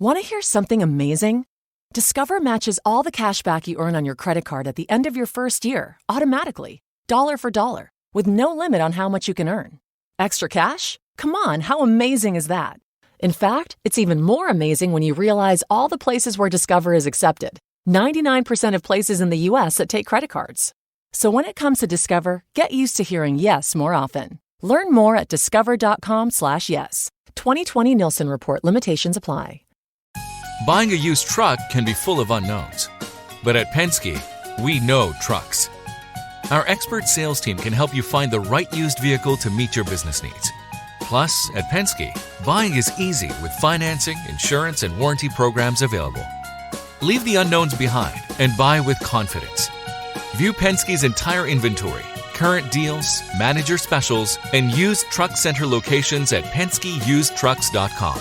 Want to hear something amazing? Discover matches all the cash back you earn on your credit card at the end of your first year, automatically, dollar for dollar, with no limit on how much you can earn. Extra cash? Come on, how amazing is that? In fact, it's even more amazing when you realize all the places where Discover is accepted. 99% of places in the U.S. that take credit cards. So when it comes to Discover, get used to hearing yes more often. Learn more at discover.com/yes. 2020 Nielsen Report. Limitations apply. Buying a used truck can be full of unknowns. But at Penske, we know trucks. Our expert sales team can help you find the right used vehicle to meet your business needs. Plus, at Penske, buying is easy with financing, insurance, and warranty programs available. Leave the unknowns behind and buy with confidence. View Penske's entire inventory, current deals, manager specials, and used truck center locations at PenskeUsedTrucks.com.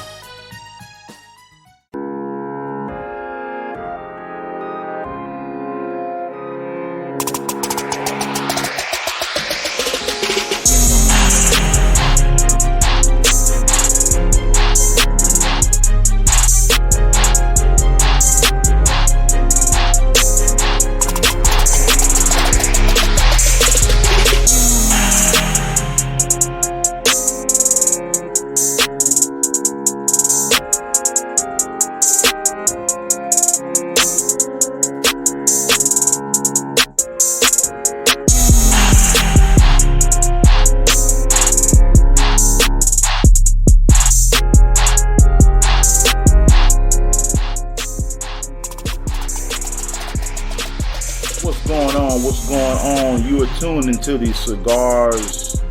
What's going on? You are tuned into the Cigars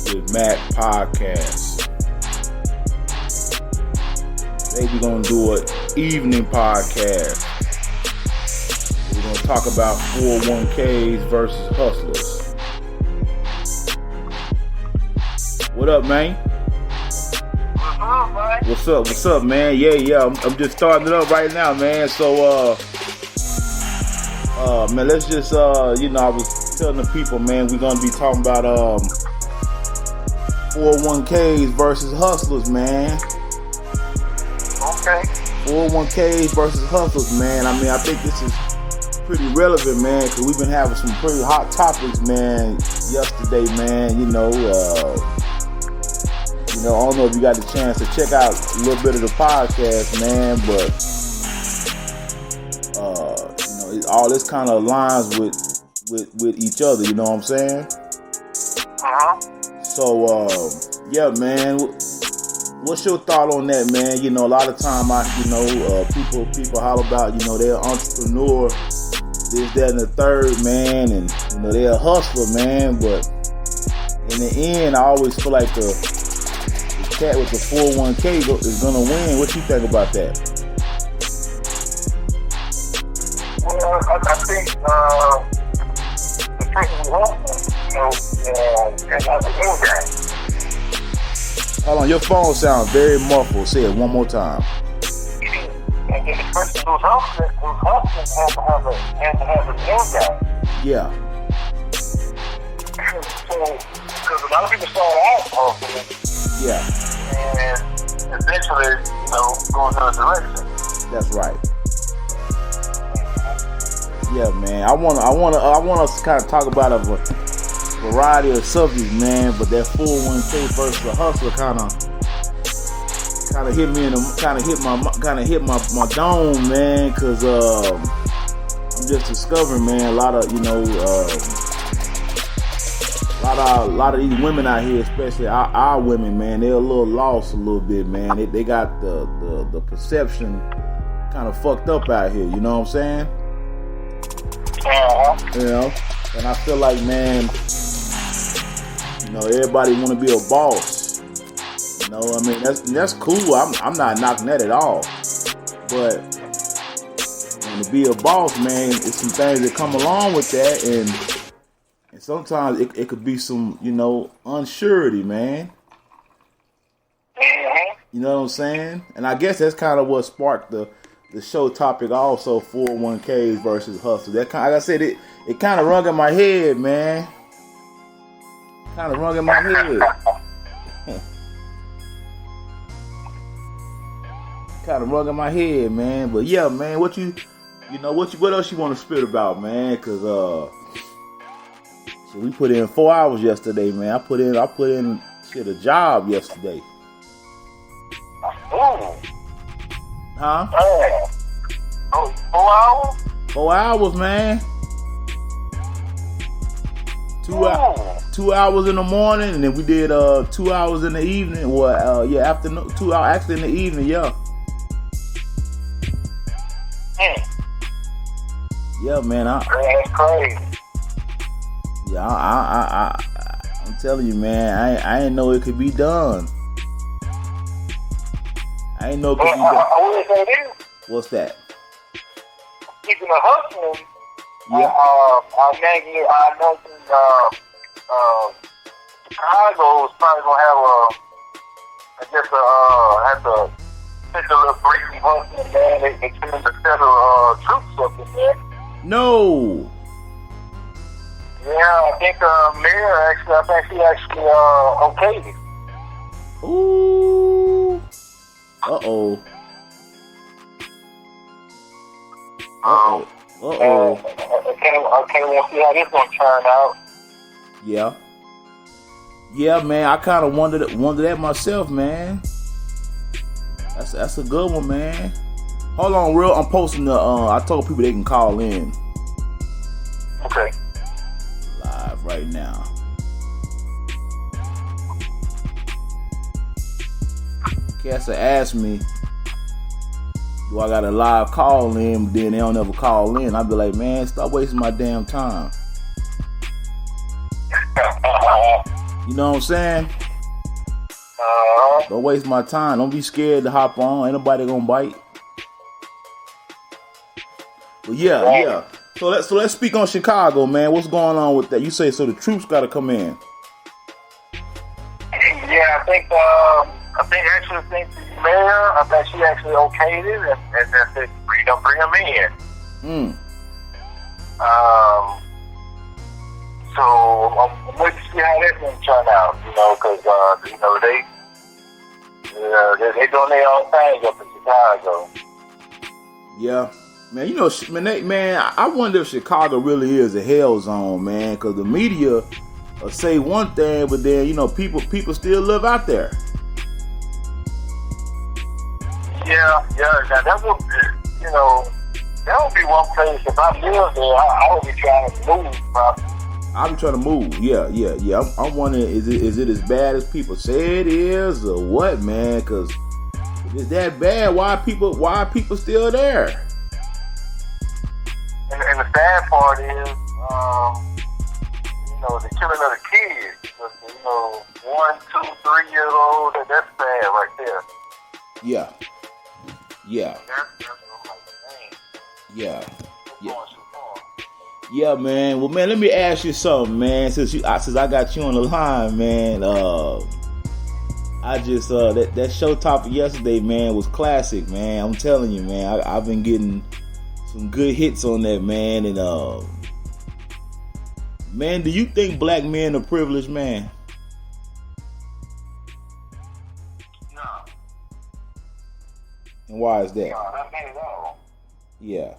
with Matt podcast. Today we're going to do an evening podcast. We're going to talk about 401ks versus hustlers. What up, man? What's up, man? Yeah. I'm just starting it up right now, man. So, man, let's just, I was telling the people, man, we're going to be talking about 401ks versus hustlers, man. Okay. 401ks versus hustlers, man. I mean, I think this is pretty relevant, man, because we've been having some pretty hot topics, man, yesterday, man. I don't know if you got the chance to check out a little bit of the podcast, man, but all this kind of aligns with each other, you know what I'm saying? So, yeah, man, what's your thought on that, man? A lot of time people holler about, they're an entrepreneur, this, that, and the third, man, and, they're a hustler, man, but in the end, I always feel like the cat with the 401k is gonna win. What you think about that? Well, I think the person who hustles, and Hold on, your phone sounds very muffled. Say it one more time. And the person who's hustling has to have an income. Yeah. So, because a lot of people start out hustling. Yeah. And eventually, go in another direction. That's right. Yeah, man. I want us to kind of talk about a variety of subjects, man. But that 401k versus the hustler kind of hit me hit my dome, man. Cause I'm just discovering, man, a lot of these women out here, especially our women, man, they're a little lost a little bit, man. They got the perception kind of fucked up out here. You know what I'm saying? And I feel like, man, everybody want to be a boss. I mean, that's cool. I'm not knocking that at all. But to be a boss, man, it's some things that come along with that, and sometimes it could be some, unsurety, man. You know what I'm saying? And I guess that's kind of what sparked the show topic also, 401ks versus hustle. That kind, like I said, it kind of rung in my head, man. Kind of rung in my head. kind of rung in my head, man. But yeah, man, what else you want to spit about, man? Cause shit, we put in 4 hours yesterday, man. I put in shit a job yesterday. Ooh. Huh? Man. Oh, 4 hours? 4 hours, man. 2 hours in the morning, and then we did 2 hours in the evening. Well, afternoon. 2 hours actually in the evening, yeah. Yeah, man. That's crazy. Yeah, I'm telling you, man. I didn't know it could be done. I didn't know it could be done. I will say this. What's that? Speaking of hustling, Yeah. I imagine Chicago is probably gonna have to take a little break from hustling, man. They send the federal troops up in there. No. Yeah, I think Mayor she actually okayed it. Ooh. Uh-oh. I can't wait to see how this gonna turn out. Yeah. Yeah, man. I kind of wondered that myself, man. That's a good one, man. Hold on, real. I'm posting the. I told people they can call in. Okay. Live right now. Cassie asked me, do I got a live call in? But then they don't ever call in. I'd be like, man, stop wasting my damn time. You know what I'm saying? Don't waste my time. Don't be scared to hop on. Ain't nobody gonna bite. But yeah. So let's speak on Chicago, man. What's going on with that? You say so the troops gotta come in. Yeah, I think the mayor, I think she actually okayed it and said, bring them in. So I'm waiting to see how that's going to turn out, because they doing their own thing up in Chicago. Yeah, man. I wonder if Chicago really is a hell zone, man. Because the media will say one thing, but then people still live out there. Yeah. Now that would be one place. If I lived there, I would be trying to move. I'll be trying to move. Yeah. I'm wondering, is it as bad as people say it is, or what, man? Because if it's that bad, why are people still there? And the sad part is, the killing of the kids. 1, 2, 3 years old. That's bad right there. Yeah. That's Yeah. Yeah, man. Well, man, let me ask you something, man. Since I got you on the line, man. I just that show topic yesterday, man, was classic, man. I'm telling you, man. I've been getting some good hits on that, man. And man, do you think black men are privileged, man? No. And why is that? No, not me at all. Yeah.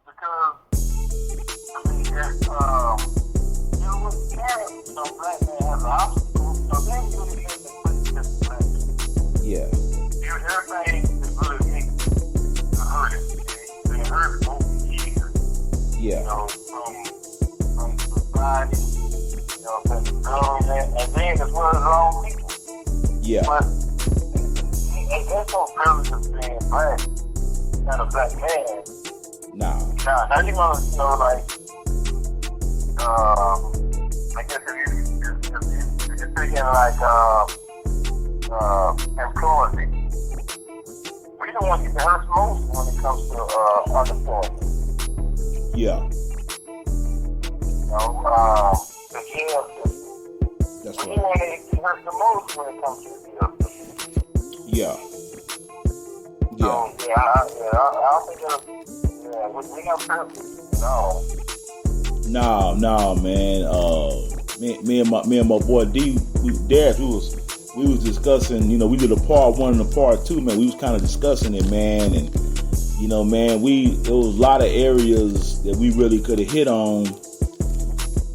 Because black men have the obstacle, so they really can't put this black. Yeah. Everything is really linked to hurt it. They hurt both years. Yeah. From society, from the government, and then as well as our own people. Yeah. But there's no privilege of being black, not a black man. No. Now you want to I guess if you're thinking like employment, we don't want to get hurt most when it comes to unemployment. Yeah. The jail system. That's We right. want to get hurt the most when it comes to the jail system. Yeah. So, I think we not perfect. No, man. Me and my boy D, we we was discussing, we did a part 1 and a part 2, man. We was kind of discussing it, man, and man, there was a lot of areas that we really could have hit on,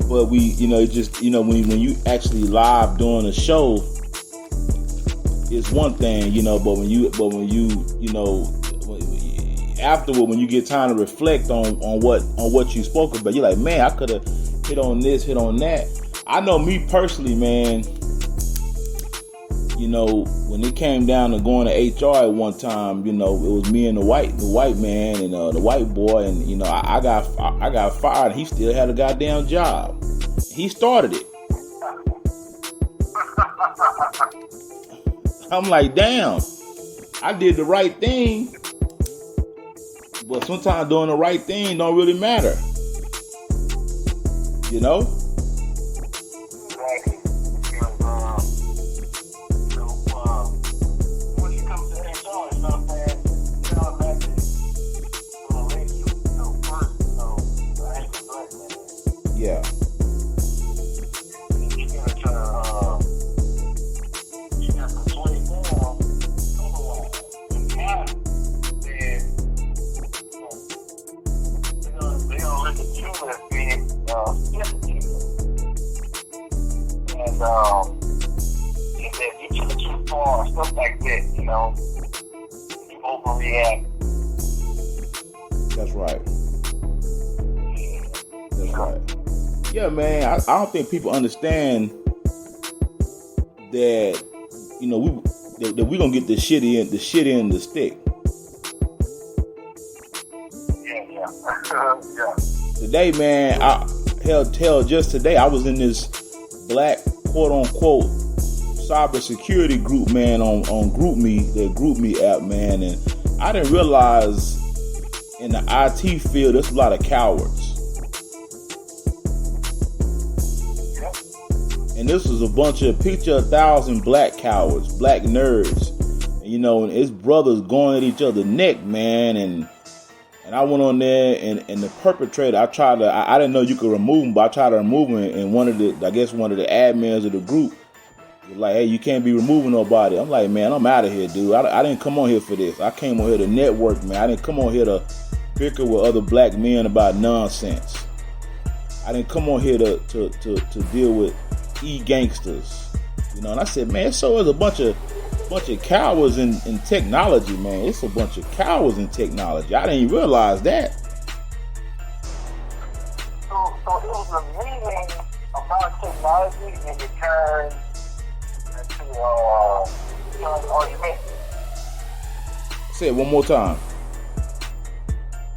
but we, it just, when you actually live doing a show, it's one thing, but when you afterward, when you get time to reflect on what you spoke about, you're like, man, I could have hit on this, hit on that. I know me personally, man. When it came down to going to HR at one time, it was me and the white man and the white boy, and I got fired, and he still had a goddamn job. He started it. I'm like, damn, I did the right thing, but sometimes doing the right thing don't really matter. Yeah. Stuff like that, you overreact. That's right. That's right. Yeah, man. I don't think people understand that that we gonna get the shit in the stick. Yeah. Yeah. Today, man, just today I was in this black quote unquote cybersecurity group, man, on GroupMe, the GroupMe app, man, and I didn't realize in the IT field there's a lot of cowards. And this was a bunch of picture 1,000 black cowards, black nerds, and his brothers going at each other's neck, man, and I went on there, and the perpetrator, I didn't know you could remove him, but I tried to remove him, and one of the admins of the group was like, hey, you can't be removing nobody. I'm like, man, I'm out of here, dude. I didn't come on here for this. I came on here to network, man. I didn't come on here to bicker with other black men about nonsense. I didn't come on here to deal with e-gangsters, and I said, man, so is a bunch of cowards in technology, man. It's a bunch of cowards in technology. I didn't even realize that. So it was a meeting about technology, and it turned into an argument. Say it one more time.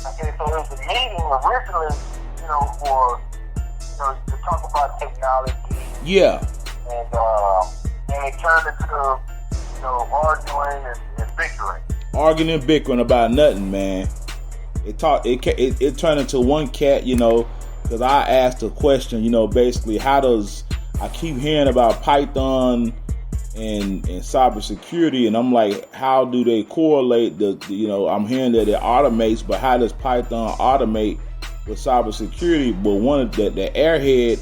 Okay, so it was a meeting originally, for to talk about technology. Yeah. And it turned into arguing and bickering. Arguing and bickering about nothing, man. It turned into one cat, because I asked a question, basically, how does I keep hearing about Python and cybersecurity, and I'm like, how do they correlate? I'm hearing that it automates, but how does Python automate with cybersecurity? But one of the airhead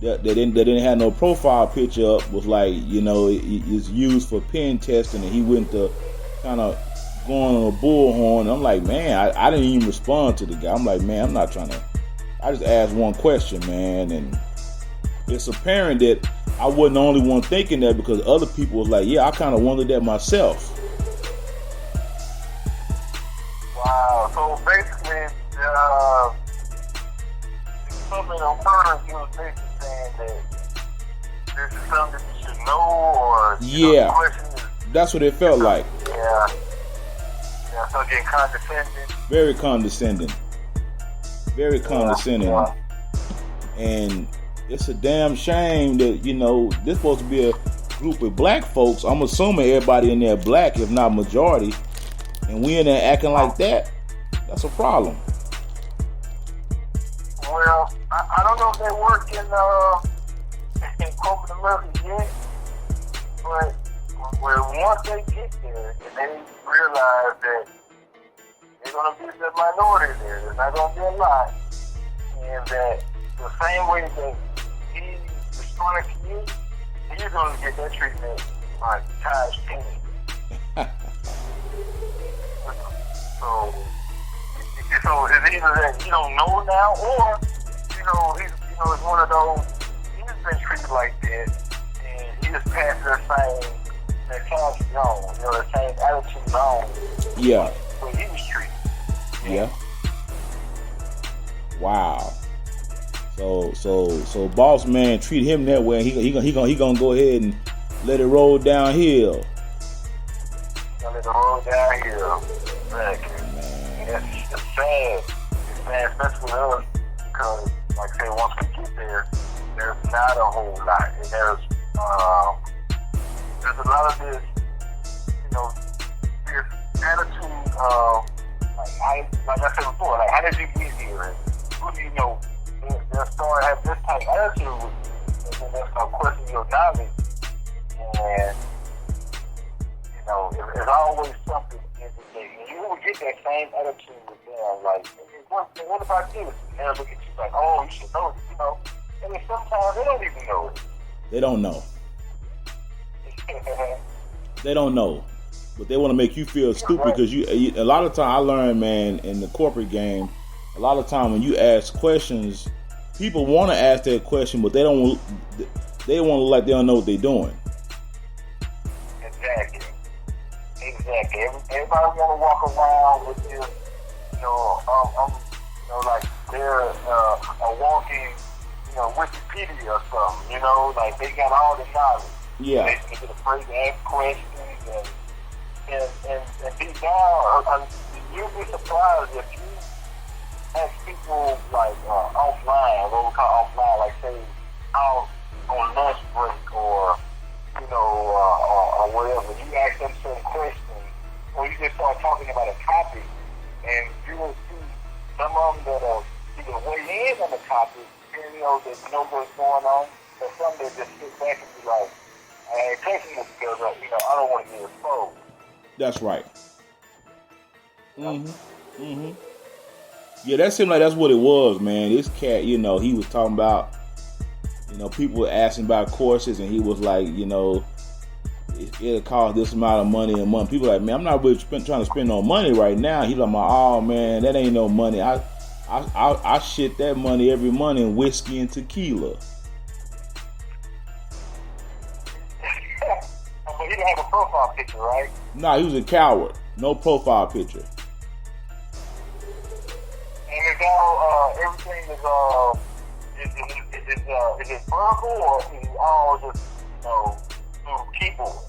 that didn't have no profile picture up was like, it's used for pen testing, and he went to kind of going on a bullhorn. I'm like, man, I didn't even respond to the guy. I'm like, man, I'm not trying to. I just asked one question, man, and it's apparent that I wasn't the only one thinking that, because other people was like, yeah, I kind of wondered that myself. Wow. So basically, something on Turner, you was basically saying that this is something that you should know, or yeah, that's what it felt like. Yeah. So getting condescending. Very condescending. Very condescending. Yeah. And it's a damn shame that, this supposed to be a group of black folks. I'm assuming everybody in there black, if not majority. And we in there acting like that. That's a problem. Well, I don't know if they work in corporate America yet, but once they get there and they realize that they're going to be the minority there, there's not going to be a lot, and that the same way that he responded to you, you're going to get that treatment like times 10. So it's either that you don't know now, or it's one of those. He's been treated like that, and he just passed that time on, the same attitude on. Yeah. When he was treated. Yeah. Wow. So boss man treat him that way. He gonna go ahead and let it roll downhill. Let it roll downhill. Exactly. Man. It's sad. It's sad, especially with us, because, like I say, once we get there, there's not a whole lot, and there's a lot of this, this attitude of, like I said before, like, how did you get here? And who do you know? They'll start having this type of attitude, and then they'll start questioning your knowledge. And, there's always something every day. And you will get that same attitude with them, like, what about this? And they'll look at you like, oh, you should know it, And then sometimes they don't even know it. They don't know. They don't know. But they want to make you feel stupid because a lot of time I learned, man, in the corporate game, a lot of time when you ask questions, people want to ask that question, but they want to look like they don't know what they're doing. Exactly. Everybody want to walk around with this, like they're a walking, Wikipedia or something, like they got all the knowledge. Yeah. They get afraid to ask questions and deep down, you'll be surprised if you ask people like offline, what we call offline, like say out on lunch break or whatever. You ask them certain questions, or you just start talking about a topic, and you will see some of them that are either weigh in on the topic, that know what's going on, or some that just sit back and be like, I ain't taking this because I don't want to get exposed. That's right. Yeah, that seemed like that's what it was, man. This cat, he was talking about, people were asking about courses, and he was like, it'll cost this amount of money a month. People like, man, I'm not really trying to spend no money right now. He's like, oh man, that ain't no money. I shit that money every month in whiskey and tequila. But he didn't have a profile picture, right? Nah, he was a coward. No profile picture. And it's all, everything is it verbal, or is it all just, through keyboard?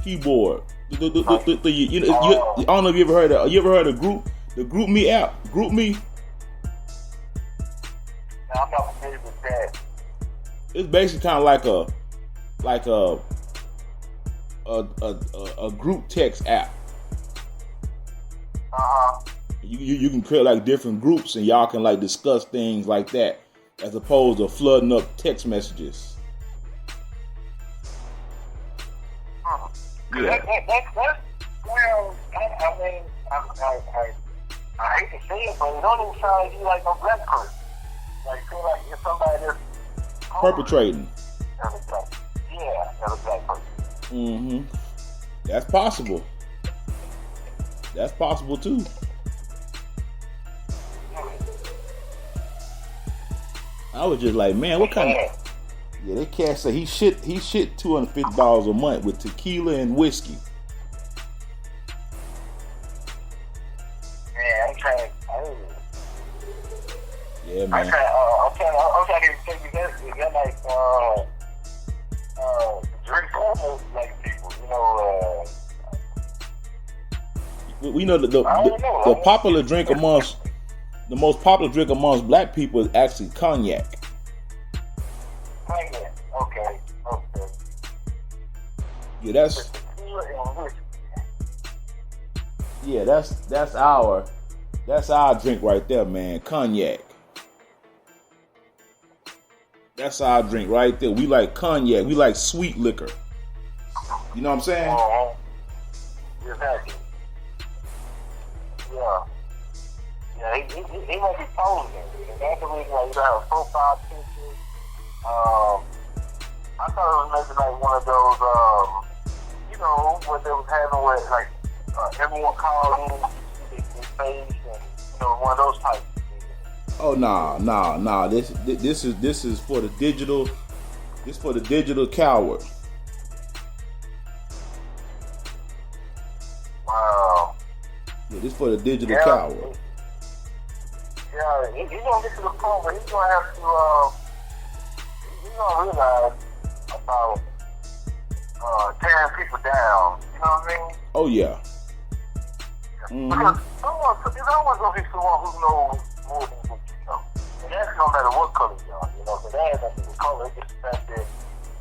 Keyboard. I don't know if you ever heard of. You ever heard of the Group Me app? Group Me. Now, I'm not familiar with that. It's basically kind of like a group text app. You can create like different groups, and y'all can like discuss things like that, as opposed to flooding up text messages. Yeah. That's well, I mean, I hate to say it, but it don't even sound like you like no black person. Like, feel like you're somebody that's perpetrating. Yeah, that's a black person. That's possible. That's possible too. I was just like, man, what kind of... Yeah, that cat said he shit $250 a month with tequila and whiskey. Man, I'm trying. Yeah, man. I'm trying to think. Is that like drink almost like people? We know the popular drink amongst the most popular drink amongst black people is actually cognac. Okay. Yeah, that's our drink right there, man. Cognac. That's our drink right there. We like cognac. We like sweet liquor. You know what I'm saying? Exactly. Yeah. Yeah, he might be posing. That's the reason why you don't have a profile picture. I thought it was maybe like one of those, know, what they was having with, like, everyone calling in their face and, you know, one of those types of things. Oh nah. This is for the digital. This for the digital coward. Wow. Yeah, this for the digital coward. Yeah, he's gonna get to the point where he's gonna have to, he's gonna realize about tearing people down. You know what I mean? Oh yeah. Mm-hmm. Because there's always gonna be someone who knows more than what you know, and that's no matter what color you are. You know, so that has nothing to do with color. It's just the fact that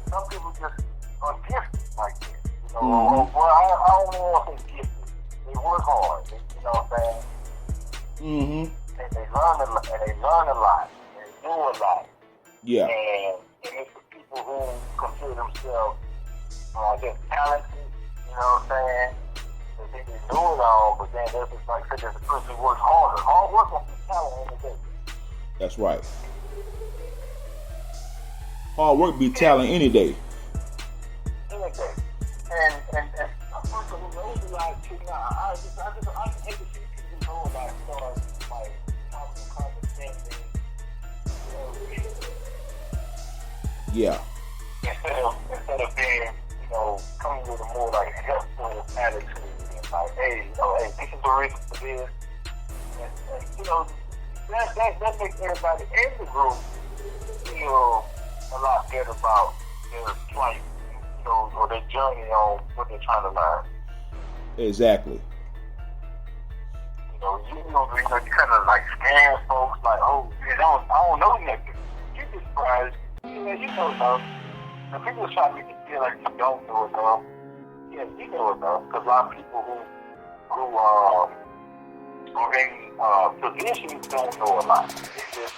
some people just are gifted like this. You know, well, I don't want to say gifted. They work hard. You know what I'm saying? Mm-hmm. And they learn a lot. And they do a lot. Yeah. And it's the people who consider themselves just talented. You know what I'm saying? They think they do it all, but then there's just like there's a person who works harder. Hard work won't be talent in the day. That's right. Hard work be talent any day. Any day. And a person who knows a lot too now, I just hate to see people know a lot of stuff like talking condescending. Yeah. Instead of being, you know, coming with a more like helpful attitude and like, hey, you know, hey, this is the reason for this. And you know, that makes everybody in the group feel a lot better about their plight, you know, or their journey on what they're trying to learn. Exactly. You know, you kind of like scare folks, like, oh, man, I don't know nothing. You be surprised. You know enough. And people try to make you feel like you don't know enough. Yeah, you know enough. Because a lot of people who are in positions don't know a lot. It's just,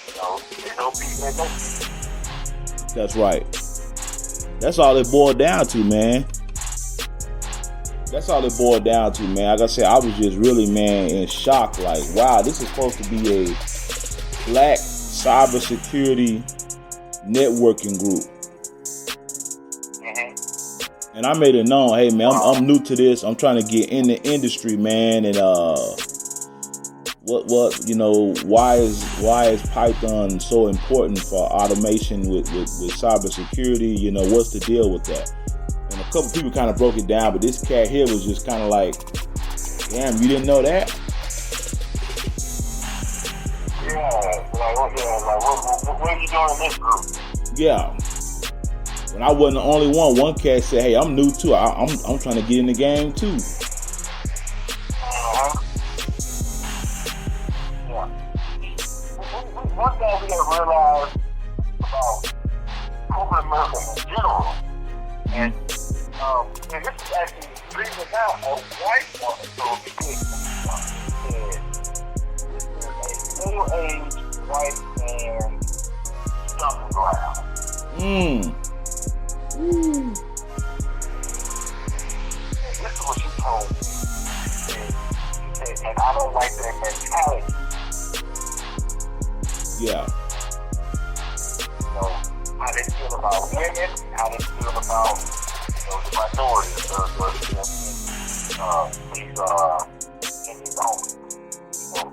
you know, they know people that know people. That's right. That's all it boiled down to, man. That's all it boiled down to, man. Like I said, I was just really, man, in shock. Like, wow, this is supposed to be a black cybersecurity networking group. Mm-hmm. And I made it known, hey, man, I'm new to this. I'm trying to get in the industry, man. And what you know, why is Python so important for automation with cybersecurity? You know, what's the deal with that? And a couple people kind of broke it down, but this cat here was just kind of like, damn, you didn't know that? What are you doing in this group? Yeah. When I wasn't the only one, one cat said, hey, I'm new too. I'm trying to get in the game too. Yeah. One thing we gotta realize about corporate America in general, and this is actually reason now a white woman told me this is a middle-aged white man stomping ground. This is what she told me. And I don't like that mentality. Yeah. You know, how they feel about women, how they feel about, you know, the minorities, in these homes. You know,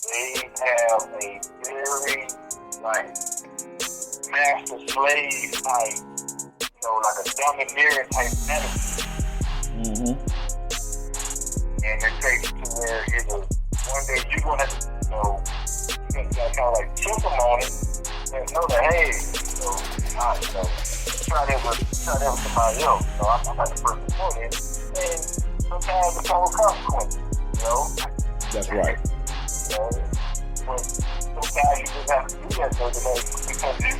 they have a very, like, master slave type, you know, like a domineering type attitude. Mm-hmm. And it takes to where one day you're going to, you know, you got kind of like tip them on it and know that, hey, you know, try that with somebody else. You know, I'm not the person for it. And sometimes it's all consequences, you know? That's right. You know, but sometimes you just have to do that though today because you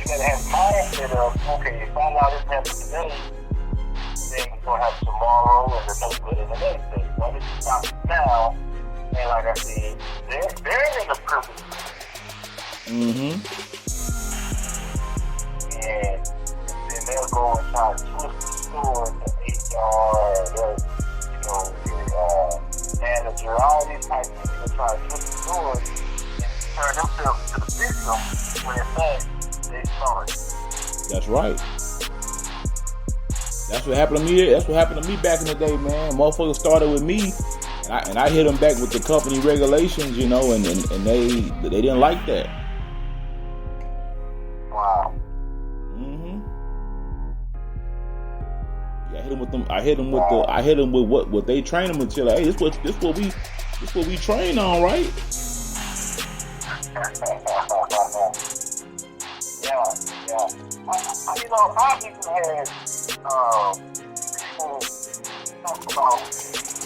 gotta have mindset of, okay, if I allow this to happen today, then we're gonna have tomorrow and the next day and the next day. But if you stop now, and like I said, they're in the privilege. Mm-hmm. And then they'll go and try to twist the store, the HR, you know, the manager, all these types of people try to twist the store and turn themselves to the victim when in fact they started. That's right. what happened to me. That's what happened to me back in the day, man. Motherfuckers started with me, and I hit them back with the company regulations, you know, and they didn't like that. Wow. Yeah, I hit them with what they train them until. Hey, this what we train on, right? Yeah. You know, I even had people talk about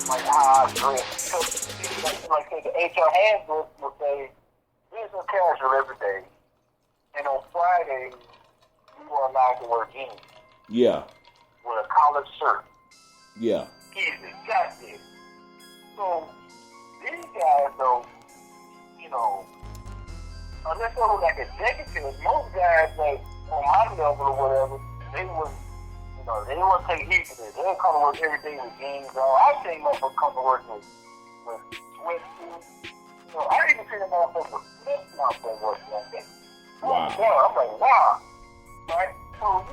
like how I dress. Because like the HR handbook will say business casual every day, and on Friday you are allowed to wear jeans. Yeah. With a collared shirt. Yeah. Easy, got it. So these guys though, you know, unless they were like executives, most guys like on my level or whatever, they wouldn't take heed to this. They would come to work every day with jeans on. I've seen motherfuckers come to work with sweatsuits. So I even seen a motherfucker with flip-flops at work like that. Wow. I'm like, wow. Right? So you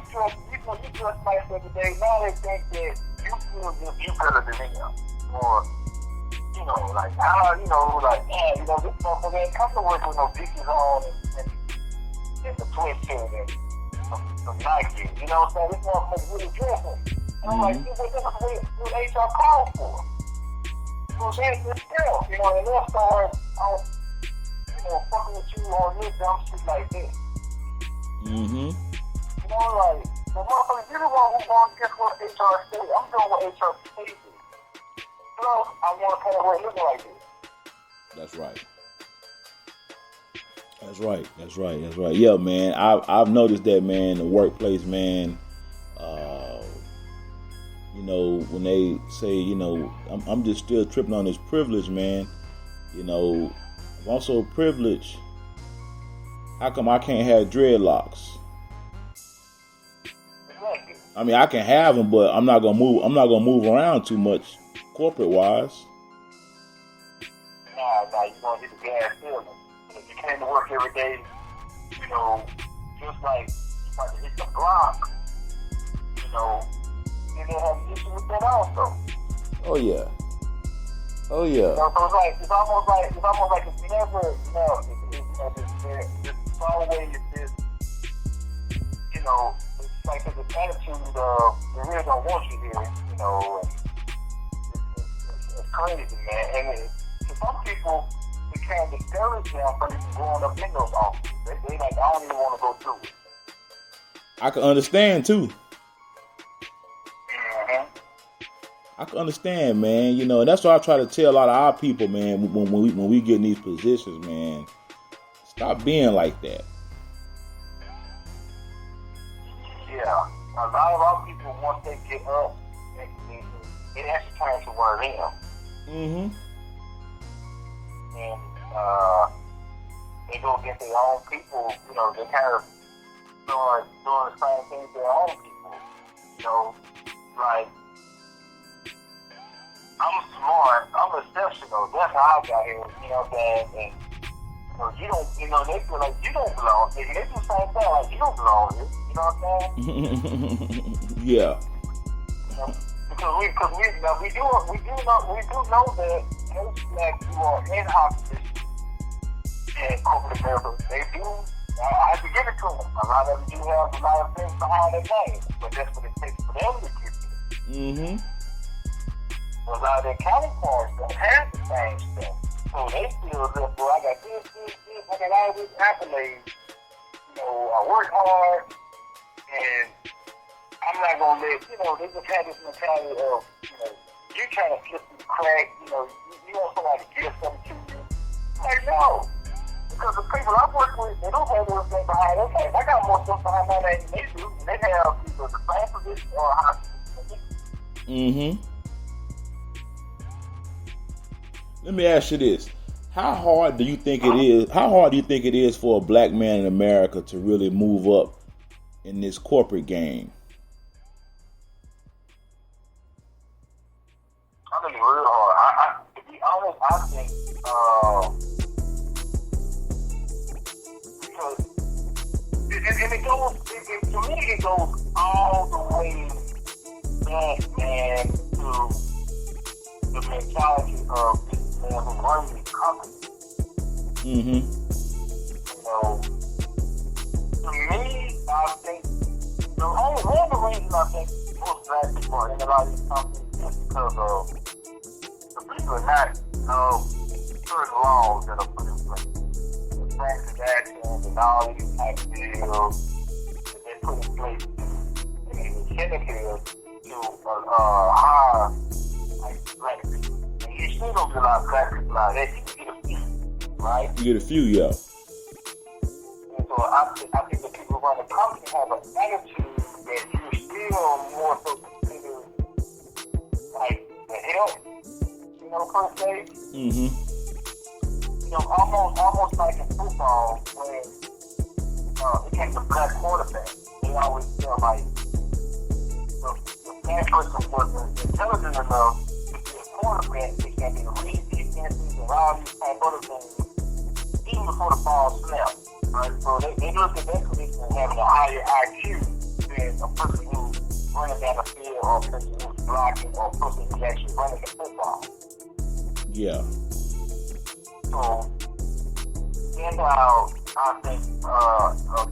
dress nice every day. Now they think that you feel as if you better than them. Or, you know, like, man, this motherfucker ain't come to work with no dickies on and the sweatshirt and some Nike. You know what I'm saying? This motherfucker really dressing. And I'm like, this is what HR called for. So there's this girl, you know, and they'll start out, you know, fucking with you on your dumb shit like this. Mm-hmm. You know, like, the motherfucker, you're the one who's going to guess what HR says. I'm doing what HR says. Plus, I want to kind of wear looking like this. That's right. Yeah, man. I've noticed that, man, in the workplace, man. You know, when they say, you know, I'm just still tripping on this privilege, man. You know, I'm also privileged. How come I can't have dreadlocks? I mean, I can have them, but I'm not gonna move around too much, corporate wise. Nah, you're gonna hit the gas ceiling. If you came to work every day, you know, just like you about to hit the block, you know, you're gonna have an issue with that also. Oh yeah. So it's almost like it's never, you know, it's always this, you know, it's like this attitude of they really don't want you here, you know, and it's crazy, man. And to some people, it can discourage them from even growing up in those offices. They like, I don't even want to go through it. I can understand too. Mm-hmm. I can understand, man. You know, and that's why I try to tell a lot of our people, man, when we get in these positions, man, stop being like that. Yeah, a lot of our people, once they get up, it actually turns to one of them. Mm-hmm. And they go get their own people, you know, they kind of start doing the same thing to their own people. You know, like, I'm smart, I'm exceptional, that's how I got here, you know what I'm saying? And you don't, you know, they feel like you don't belong. They do the same thing, like you don't belong here, you know what I'm saying? Yeah. Because we do know that most black people are in hospice and corporate America. They do. I have to give it to them. A lot of them do have a lot of things behind their name, but that's what it takes for them to get there. Mm-hmm. A lot of their counterparts don't have the same stuff, so they feel as if, well, I got this, I got all these accolades. You know, I work hard, and I'm not gonna let, you know, they just have this mentality of, you know, you trying to flip the crack, you know, you want somebody to give something to you. Like, no. Because the people I work with, they don't have everything behind their name. I got more stuff behind my name than they do. And they have either the same position or a high position. Mm-hmm. Let me ask you this. How hard do you think it is for a black man in America to really move up in this corporate game? I think it's real hard. To be honest, I think because and it goes, to me, it goes all the way that man to the mentality of this man who runs these companies. Mm-hmm. You know, to me, I think the only one of the reasons I think most black people are in a lot of these companies is because of the people are not certain laws that are put in place. The Francis actions and all these type of deals that they put in place to incentives to hire like black people. And you still don't get a lot of black people out there. You get a few, right? You get a few, yeah. And so I think the people who run the company have an attitude that you're still more so considered like the help, you know, per se. Mm-hmm. You know, almost like in football when it came to black quarterback. They always feel like the black person wasn't intelligent enough to be a quarterback. They can't be read defenses and all these type of other things even before the ball snapped. Right? So they look at that position as having a higher IQ than a person who's running down the field or a person who's blocking or a person who's actually running the football. Yeah. So, and I think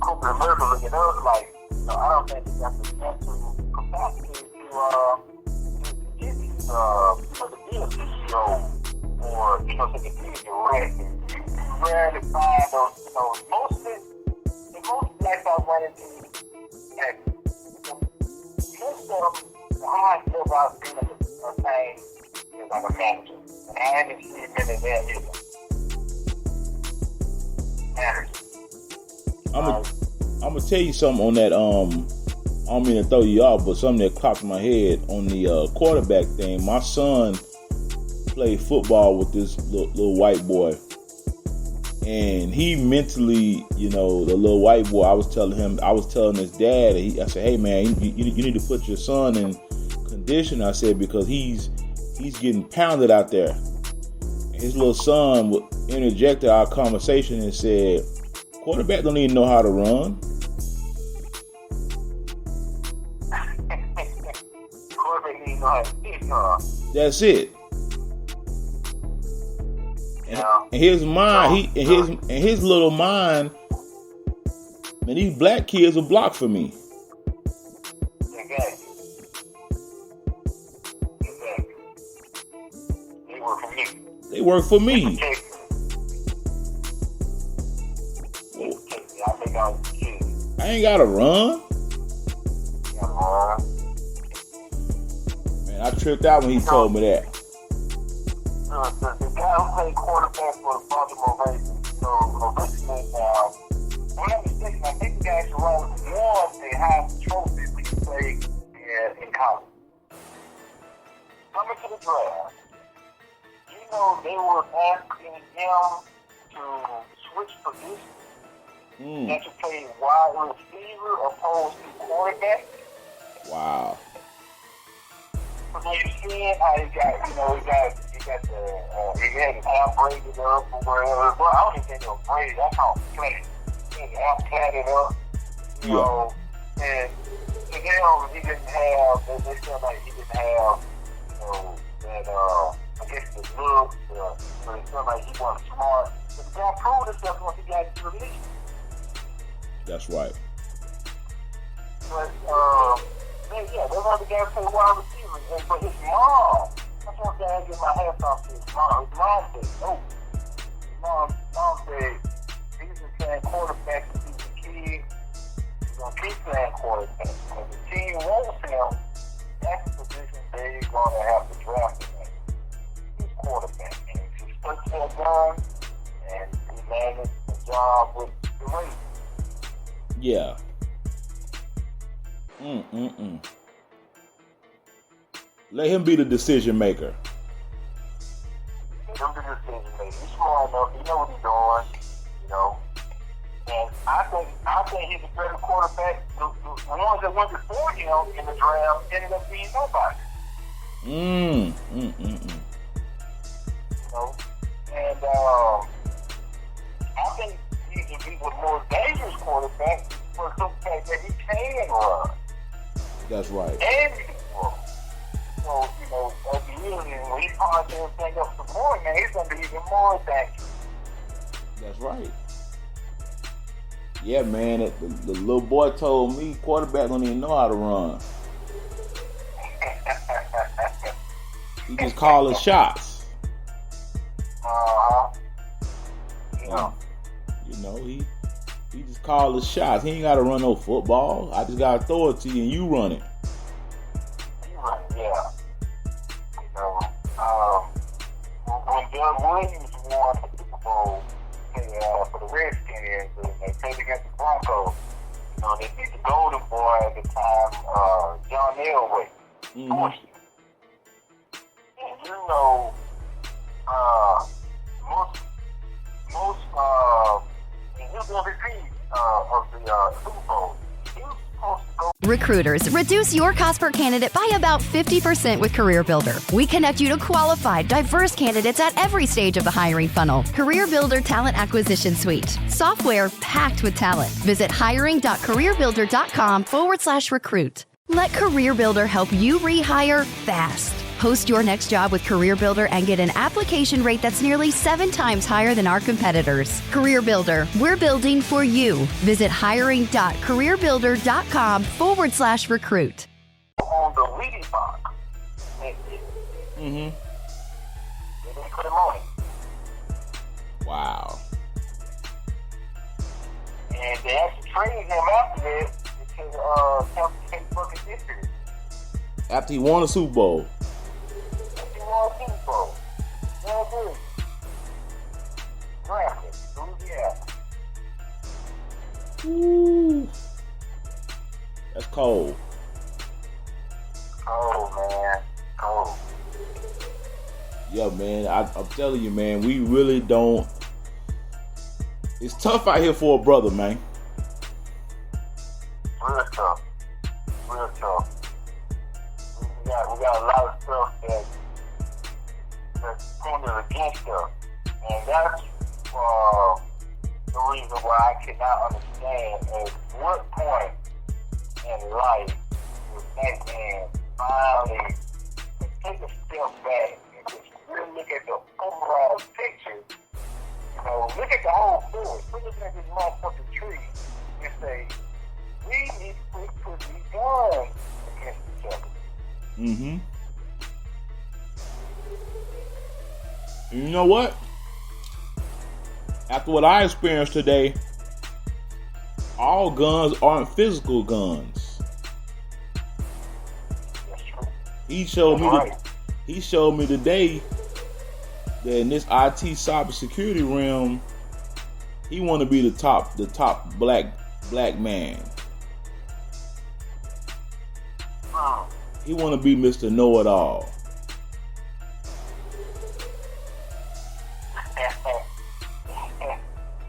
corporate America look at us like, you know, I don't think they got the mental capacity to get these, to be a CEO or, you know, to be a director. You rarely find those, you know, most blacks I run into, and most of them, the highest level I've seen of the thing is like a manager. And I haven't seen many there either. I'm gonna tell you something on that. I don't mean to throw you off, but something that popped in my head on the quarterback thing. My son played football with this little white boy, and he mentally, you know, the little white boy. I was telling his dad. I said, "Hey man, you need to put your son in condition." I said because he's getting pounded out there. And his little son interjected our conversation and said, "Quarterback don't even know how to run." Quarterback don't even know how to kick. That's it. And his mind, his little mind, man, these black kids will block for me. Exactly. They work for me. They work for me. I think I was a kid. I ain't gotta run. Man, I tripped out when he told me that. The guy who played quarterback for the Baltimore Ravens, originally, if I'm not mistaken, I think the guy actually won the Heisman Trophy when he played in college. Coming to the draft, you know, they were asking him to switch positions. And to play wide receiver opposed to quarterback. Wow. But when you see how he got, you know, he had his arm braided up or whatever. Well, I don't even think it was braided. That's how it played. He had his arm tatted up, you know. And to them, he didn't have, they felt like he didn't have, you know, that, I guess the looks, but they felt like he wasn't smart. But the guy proved himself once he got into the league. That's right. But, yeah, they wanted the guy to play wide receiver. But his mom, that's one thing I give my hats off to his mom. His mom said, no. His mom said, he's been playing quarterback since he's a kid. He's going to keep playing quarterback. If the team wants him, that's the position they're going to have to draft him in. He's quarterback. And he stuck to that gun, and he landed the job with the Ravens. Yeah. Let him be the decision maker. Let him be the decision maker. He's smart enough. He know what he's doing. You know. And I think he's a better quarterback. The ones that went before him in the draft ended up being nobody. You know. And I think he's a more dangerous quarterback for the fact that he can run. That's right. And he can run. at the end, when he polished everything up some more, man, he's gonna be even more dangerous. That's right. Yeah, man. The little boy told me quarterback don't even know how to run. He just call his shots. Yeah. You know, he just call his shots. He ain't got to run no football. I just got to throw it to you and you run it. Yeah. When Doug Williams won the Super Bowl for the Redskins, and they played against the Broncos, they beat the Golden Boy at the time, John Elway. Mm-hmm. And most he was MVP of the Super Bowl. He was supposed to go. Recruiters, reduce your cost per candidate by about 50% with CareerBuilder. We connect you to qualified, diverse candidates at every stage of the hiring funnel. CareerBuilder Talent Acquisition Suite. Software packed with talent. Visit hiring.careerbuilder.com/recruit. Let CareerBuilder help you rehire fast. Post your next job with CareerBuilder and get an application rate that's nearly 7 times higher than our competitors. CareerBuilder, we're building for you. Visit hiring.careerbuilder.com/recruit. On the weedy box. Mm-hmm. They put him on it. Wow. And they actually traded him after that to Tampa Bay Buccaneers. After he won the Super Bowl. He won a Super Bowl. Well good. Grambling, Louisiana. Ooh. That's cold. Cold, man. Cold. Yeah, man. I'm telling you, man, we really don't. It's tough out here for a brother, man. Real tough. Real tough. We got a lot of stuff that's pointed against us. And that's the reason why I cannot understand at what point in life would that man finally take a step back and just really look at the overall picture. Look at the whole forest. Look at this motherfucking tree and say, we need to put these guns against each other. Mm-hmm. And you know what? After what I experienced today, all guns aren't physical guns. That's true. He showed me today that in this IT cybersecurity realm, he want to be the top black man. He want to be Mr. Know-It-All.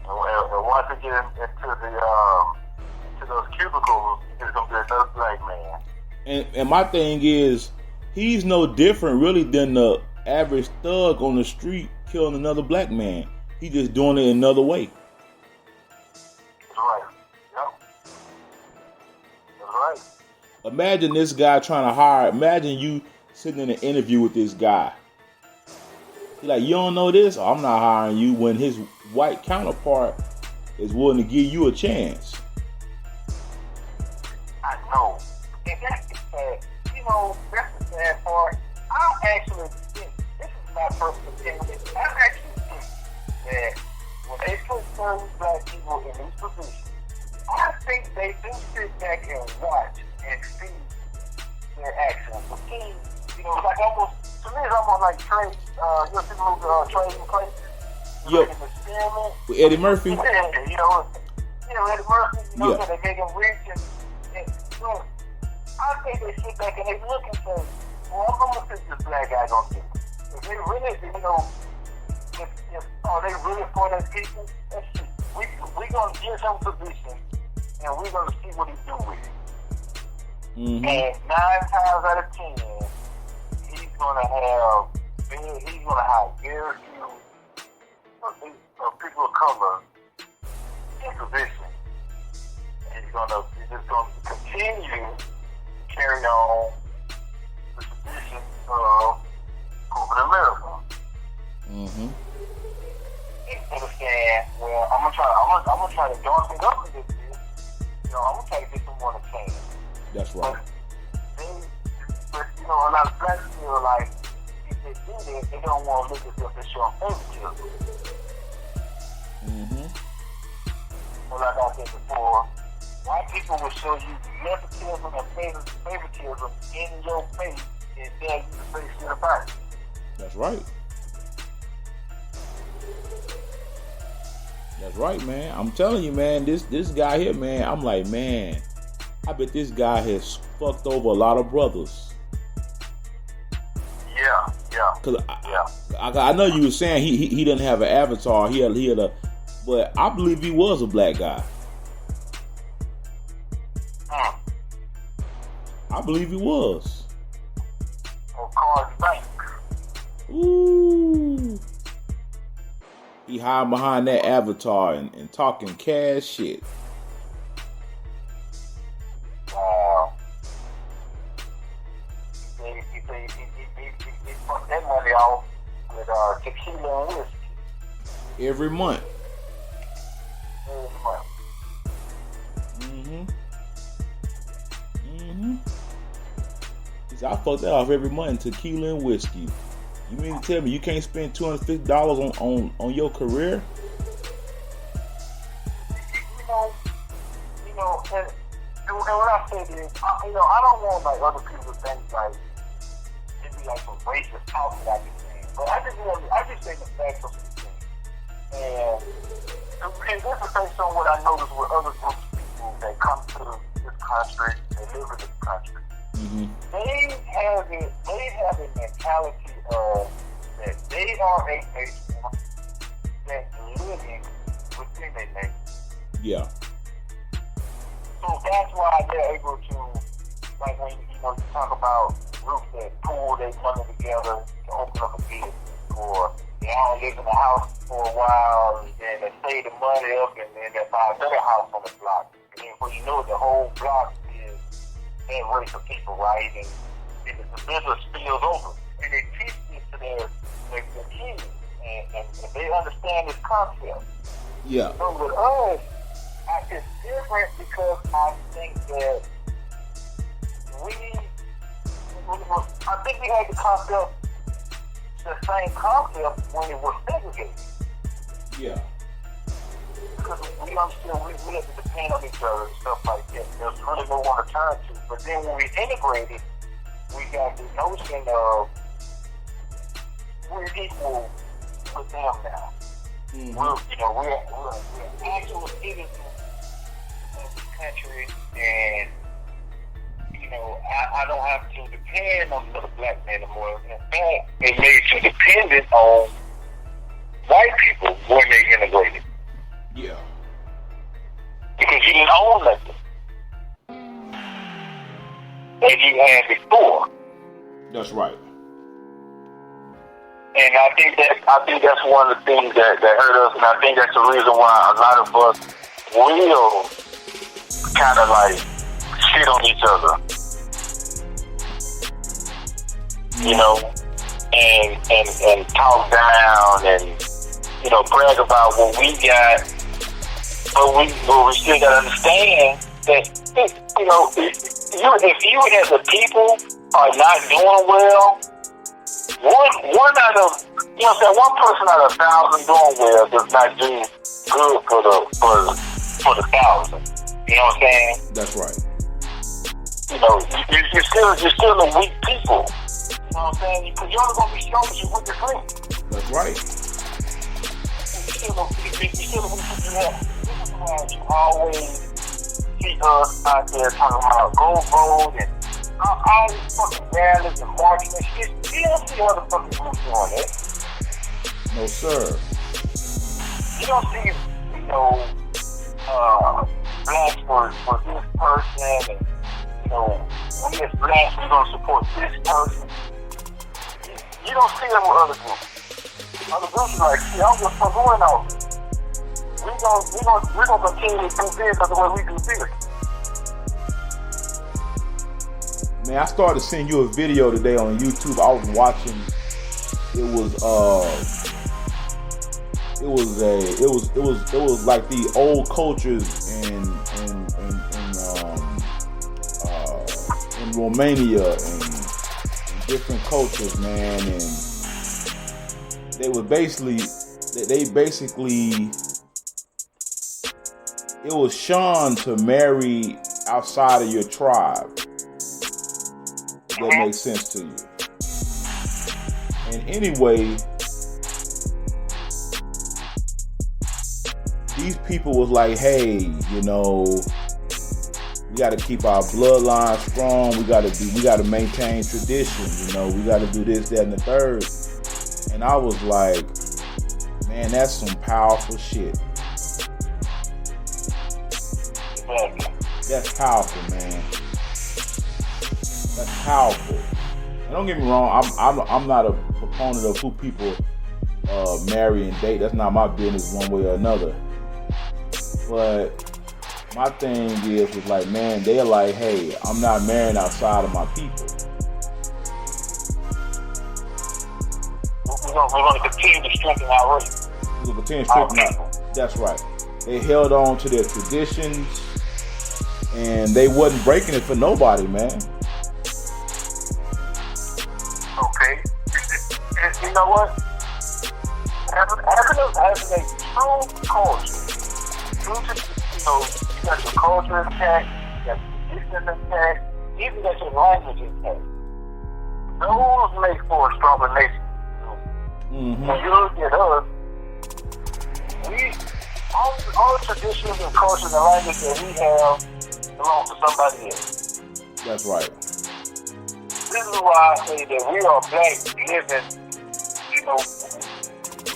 Well, once we get into those cubicles, there's gonna be another black man. And my thing is, he's no different really than the average thug on the street killing another black man. He just doing it another way. That's right. Yep. That's right. Imagine this guy trying to hire. Imagine you sitting in an interview with this guy. He's like, you don't know this? Oh, I'm not hiring you. When his white counterpart is willing to give you a chance. I know. And that's the sad. That's the sad part. I actually think, this is my personal opinion, I actually think that when they put certain black people in these positions, I think they do sit back and watch and see their actions. But see, like almost, to me, it's almost like trade, you see the movie Trading Places? Yep. Like an experiment. With Eddie Murphy? Yeah, Eddie Murphy, they make him rich and look, I think they sit back and they look and say, well, I'm going to see this black guy going to do. If they really, if are they really for their people, let's see. We're going to give him position and we're going to see what he do with it. Mm-hmm. And 9 times out of 10, he's going to have very few people of color in position. And he's just going to continue to carry on the tradition gonna try to darken it up a little bit. You know, I'm gonna try to get some more to change. That's right. But you know, a lot of blacks feel like if they do that, they don't want to look as if they're showing favoritism. Well, like I said before, white people will show you nepotism and favoritism in your face and tell you to say shit about it. That's right. That's right, man. I'm telling you, man, this guy here, man, I'm like, man, I bet this guy has fucked over a lot of brothers. Yeah. Cause I know you were saying he didn't have an avatar. He had a, but I believe he was a black guy. I believe he was. Ooh. He hiding behind that avatar and talking cash shit. Wow. He put that money out with tequila and whiskey. Every month. He said, I fucked that off every month in tequila and whiskey. You mean to tell me you can't spend $250 on your career? You know, and what I said is, I don't want like other people to think like it be like some racist talk that I be saying, but I just think the facts of some things. And this is based on what I noticed with other groups of people that come to this country, they live in this country. They have a mentality of that they are a nation that's living within a nation. Yeah. So that's why they're able to, like when you talk about groups that pool their money together to open up a business, or they all live in the house for a while and then they save the money up and then they buy a better house on the block. And then before you know it, the whole block is that race of people, right? And the business spills over. And they teach this to their kids. And they understand this concept. Yeah. So with us, it's different because I think that I think we had the same concept when it was segregated. Yeah. Because we understand we have to depend on each other and stuff like that. There's really no one to turn to. But then when we integrated, we got the notion of we're equal with them now. We're actual citizens of the country, and I don't have to depend on the black man anymore. In fact, it made you dependent on white people when they integrated. Yeah. Because you didn't own nothing that you had before. That's right. And I think that's one of the things that hurt us, and I think that's the reason why a lot of us will kind of like shit on each other, and talk down and brag about what we got, but we still gotta understand that if you as a people are not doing well. One out of, one person out of 1,000 doing well does not do good for the 1,000. You know what I'm saying? That's right. You're still the weak people. You know what I'm saying? Because you're only going to be strong if you with the drink. That's right. You're still the weak people you have. This is why you always see us out there talking about go vote and all these fucking rallies and marching and shit. You don't see other fucking groups doing it. No, sir. You don't see, blacks for this person, and, we as blacks, we're going to support this person. You don't see them with other groups. Other groups are like, shit, I don't give a fuck going on. We're gonna continue to do this the way we do this. Man, I started seeing you a video today on YouTube. I was watching. It was it was like the old cultures in Romania and different cultures, man, and they basically it was shunned to marry outside of your tribe. That makes sense to you. And anyway, these people was like, hey, you know, we got to keep our bloodline strong. We got to maintain tradition. You know, we got to do this, that, and the third. And I was like, man, that's some powerful shit. That's powerful, man. That's powerful. And don't get me wrong, I'm not a proponent of who people marry and date. That's not my business one way or another. But my thing is like, man, they're like, hey, I'm not marrying outside of my people. We're going to continue to strengthen our race. We're going to continue to strengthen our. That's right. They held on to their traditions, and they wasn't breaking it for nobody, man. Okay. You know what? Having a true culture, you got your culture intact, you got your tradition intact, even got your language intact. Those make for a stronger nation. Mm-hmm. When you look at us, all the traditions and cultures and language that we have belong to somebody else. That's right. This is why I say that we are black living,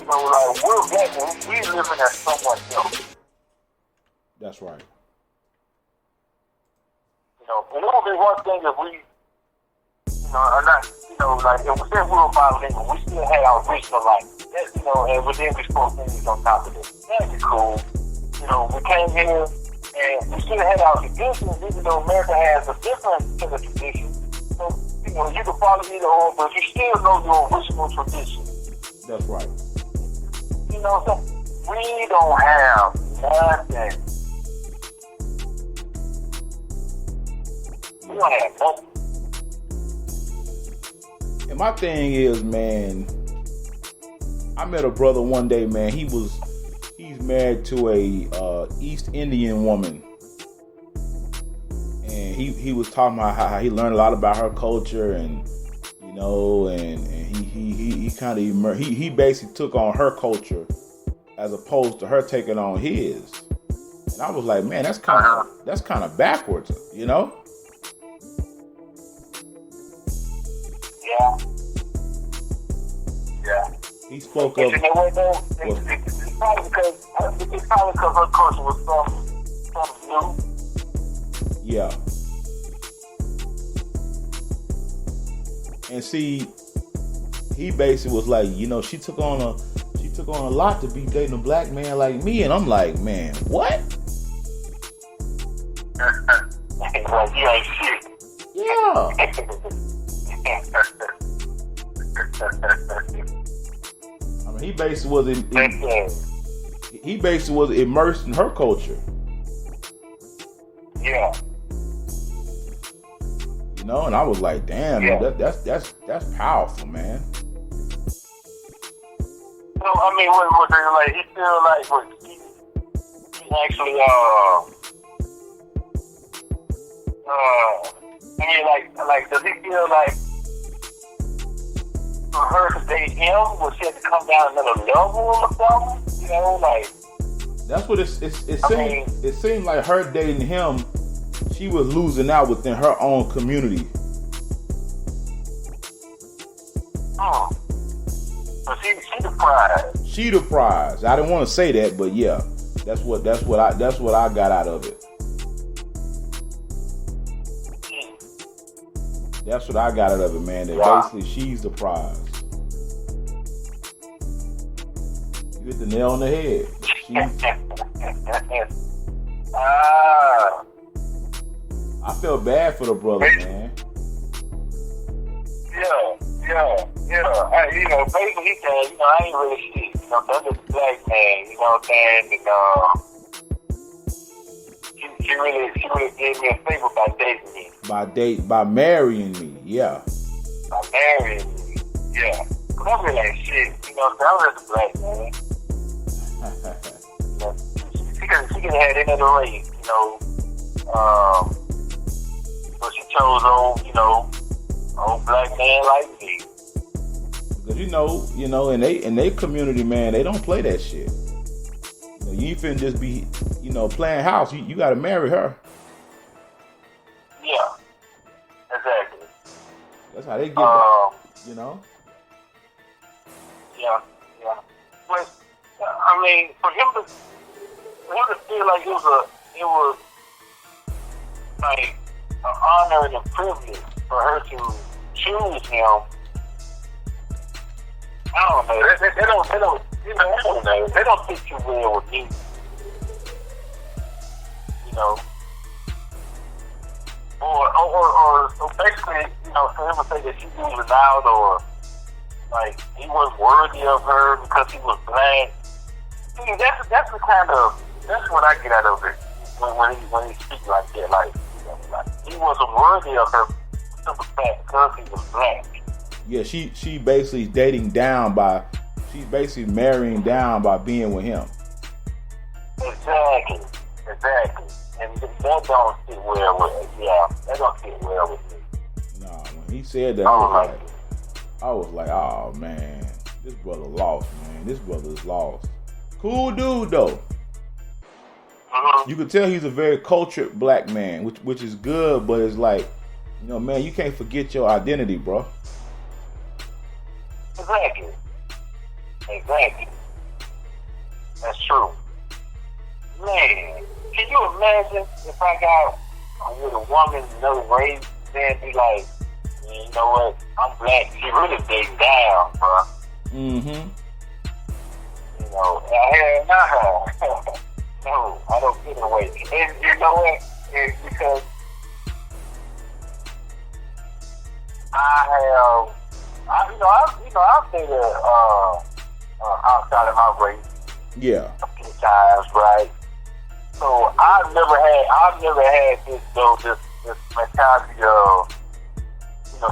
like we're black and we living as someone else. That's right. And it would be one thing if we, like if we said we were bilingual, we still had our original language. That's, and within we spoke English on top of it. That'd be cool. We came here and we still had our traditions, even though America has a different set of traditions. So, you can follow either or, but you still know your original tradition. That's right. So we don't have nothing. We don't have nothing. And my thing is, man, I met a brother one day, man. He's married to a East Indian woman. And he was talking about how he learned a lot about her culture, and he kind of he basically took on her culture as opposed to her taking on his. And I was like, man, that's kind of backwards, Yeah. He spoke of. of. You know what though? It's probably because her culture was something new. Yeah. And see, he basically was like, she took on a lot to be dating a black man like me, and I'm like, man, what? Well, you ain't shit. Yeah. I mean, he basically was immersed in her culture. Yeah. And I was like, damn, yeah. Man, that's powerful, man. I mean, what he feel like he actually does he feel like for her to date him, was she have to come down another level or something? That's what it seemed. It seemed like her dating him, she was losing out within her own community. But she the prize. She the prize. I didn't want to say that, but yeah, that's what I got out of it. That's what I got out of it, man. That basically she's the prize. You hit the nail on the head. I feel bad for the brother, man. Yeah. Hey, basically he said, I ain't really shit. that's a black man, you know what I'm saying? And she really gave me a favor by dating me. By marrying me, yeah. By marrying me, yeah. Cause I'm really like shit, you know, I'm just a black man. She could have had any other race, you know. But she chose old black man like me. Because you know, in they community, man, they don't play that shit. You ain't finna just be, playing house. You gotta marry her. Yeah, exactly. That's how they get back, Yeah. But I mean, for him to feel like it was like an honor and a privilege for her to choose him. I don't know. They don't fit you well with me. Or basically, for him to say that she was out or like he wasn't worthy of her because he was black. See, that's what I get out of it when he speaks like that. Like he wasn't worthy of her simple fact because he was black. Yeah, she basically she's basically marrying down by being with him. Exactly. And that don't sit well with me. Yeah, that don't sit well with me. Nah, when he said that, I was like, oh man, this brother lost, man. This brother is lost. Cool dude though. Mm-hmm. You could tell he's a very cultured black man, which is good, but it's like, man, you can't forget your identity, bro. Exactly. That's true. Man, can you imagine if I got with a woman, another race, then be like, you know what, I'm black, she really dating down, bro. Mm-hmm. No, I don't get away. And you know what? It's because I've been outside of my race. Yeah. A few times, right? So I've never had this mentality of,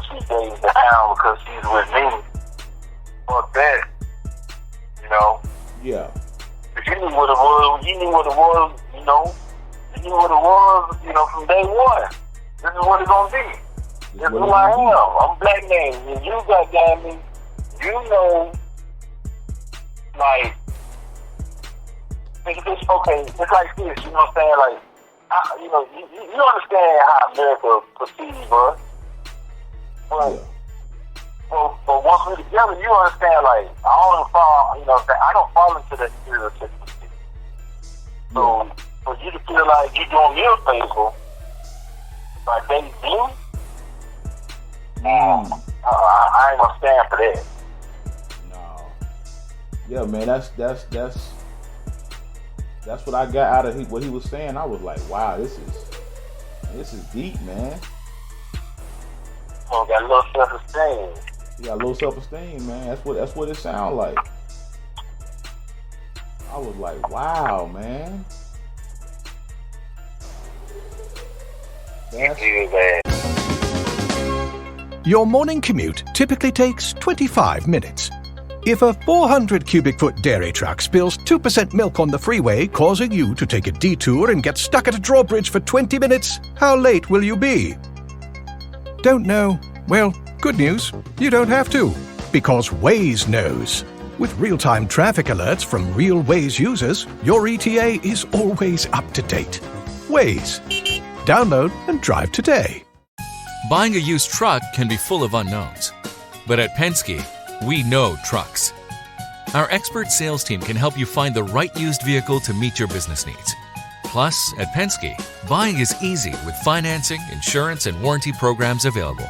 she dating down because she's with me. Or that, Yeah. If you knew what it was, from day one. This is what it's gonna be. This is who I am. I'm a black man. And you goddamn me, like, it's okay. It's like this, you know what I'm saying? Like, you understand how America proceeds, bro. But once we're together, you understand, like, I don't fall into that stereotypical shit. So, for you to feel like you're doing me a favor by dating me, I ain't gonna stand for that. No. Yeah, man, that's what I got out of what he was saying. I was like, wow, this is deep, man. Oh, got a little self-esteem. You got low self-esteem, man. That's what it sounds like. I was like, wow, man. Your morning commute typically takes 25 minutes. If a 400 cubic foot dairy truck spills 2% milk on the freeway, causing you to take a detour and get stuck at a drawbridge for 20 minutes, how late will you be? Don't know? Well, good news, you don't have to, because Waze knows. With real-time traffic alerts from real Waze users, your ETA is always up to date. Waze. Download and drive today. Buying a used truck can be full of unknowns. But at Penske, we know trucks. Our expert sales team can help you find the right used vehicle to meet your business needs. Plus, at Penske, buying is easy with financing, insurance, and warranty programs available.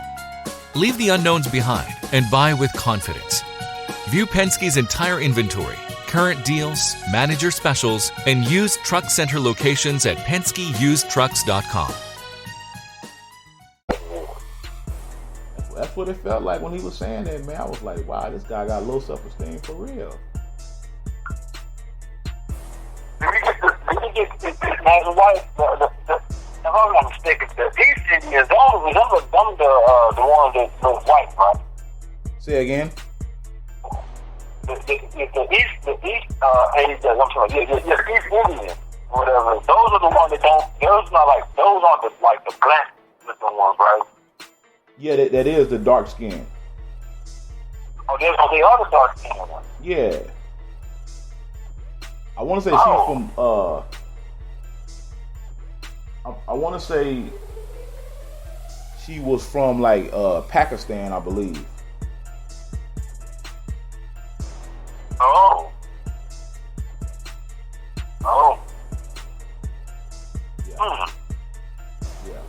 Leave the unknowns behind and buy with confidence. View Penske's entire inventory, current deals, manager specials, and used truck center locations at PenskeUsedTrucks.com. That's what it felt like when he was saying that, man. I was like, wow, this guy got low self-esteem for real. man, the white, if I'm not mistaken, these Indians, them the ones that look white, right? Say again. The East, I'm sorry, the East Indians, whatever. Those are the ones that don't. Those aren't the black looking ones, right? Yeah, that is the dark skin. Oh, they are the dark skin ones. Yeah. I want to say she's from. I want to say she was from like Pakistan, I believe. Oh. Yeah. Yeah.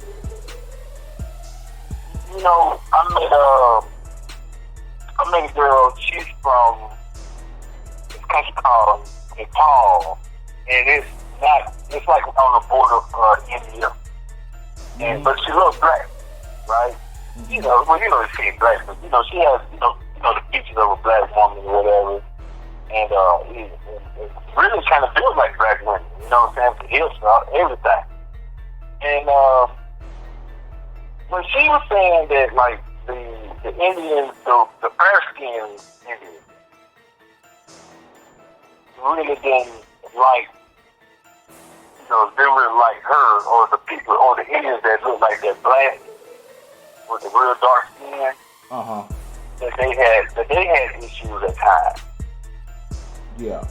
You know, I met a girl. She's from this country called Nepal, and it's like on the border of India. And but she looks black, right? You know, she's black, but she has the features of a black woman or whatever. And it really kind of feels like black women, you know what I'm saying? The hips and everything. And when she was saying that, like, the Indians, the fair-skinned Indians, really didn't like, didn't really like her, or the people, or the Indians that look like they're black, with the real dark skin, that they had issues at times. Yeah.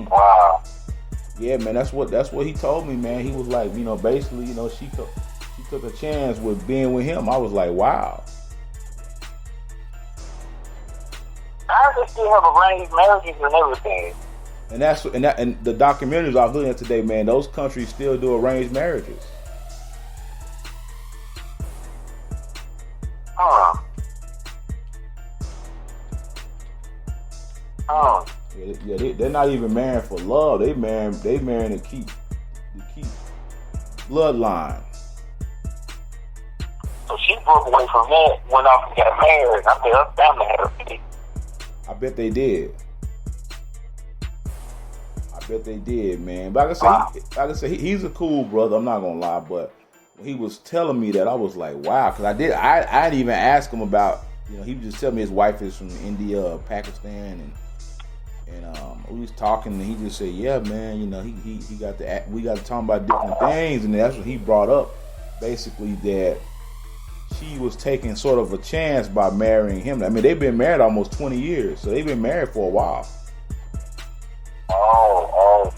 Wow. Yeah, man, that's what he told me, man. He was like, basically, she took a chance with being with him. I was like, wow. I just still have arranged marriages and everything. And the documentaries I was looking at today, man, those countries still do arranged marriages. Yeah, they're not even marrying for love. They marrying to keep bloodline. So she broke away from that, went off and got married. I bet her family had a kid. I bet they did, man. But like I said, he's a cool brother. I'm not gonna lie, but when he was telling me that, I was like, wow, because I didn't even ask him about, he was just telling me his wife is from India, Pakistan, and we was talking, and he just said, yeah, man, he we got to talk about different things, and that's what he brought up, basically, that she was taking sort of a chance by marrying him. I mean, they've been married almost 20 years, so they've been married for a while.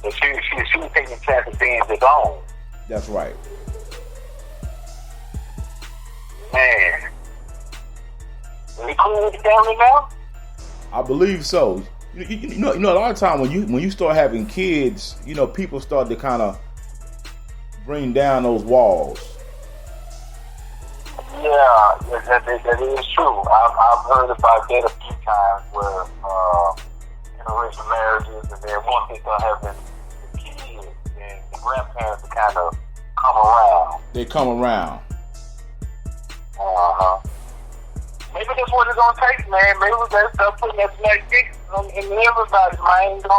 So she was taking a chance of being his own. That's right. Man. Is he cool with the family now? I believe so. You know, a lot of time when you start having kids, people start to kind of bring down those walls. Yeah, that is true. I've heard about that a few times where interracial marriages, and then once they start having the kids, and the grandparents kind of come around. They come around. Maybe that's what it's gonna take, man. Maybe we gotta start putting that black dick in everybody's mind. But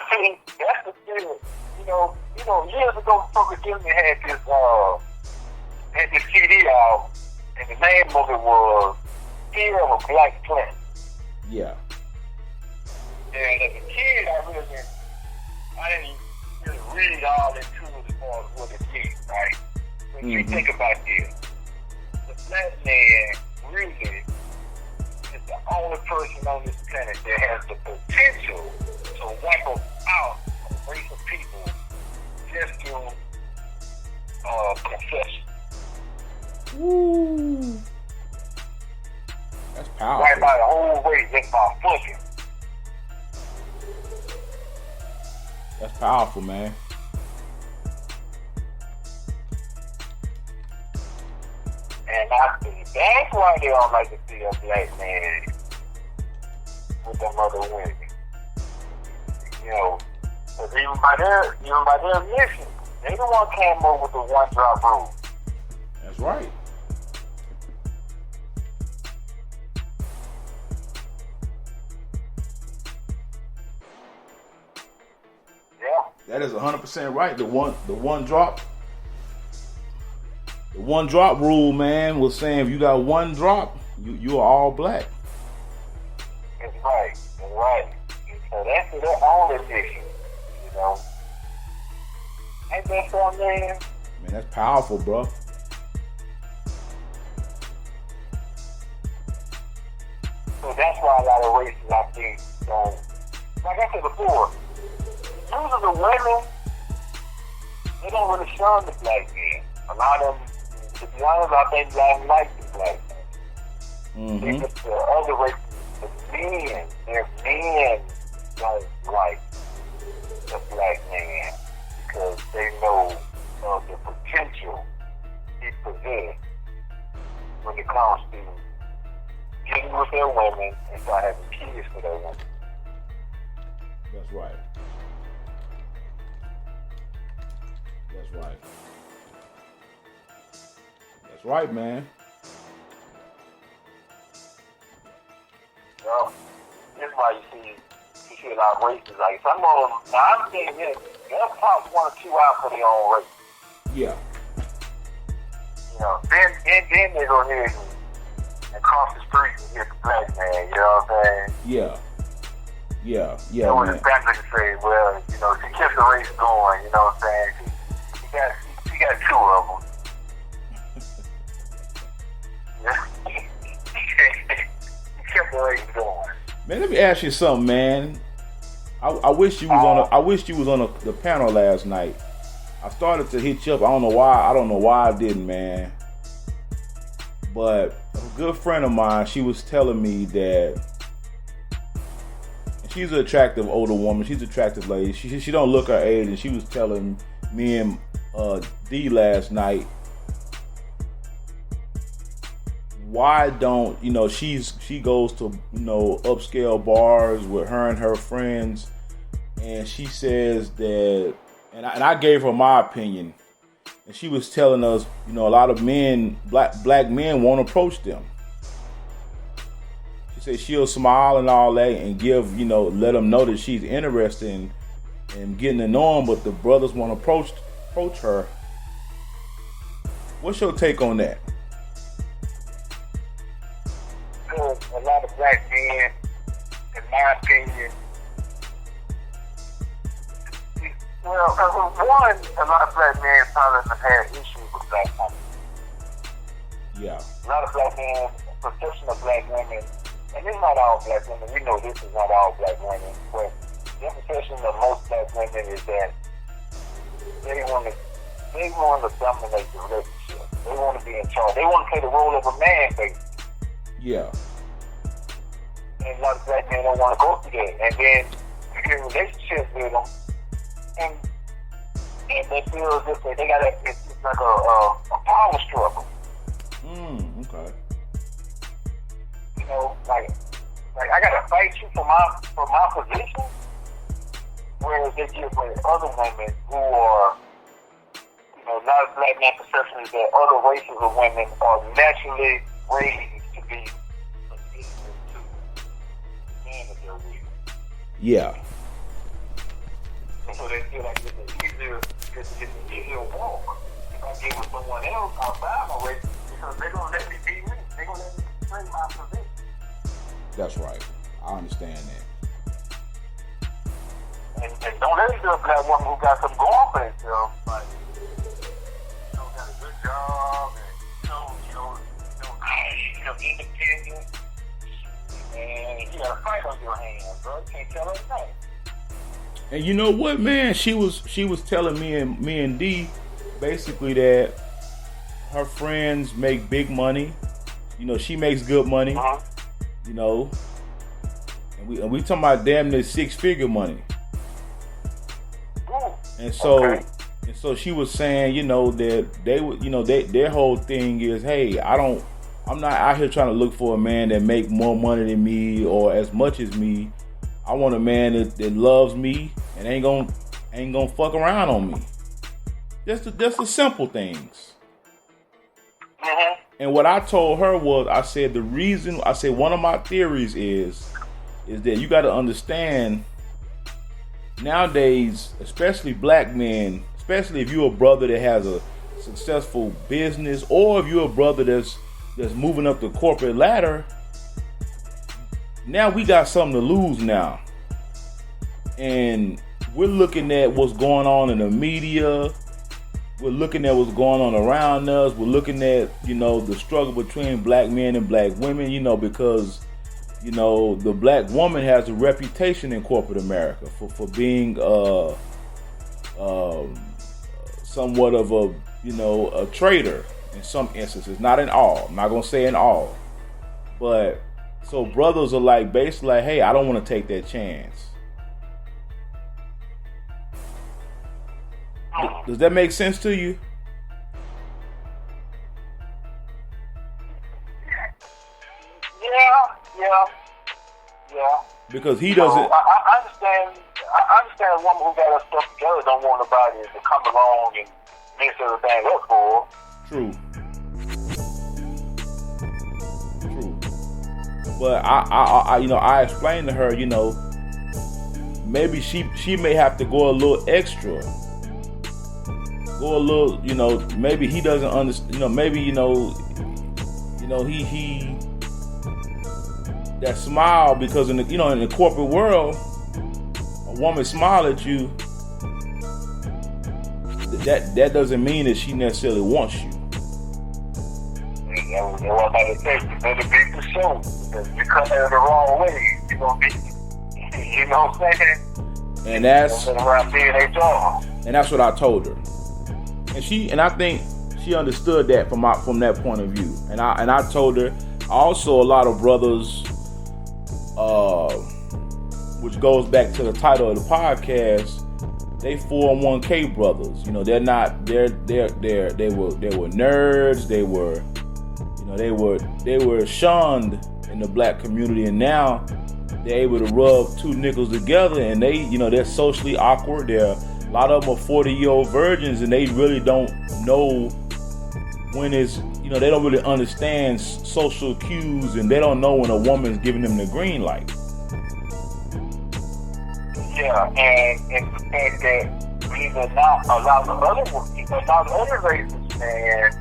see, that's the thing. Years ago, Public Enemy had this CD out, and the name of it was Fear of a Black Planet. Yeah. And as a kid, I didn't really read all into it as far as what it means, right? When you think about this, the black man really is the only person on this planet that has the potential to wipe out a race of people just through confession. Woo. That's powerful. Wipe out the whole race just by fucking. That's powerful, man. And that's why they don't like to see a black man with them other women. Because even by their mission, they don't want to come up with the one-drop rule. That's right. That is 100% right. The one drop rule, man, was saying if you got one drop, you are all black. That's right. That's right. So that's their own addiction, you know. Ain't that something, man? Man, that's powerful, bro. So that's why a lot of races, I think, don't. Like I said before, usually the women, they don't really shun the black men. A lot of them, to be honest, I think black men like the black men. Mm-hmm. It's the other races, the men, their men don't like the black man because they know the potential he possesses when it comes to getting with their women and start having kids with their women. That's right. That's right. That's right, man. Well, this is why you see a lot of races. Like some of them, now I'm saying this, they'll pop one or two out for their own race. Yeah. You know, then they go ahead and cross the street and get the black man. You know what I'm saying? Yeah. Yeah. Yeah. And when Man. the family can say, well, you know, she kept the race going. You know what I'm saying? She got two of them. He kept the race going. Man, let me ask you something, man. I wish you was on the panel last night. I started to hit you up. I don't know why I didn't, man. But a good friend of mine, she was telling me that she's an attractive older woman. She's an attractive lady. She don't look her age, and she was telling me and D last night, why don't she goes to upscale bars with her and her friends, and she says that, and I gave her my opinion, and she was telling us, a lot of men, black men won't approach them. She said she'll smile and all that and give, let them know that she's interested in getting to know them, but the brothers won't approach her. What's your take on that? A lot of black men, in my opinion, well, one, a lot of black men probably have had issues with black women. Yeah. A lot of black men, perception of black women, and it's not all black women. We know this is not all black women, but the perception of most black women is that they want to dominate the relationship. They want to be in charge. They want to play the role of a man, basically. Yeah. And a lot of black men don't want to go through that. And then you get in relationships with them, and they feel as if they got it's like a power struggle. Okay. Like I gotta fight you for my position. Whereas they get with other women who are, a lot of black men perception is that other races of women are naturally raised to be submissive to the man that they're with. Yeah. And so they feel like it's an easier walk. If I get with someone else outside my race, because they're gonna let me be me. They're gonna let me play my position. That's right. I understand that. And don't let me be a black woman who got something going for themselves, but got a good job and independent, and you got a fight on your hands, bro. You can't tell her anything. And you know what, man? She was telling me and D basically that her friends make big money. She makes good money. Uh-huh. And we talking about damn near 6-figure money. Ooh. And so Okay. and so she was saying, that they would, their whole thing is, hey, I'm not out here trying to look for a man that make more money than me or as much as me. I want a man that loves me and ain't gonna fuck around on me. Just the simple things. Mm-hmm. And what I told her was, I said one of my theories is that you got to understand nowadays, especially black men, especially if you're a brother that has a successful business, or if you're a brother that's moving up the corporate ladder, now we got something to lose now. And we're looking at what's going on in the media. We're looking at what's going on around us. We're looking at, the struggle between black men and black women, because, the black woman has a reputation in corporate America for being somewhat of a traitor in some instances. Not in all. I'm not going to say in all. But so brothers are basically like, hey, I don't want to take that chance. Does that make sense to you? Yeah. Because he doesn't. I understand a woman who got her stuff together don't want nobody to come along and mess everything up for her. True. But I explained to her, maybe she may have to go a little extra. Go a little, maybe he doesn't understand, maybe, he that smile, because in the corporate world, a woman smile at you, that doesn't mean that she necessarily wants you. That's what I'm say. You better be for sure. Because if you come at it the wrong way, you're going to be, you know what I'm saying? And that's around being their job. And that's what I told her. And I think she understood that from that point of view. And I told her also, a lot of brothers, which goes back to the title of the podcast, they 401k brothers. They're not they were nerds, they were shunned in the black community, and now they're able to rub two nickels together, and they're socially awkward. A lot of them are 40-year-old virgins, and they really don't know when it's, they don't really understand social cues, and they don't know when a woman's giving them the green light. Yeah, and the fact that even not a lot of other races, man,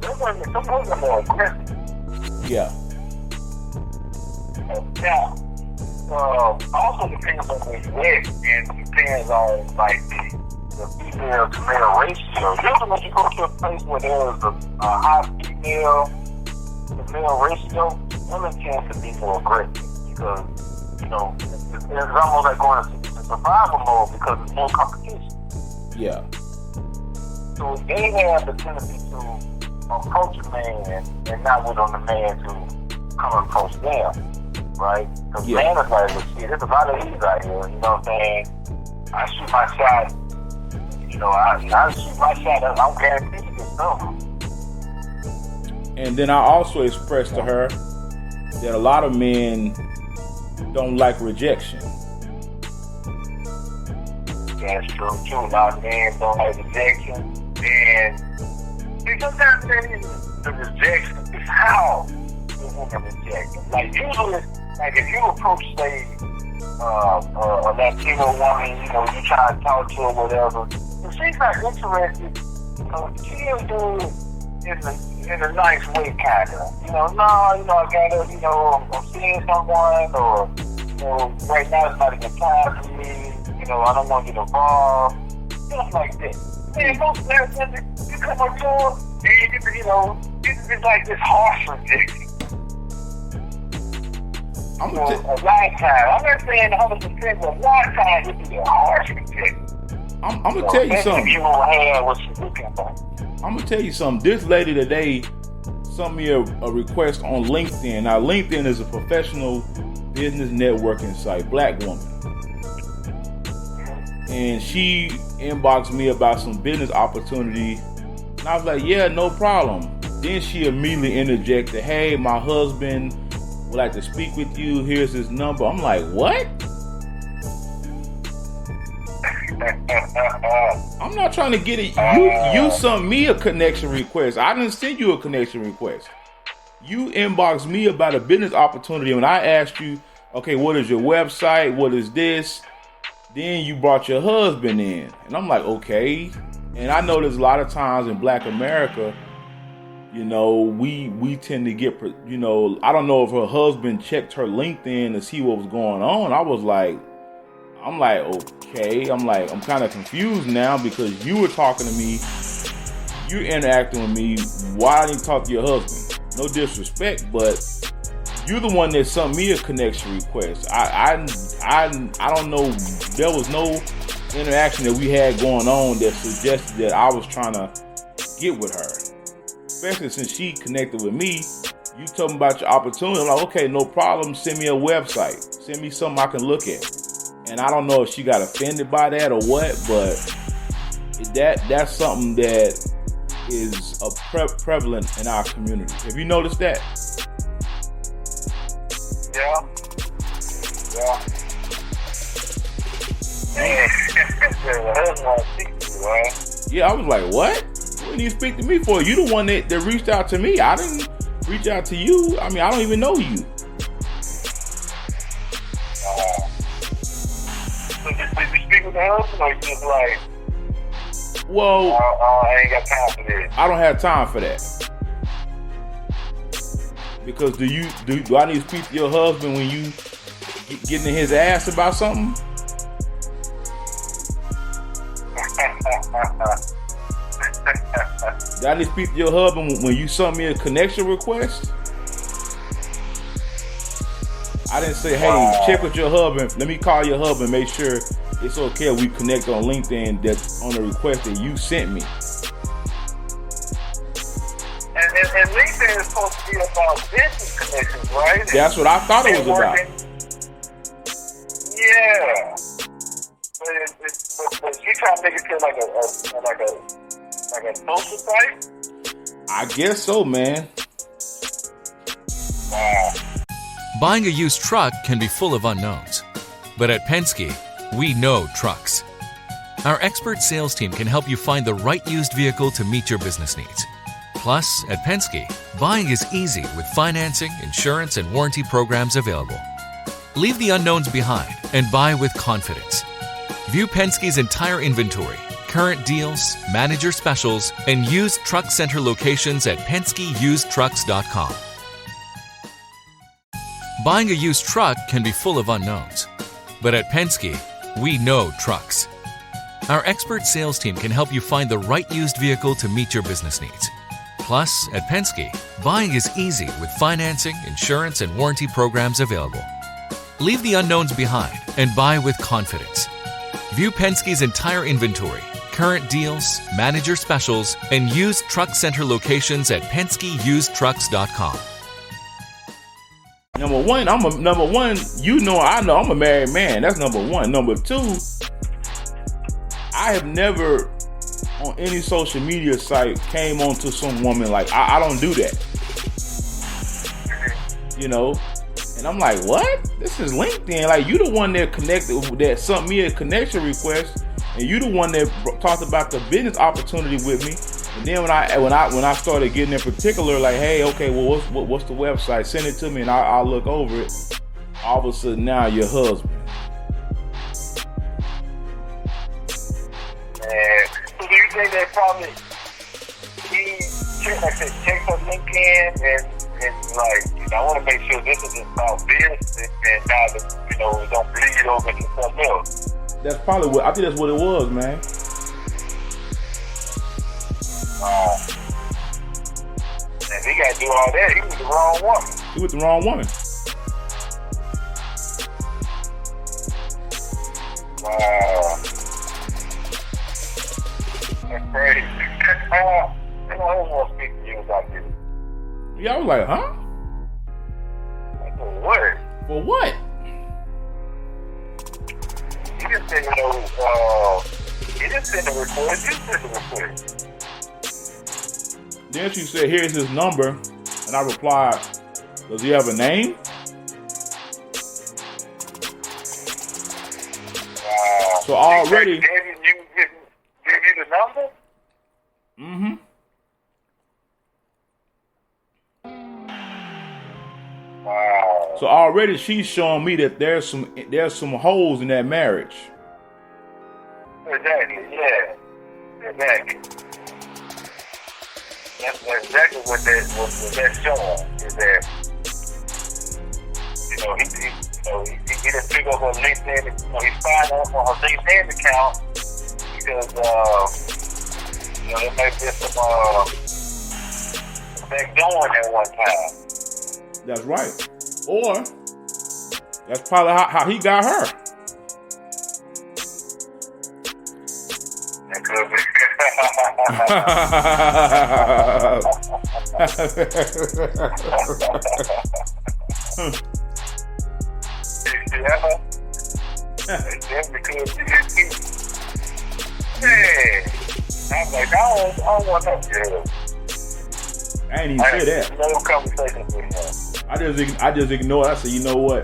some women are more aggressive. Yeah. Now, also depends on where you at, and depends on the female to male ratio. Usually when you go to a place where there's a high female to male ratio, women tend to be more aggressive because, it's almost like going into survival mode because there's more competition. Yeah. So they have the tendency to approach a man and not wait on the man to come and approach them. Right? Because man is like, well, shit, there's a lot of these out here, you know what I'm saying? I shoot my shot, I shoot my shot, I don't guarantee you get something. And then I also expressed to her that a lot of men don't like rejection. That's true, too. A lot of men don't like rejection. And sometimes the rejection is how the woman rejects. Usually, if you approach, say, a Latino woman, you try to talk to her, whatever, if she's not interested, she'll do it in a nice way, kind of. I gotta, I'm seeing someone, or, right now it's not a good time for me, I don't want to get involved, stuff like that. Man, most women, you come up to her, and it's like this harsh rejection. A lifetime. I'm not saying 100%, but a lifetime would be a harsh rejection. I'm gonna tell you something. You don't have what you're looking for. I'm gonna tell you something. This lady today sent me a request on LinkedIn. Now, LinkedIn is a professional business networking site, black woman. And she inboxed me about some business opportunity. And I was like, yeah, no problem. Then she immediately interjected, hey, my husband would like to speak with you. Here's his number. I'm like, what? I'm not trying to get it. You sent me a connection request. I didn't send you a connection request. You inboxed me about a business opportunity when I asked you, okay, what is your website? What is this? Then you brought your husband in. And I'm like, okay. And I know there's a lot of times in Black America, you know, we tend to get, you know, I don't know if her husband checked her LinkedIn to see what was going on. I'm like, okay. I'm kind of confused now because you were talking to me. You're interacting with me. Why didn't you talk to your husband? No disrespect, but you're the one that sent me a connection request. I don't know. There was no interaction that we had going on that suggested that I was trying to get with her. Especially since she connected with me. You told me about your opportunity. I'm like, okay, no problem. Send me a website. Send me something I can look at. And I don't know if she got offended by that or what, but that's something that is prevalent in our community. Have you noticed that? Yeah. Yeah, I was like, what? What did you speak to me for? You the one that reached out to me. I didn't reach out to you. I mean, I don't even know you. So did you speak with the husband, or you just like, well, I ain't got time for this? I don't have time for that. Because do I need to speak to your husband when you getting in his ass about something? Do I need to speak to your husband when you sent me a connection request? I didn't say, hey, check with your husband. Let me call your husband, make sure it's okay if we connect on LinkedIn that's on the request that you sent me. And LinkedIn is supposed to be about business connections, right? That's what I thought it was about. Yeah. But you trying to make it feel like a social site? I guess so, man. Wow. Buying a used truck can be full of unknowns. But at Penske, we know trucks. Our expert sales team can help you find the right used vehicle to meet your business needs. Plus, at Penske, buying is easy with financing, insurance, and warranty programs available. Leave the unknowns behind and buy with confidence. View Penske's entire inventory, current deals, manager specials, and used truck center locations at PenskeUsedTrucks.com. Buying a used truck can be full of unknowns. But at Penske, we know trucks. Our expert sales team can help you find the right used vehicle to meet your business needs. Plus, at Penske, buying is easy with financing, insurance, and warranty programs available. Leave the unknowns behind and buy with confidence. View Penske's entire inventory, current deals, manager specials, and used truck center locations at PenskeUsedTrucks.com. Number one, you know I'm a married man. That's number one. Number two, I have never on any social media site came onto some woman like I don't do that. You know? And I'm like, what? This is LinkedIn. Like, you the one that that sent me a connection request, and you the one that talked about the business opportunity with me. And then when I started getting in particular, like, hey, okay, well, what's the website? Send it to me, and I'll look over it. All of a sudden, now your husband. So do you think that probably he checked her LinkedIn and like, I want to make sure this is about business and not, it don't bleed over into something else? That's probably I think that's what it was, man. And he got to do all that. He was the wrong woman. He was the wrong woman. Wow. That's crazy. I don't want to speak to you about this. Yeah, I was like, huh? For what? For what? He didn't send the report. You sent the report. Then she said, here's his number. And I replied, does he have a name? Wow. So already... Gave you the number? Mm-hmm. Wow. So already she's showing me that there's some holes in that marriage. Exactly, yeah. Exactly. That's exactly what that's showing, is that, he didn't pick up her LinkedIn, he signed up on her LinkedIn account because, there may be some backdoing at one time. That's right. Or that's probably how he got her. That could be. Yeah. Definitely could be. Yeah. I'm like, I don't want no jail. I ain't even say that. No conversation with him. I just ignore it. I say, you know what?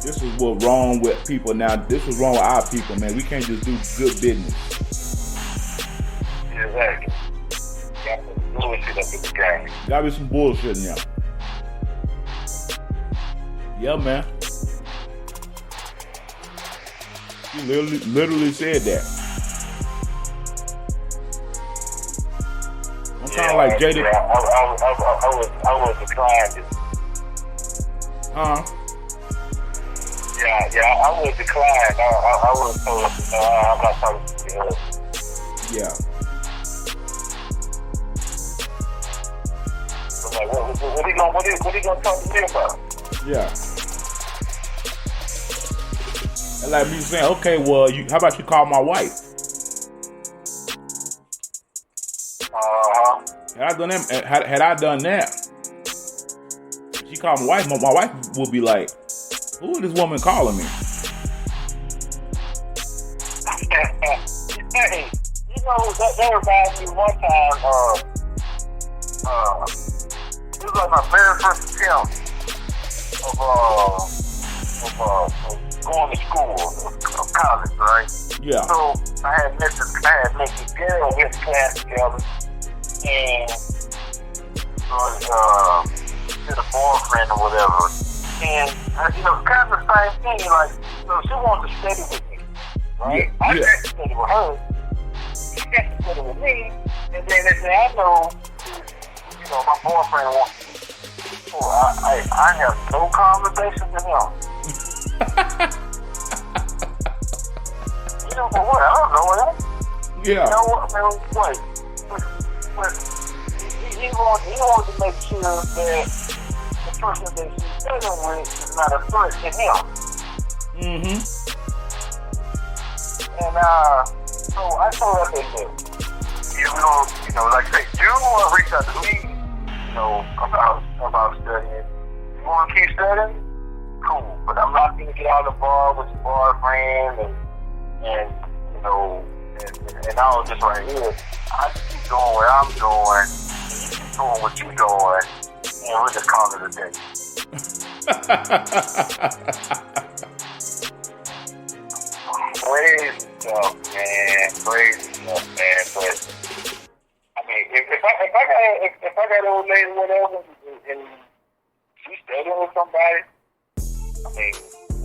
This is what's wrong with people now. This is wrong with our people, man. We can't just do good business. Exactly. Got some bullshit up in the game. Gotta be some bullshit in there. Yeah, man. He literally said that. I'm kind of like Jada. Yeah, I was declined it. Huh? Yeah, I was declined. I was told, I'm not talking to you. Yeah. I'm like, what he gonna talk to me about? Yeah. And like me saying, okay, well, how about you call my wife? Had I done that, she called my wife. My wife would be like, "Who is this woman calling me?" Hey, that reminds me one time. It was like my very first attempt of going to school, of college, right? Yeah. So I had met this girl in class together, and did a boyfriend or whatever. And kind of the same thing. Like, she wanted to study with me, right? Yeah. I got to study with her. She got to study with me, and then I know, my boyfriend wants me. So I have no conversation with him. For what? I don't know that. Yeah. You know what? He wants to make sure that the person that she's dealing with is not a threat to him. Mm-hmm. And so I told her that, like I say, you want to reach out to me, about studying. You want to keep studying? Cool. But I'm not going to get out of the bar with your boyfriend and all this right here. I just keep doing what I'm doing, and you keep doing what you're doing, and we'll just call it a day. Crazy stuff, man. But I mean, if I got an old lady or whatever, and she's studying with somebody, I mean,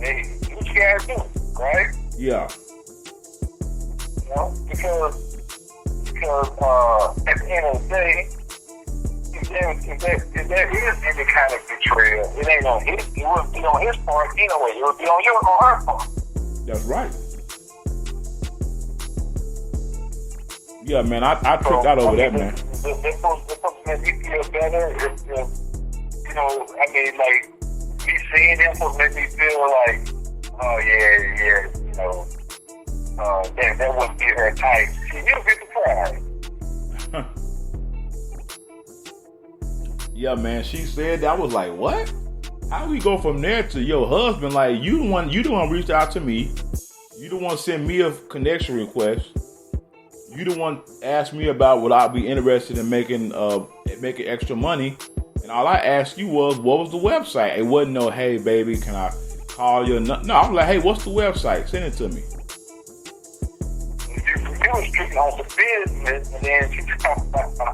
hey, do what you gotta do, right? Yeah. Because at the end of the day, if there is any kind of betrayal, it wouldn't be on his part anyway. It would be on her part. That's right. Yeah, man, I tripped out over that, man. It's supposed to make me feel better. Like, me seeing him supposed to make me feel like, oh, yeah, that wouldn't be her type. You'll be surprised. Yeah, man, she said that. I was like, what? How we go from there to your husband? Like, you the one reached out to me. You the one sent me a connection request. You the one asked me about would I be interested in making extra money. And all I asked you was, what was the website? It wasn't no, hey, baby, can I call you? No, I was like, hey, what's the website? Send it to me. You was treating on the business, and then you talking about her.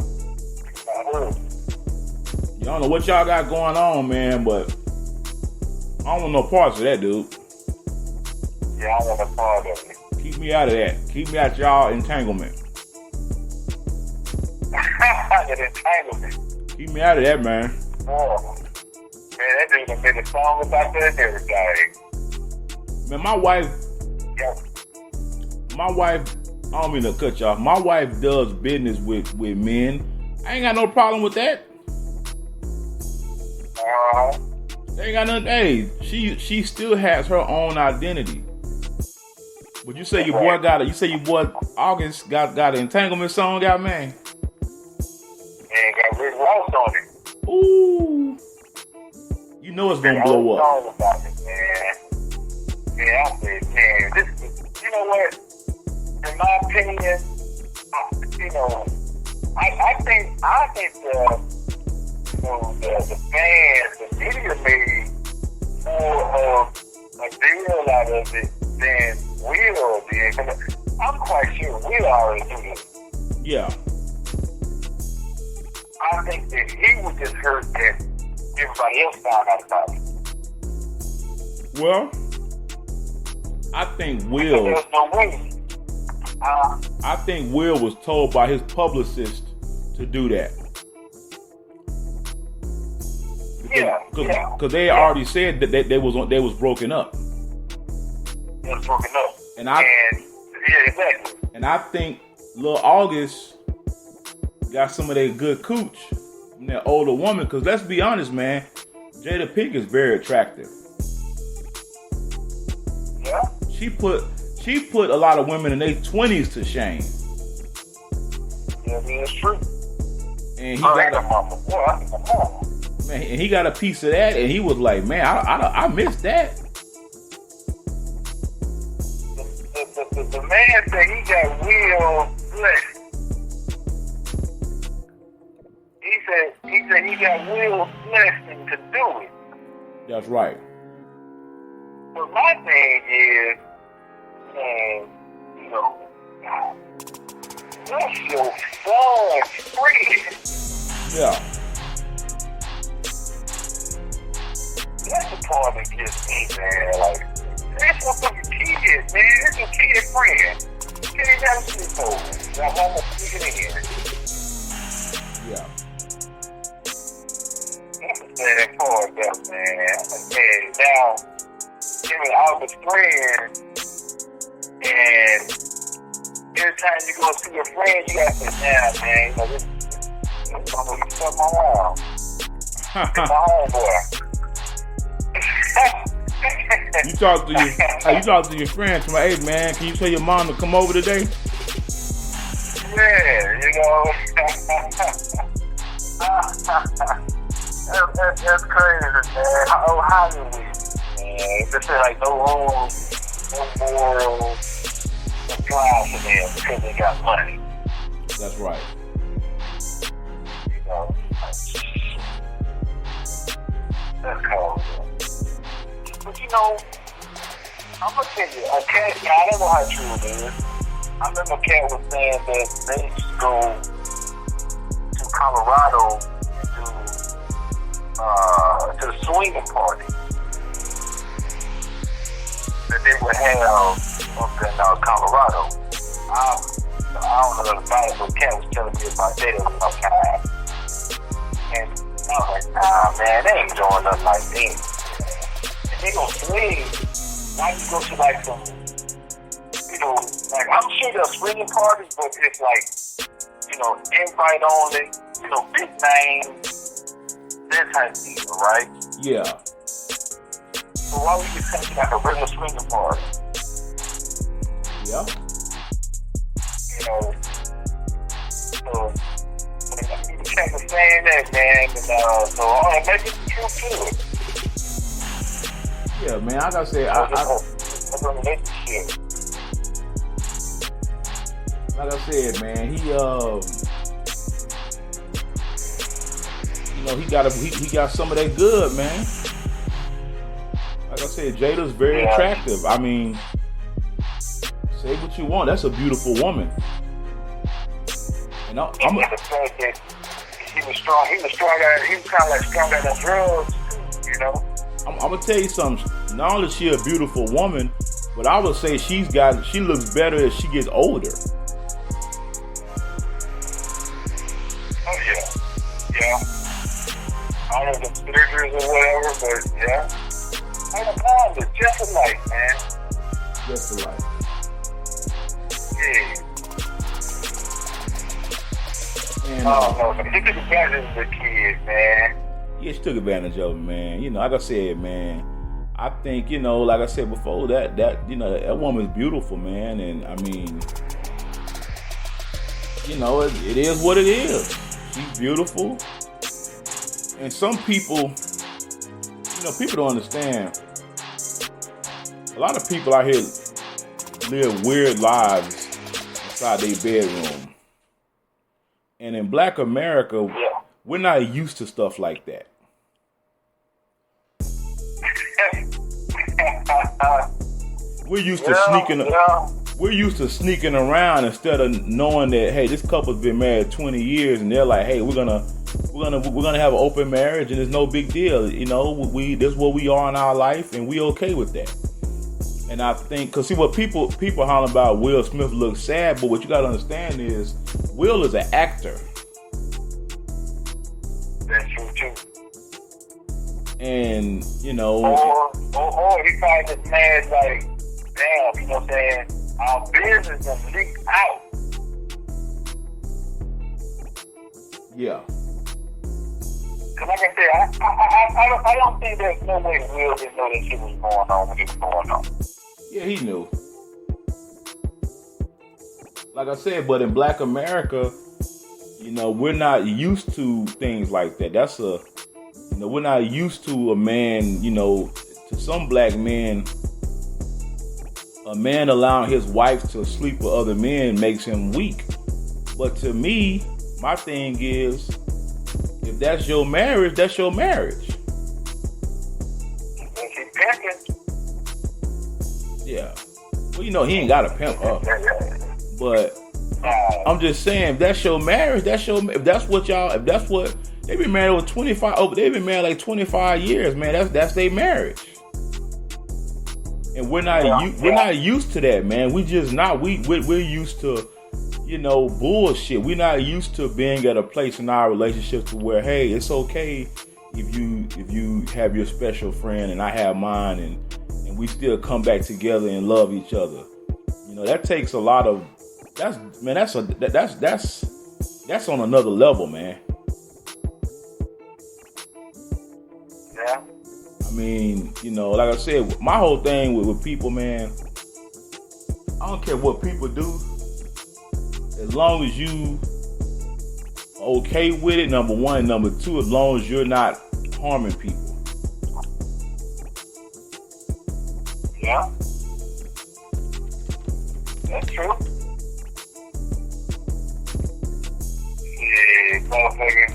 You don't know what y'all got going on, man, but I don't want no parts of that, dude. Yeah, I want a part of it. Keep me out of that. Keep me out y'all entanglement. An entanglement. Keep me out of that, man. Oh, man, that dude done made a song about that and everything. Man, my wife, Yeah. I don't mean to cut you off. My wife does business with men. I ain't got no problem with that. They ain't got nothing. Hey, she still has her own identity. But you say your boy August got an entanglement song out, man. And got Rick Ross on it. Ooh. You know it's gonna blow up. Song about it, man. Yeah, I said, man, this is, you know what? In my opinion, I think the fans, the media made more of a deal out of it than Will did. I'm quite sure Will already knew this. Yeah. I think that he was just hurt that everybody else found out about it. Well, I think Will. There's no way. I think Will was told by his publicist to do that. Because they already said that they was broken up. It was broken up. Yeah, exactly. And I think Lil August got some of that good cooch from that older woman. Because let's be honest, man, Jada Pinkett is very attractive. Yeah. She put a lot of women in their 20s to shame. Yeah, it's true. And he got a piece of that, and he was like, man, I missed that. The man said he got Will blessed. He said he got Will blessing to do it. That's right. But my thing is, man, that's your son's friend. Yeah. That's the part that gets me, man. Like, that's your fucking kid, man. That's your kid friend. You can't have a sleepover. I'm almost speaking in. Yeah. That's the sad part, though, man. And now, him and Albert's friend, and every time you go see your friend, you gotta say, nah, man, this motherfucker stuck my arm. It's my homeboy. You talk to your friends, like, hey man, can you tell your mom to come over today? Yeah, that's crazy, man. How do we? Man, this is like no rules, no morals apply to them because they got money. That's right. That's cold. But I'm gonna tell you, a cat, I don't know how true it is. I remember Cat was saying that they used to go to Colorado to the swinging party that they would have up in Colorado. I don't know about it, but Cat was telling me about that at some time. And I was like, nah, man, they ain't doing nothing like that. If they gonna swing, why you go to like some, like I'm sure there's swinging parties, but it's like, invite only, big names, that type of thing, right? Yeah. So why would you think like a regular swinging party? Yeah. So you kept saying that, man, and so all that makes it true too. Yeah, man, like I said, like I said, man, he got some of that good, man. Like I said, Jada's very attractive. I mean, say what you want. That's a beautiful woman. And I'm the fact that he was strong. He was kind of like strong out of drugs, I'm gonna tell you something. Not only is she a beautiful woman, But I would say she looks better as she gets older. Oh yeah. Yeah. I don't know the surgeries or whatever, but yeah. I don't know, it's just alike, man. Just alike. Yeah. And, no, but he took advantage of the kids, man. Yeah, she took advantage of him, man. You know, like I said, man, I think, you know, like I said before, that you know, that woman's beautiful, man. And I mean, you know, it is what it is. She's beautiful. And some people, you know, people don't understand. A lot of people out here live weird lives inside their bedroom. And in Black America, we're not used to stuff like that. We're used to sneaking. We're used to sneaking around instead of knowing that, hey, this couple's been married 20 years, and they're like, hey, we're gonna have an open marriage, and it's no big deal. You know, this is what we are in our life, and we okay with that. And I think, because see, what people hollering about Will Smith looks sad, but what you gotta understand is Will is an actor. That's true too. And you know, or he probably just mad like, damn, you know what I'm saying? Our business done leaked out. Yeah. Cause like I said, I don't think there's no way Will didn't know that shit was going on when it was going on. Yeah, he knew. Like I said, but in Black America, you know, we're not used to things like that. You know, we're not used to a man, you know, to some black men, a man allowing his wife to sleep with other men makes him weak. But to me, my thing is, if that's your marriage, that's your marriage. Yeah. Well, you know, he ain't got to pimp her. But I'm just saying, if that's your marriage, if that's what they've been married over 25, they've been married like 25 years, man. That's their marriage. And we're not used to that, man. We just not. We're used to, you know, bullshit. We're not used to being at a place in our relationship to where, hey, it's okay if you have your special friend and I have mine, and we still come back together and love each other. You know, that takes a lot of. That's on another level, man. Yeah. I mean, you know, like I said, my whole thing with people, man, I don't care what people do, as long as you are okay with it, number one. Number two, as long as you're not harming people. Yeah. That's true. Yeah, motherfucking,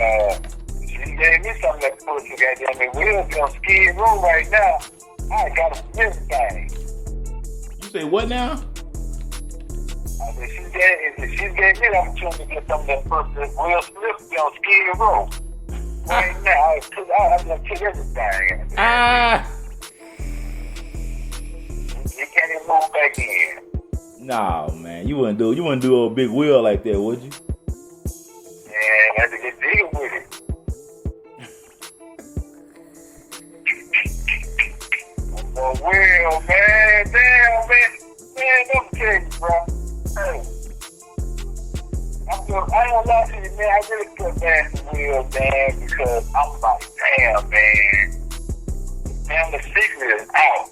she gave me some of that pussy, goddamn it. We'll be on Skid Row right now. I got a Smith thing. You say what now? I said, if she gave me the opportunity to get some of that pussy, Will Smith be on Skid Row. Right now, I'm going to kick everything. You can't even move back in. Nah, man, you wouldn't do a big Will like that, would you? Man, I had to get deal with it. Oh, Will, man, damn, man, don't kill me, bro. Hey, I ain't gonna lie to you, man. I really feel bad for Will, man, because I'm like, damn, man. Damn, the secret is out.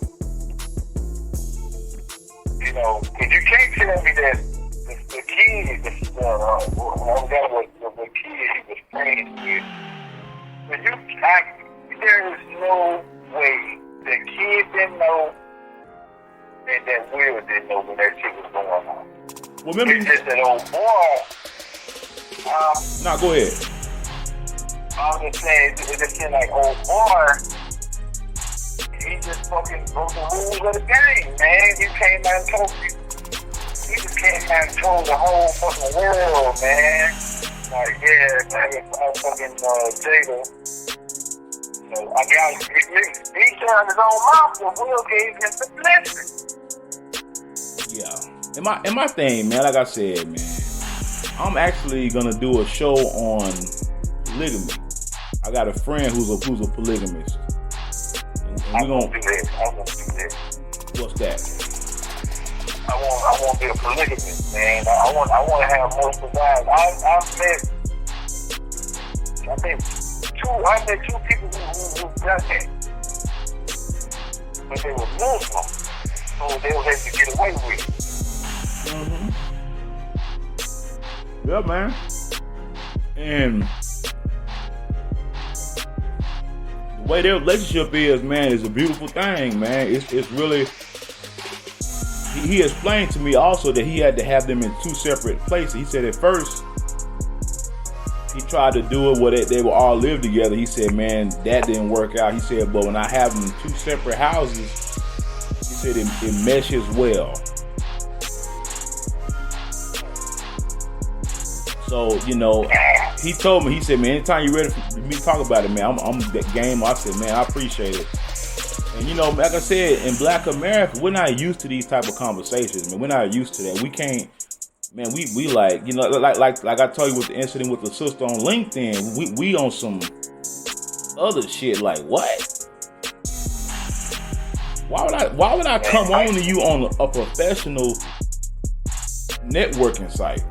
You know, because you can't tell me that the kid, the kid he was friends with, but there is no way the kid didn't know and that Will didn't know when that shit was going on. Well, remember, it's just that old boy. Nah, go ahead. I'm just saying, it just seemed like old boy. He just fucking broke the rules of the game, man. He came out and told people. He just came out and told the whole fucking world, man. Like, yeah, man, I fucking Jada. So I got he turned his own mouth, and Will gave him the blessing. And my thing, man, like I said, man, I'm actually gonna do a show on polygamy. I got a friend who's a polygamist. And I won't do that. What's that? I want to be a polygamist, man. I want to have multiple wives. I met two people who got that, but they were Muslim, so they were able to get away with it. Mm-hmm. Yeah, man. And the way their relationship is, man, is a beautiful thing, man. It's really. He explained to me also that he had to have them in two separate places. He said at first he tried to do it where they would all live together. He said, man, that didn't work out. He said, but when I have them in two separate houses, he said it meshes well. So, you know, he told me, he said, man, anytime you're ready for me to talk about it, man, I'm that game. I said, man, I appreciate it. And, you know, like I said, in Black America, we're not used to these type of conversations, man. We're not used to that. We can't, man, we like, you know, like I told you with the incident with the sister on LinkedIn, we on some other shit, like, what? Why would I come on to you on a professional networking site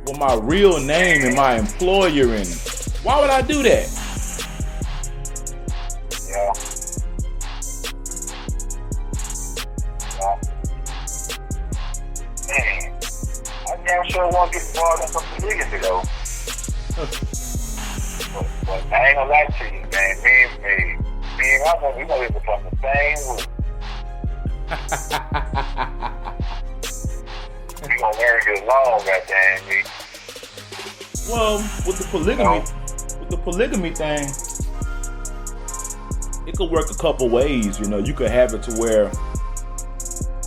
with my real name and my employer in it? Why would I do that? Yeah. Man, I damn sure want to get involved in some polygamy though. But I ain't gonna lie to you, man. Me and I know we gonna live from the same roof. We gonna learn to get along, goddamn me. Well, with the polygamy thing, it could work a couple ways. You know, you could have it to where,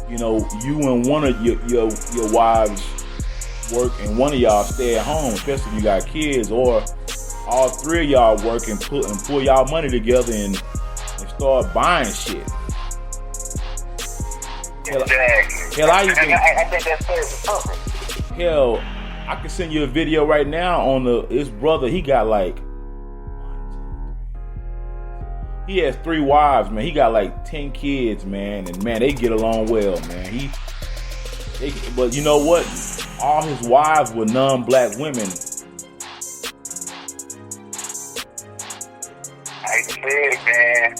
you know, you and one of your wives work and one of y'all stay at home, especially if you got kids, or all three of y'all work and pull y'all money together and start buying shit. Exactly. Hell, I think that's perfect. Hell, I can send you a video right now on his brother. He got like, he has 3 wives, man. He got like 10 kids, man, and man, they get along well, man. But you know what? All his wives were non-black women. I said, man,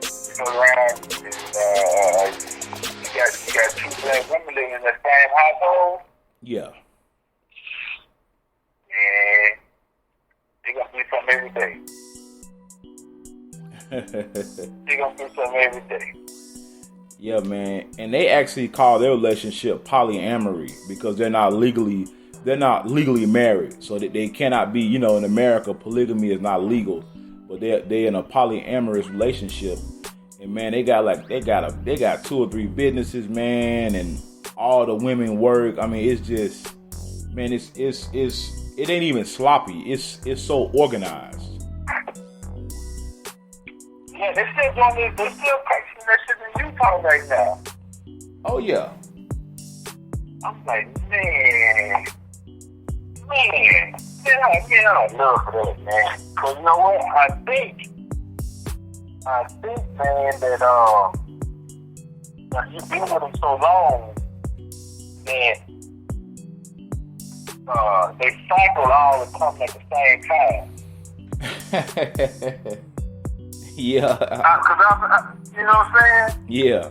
you know, around, you got 2 black women living in the same household. Yeah. Yeah. They gonna do something every day. They gonna do something every day. Yeah, man. And they actually call their relationship polyamory because they're not legally married. So that they cannot be, you know, in America, polygamy is not legal. But they're in a polyamorous relationship. And man, they got 2 or 3 businesses, man, and all the women work. I mean, it's just, man, it ain't even sloppy. It's so organized. Yeah, they're still doing this. They're still practicing that shit in Utah right now. Oh yeah. I'm like, man, I don't love for that, man. Cause you know what? I think, man, that you've been with them so long that they cycle all the time at the same time. Yeah. Cause you know what I'm saying? Yeah.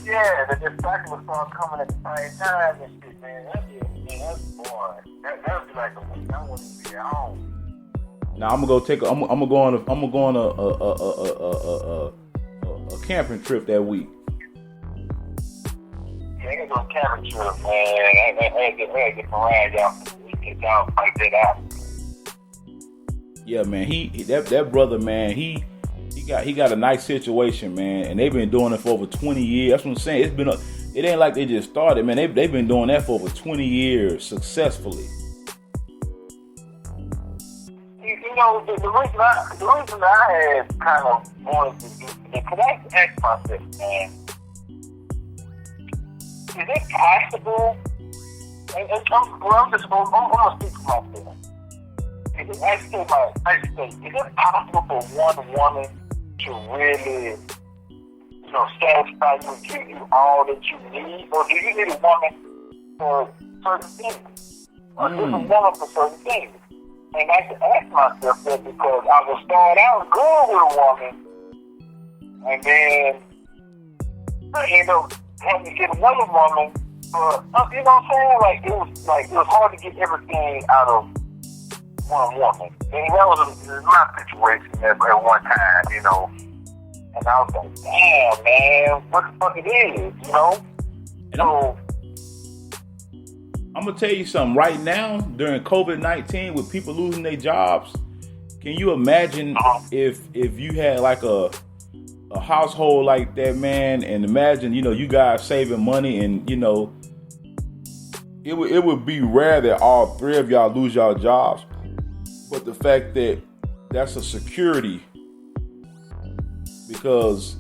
Yeah, the cycle start coming at the same time and shit, man. That's boring. That would be like a week. I wouldn't be at home. Now I'm gonna go on a camping trip that week. Yeah, I gotta go on a camping trip, man. I gotta get around y'all for the weekend. Y'all fight that out. Yeah, man. That brother, man. He got a nice situation, man, and they've been doing it for over 20 years. That's what I'm saying. It ain't like they just started, man. They've been doing that for over 20 years successfully. You know, the reason I had kind of wanted to do it, because I asked myself, man, it possible? And I'm going to speak for myself. Is it possible for one woman to really, satisfy you and give you all that you need? Or do you need a woman for certain things? Or different woman for certain things? And I have to ask myself that because I will start out good with a woman, and then I end up having to get another woman. But you know what I'm saying? It was hard to get everything out of one woman. And that was my situation at one time, And I was like, damn, man, what the fuck it is, So I'm gonna tell you something right now during COVID-19 with people losing their jobs. Can you imagine if you had like a household like that, man, and imagine, you guys saving money and, it would be rare that all three of y'all lose y'all jobs. But the fact that that's a security, because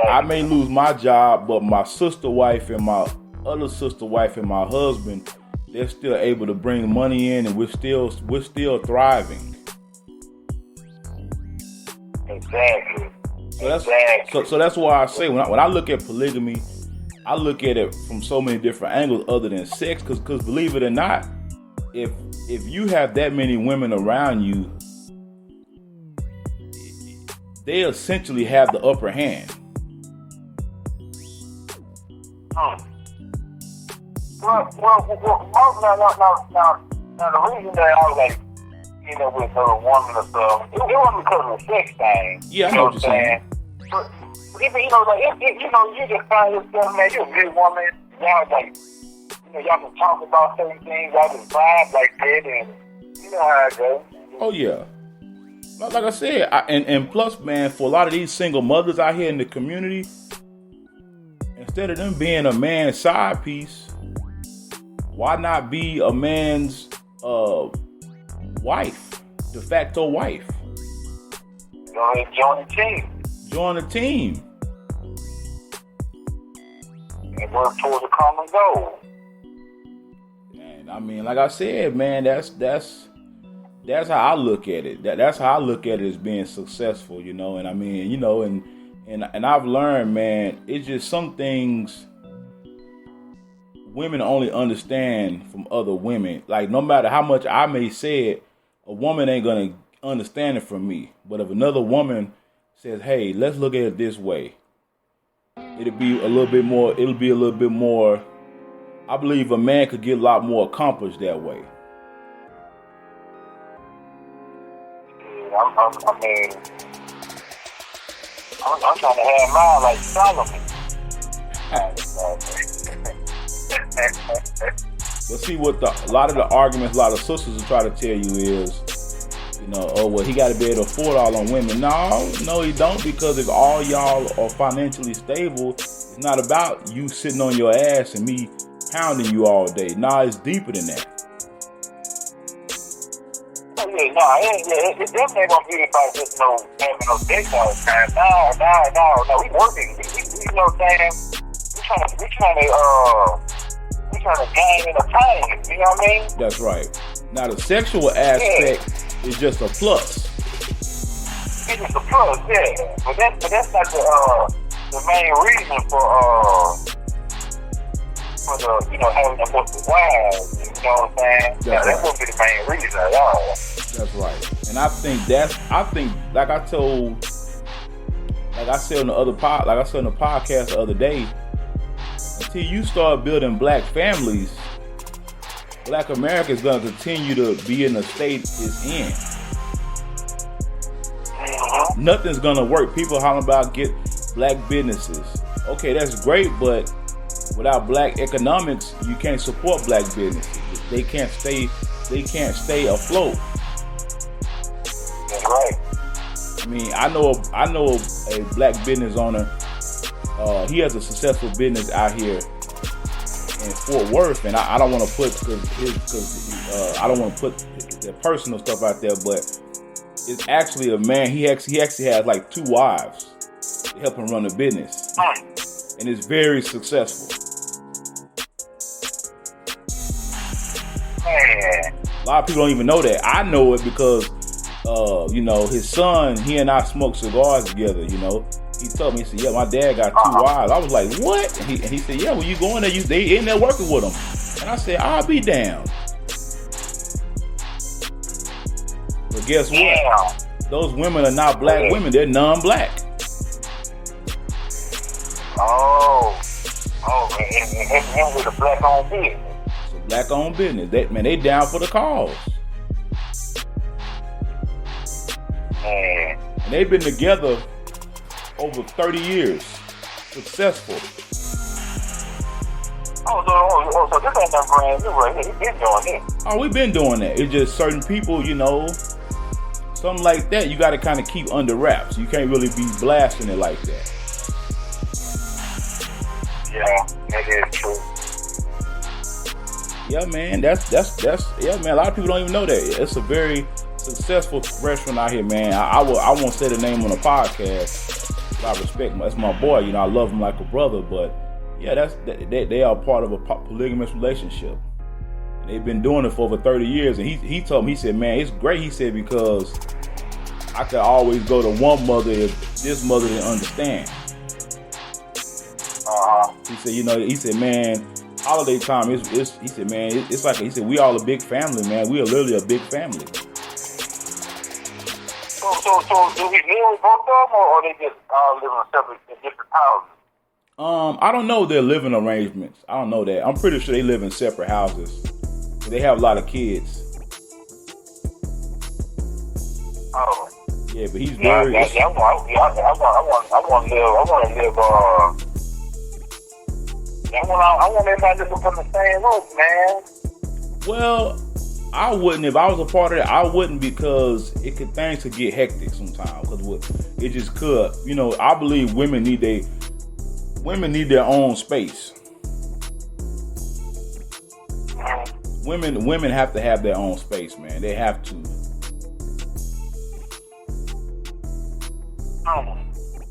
I may lose my job, but my sister wife and my other sister wife and my husband, they're still able to bring money in, and we're still thriving. Exactly. So that's why I say when I look at polygamy, I look at it from so many different angles other than sex. Because believe it or not, if you have that many women around you, they essentially have the upper hand. Well, now, the reason that I was like, with another woman or something, it wasn't because of the sex thing. Yeah, I know what you're saying. But even, you just find yourself, man, you're a good woman. Y'all, y'all can talk about certain things, y'all can vibe like that, and you know how it goes. Oh, yeah. Like I said, and plus, man, for a lot of these single mothers out here in the community, instead of them being a man's side piece, why not be a man's wife, de facto wife? Join the team. Join the team. And work towards a common goal. And I mean, like I said, man, that's how I look at it. That's how I look at it as being successful, And I mean, and I've learned, man, it's just some things women only understand from other women. Like, no matter how much I may say it, a woman ain't gonna understand it from me. But if another woman says, "Hey, let's look at it this way," it'll be a little bit more. I believe a man could get a lot more accomplished that way. I'm trying to have mine like Solomon. But see, what a lot of the arguments a lot of sisters will try to tell you is, he got to be able to afford all on women. No, he don't, because if all y'all are financially stable, it's not about you sitting on your ass and me pounding you all day. It's deeper than that. It definitely ain't gonna be about just having no dick all the time. No. We working. We know, damn. We trying to gain in a time. You know what I mean? That's right. Now the sexual aspect is just a plus. It's just a plus, yeah. But that's not the main reason for having a bunch of wives. You know what I'm saying? That wouldn't be the main reason at all. That's right. And I think like I said on the podcast the other day, until you start building black families, Black America is going to continue to be in the state it's in. Nothing's going to work. People hollering about get black businesses. Okay, that's great, but without black economics, you can't support black businesses. They can't stay afloat. That's right. I mean, I know a black business owner. He has a successful business out here in Fort Worth, and I don't want to put I don't want to put their personal stuff out there, but it's actually a man. He actually has like 2 wives to help him run a business, and it's very successful. Man. A lot of people don't even know that. I know it because, his son, he and I smoked cigars together, He told me, he said, yeah, my dad got 2 wives. I was like, what? And he said, yeah, when you go in there, they in there working with them. And I said, I'll be down. But guess what? Those women are not black women. They're non-black. And with a black-owned business. It's a black-owned business. They down for the cause. Man. And they've been together over 30 years. Successful. So this ain't nothing brand new right here. He's been doing this. Oh, we've been doing that. It's just certain people, something like that, you got to kind of keep under wraps. You can't really be blasting it like that. Yeah, that is true. Yeah, man, that's yeah, man. A lot of people don't even know that. It's a very successful restaurant out here, man. I won't say the name on the podcast. I respect that's my boy. I love him like a brother. But yeah, they are part of a polygamous relationship. And they've been doing it for over 30 years. And he told me, he said, man, it's great. He said, because I could always go to one mother if this mother didn't understand. He said, he said, man, holiday time he said, man, it's like, he said, we all a big family, man. We are literally a big family. So do we live with both of them, or they just all live in different houses? I don't know their living arrangements. I don't know that. I'm pretty sure they live in separate houses. They have a lot of kids. Oh. Yeah, but he's very. I want everybody to live on the same roof, man. Well, I wouldn't if I was a part of that. I wouldn't, because things could get hectic sometimes. Because it just could. I believe women need their own space. Women have to have their own space, man. They have to.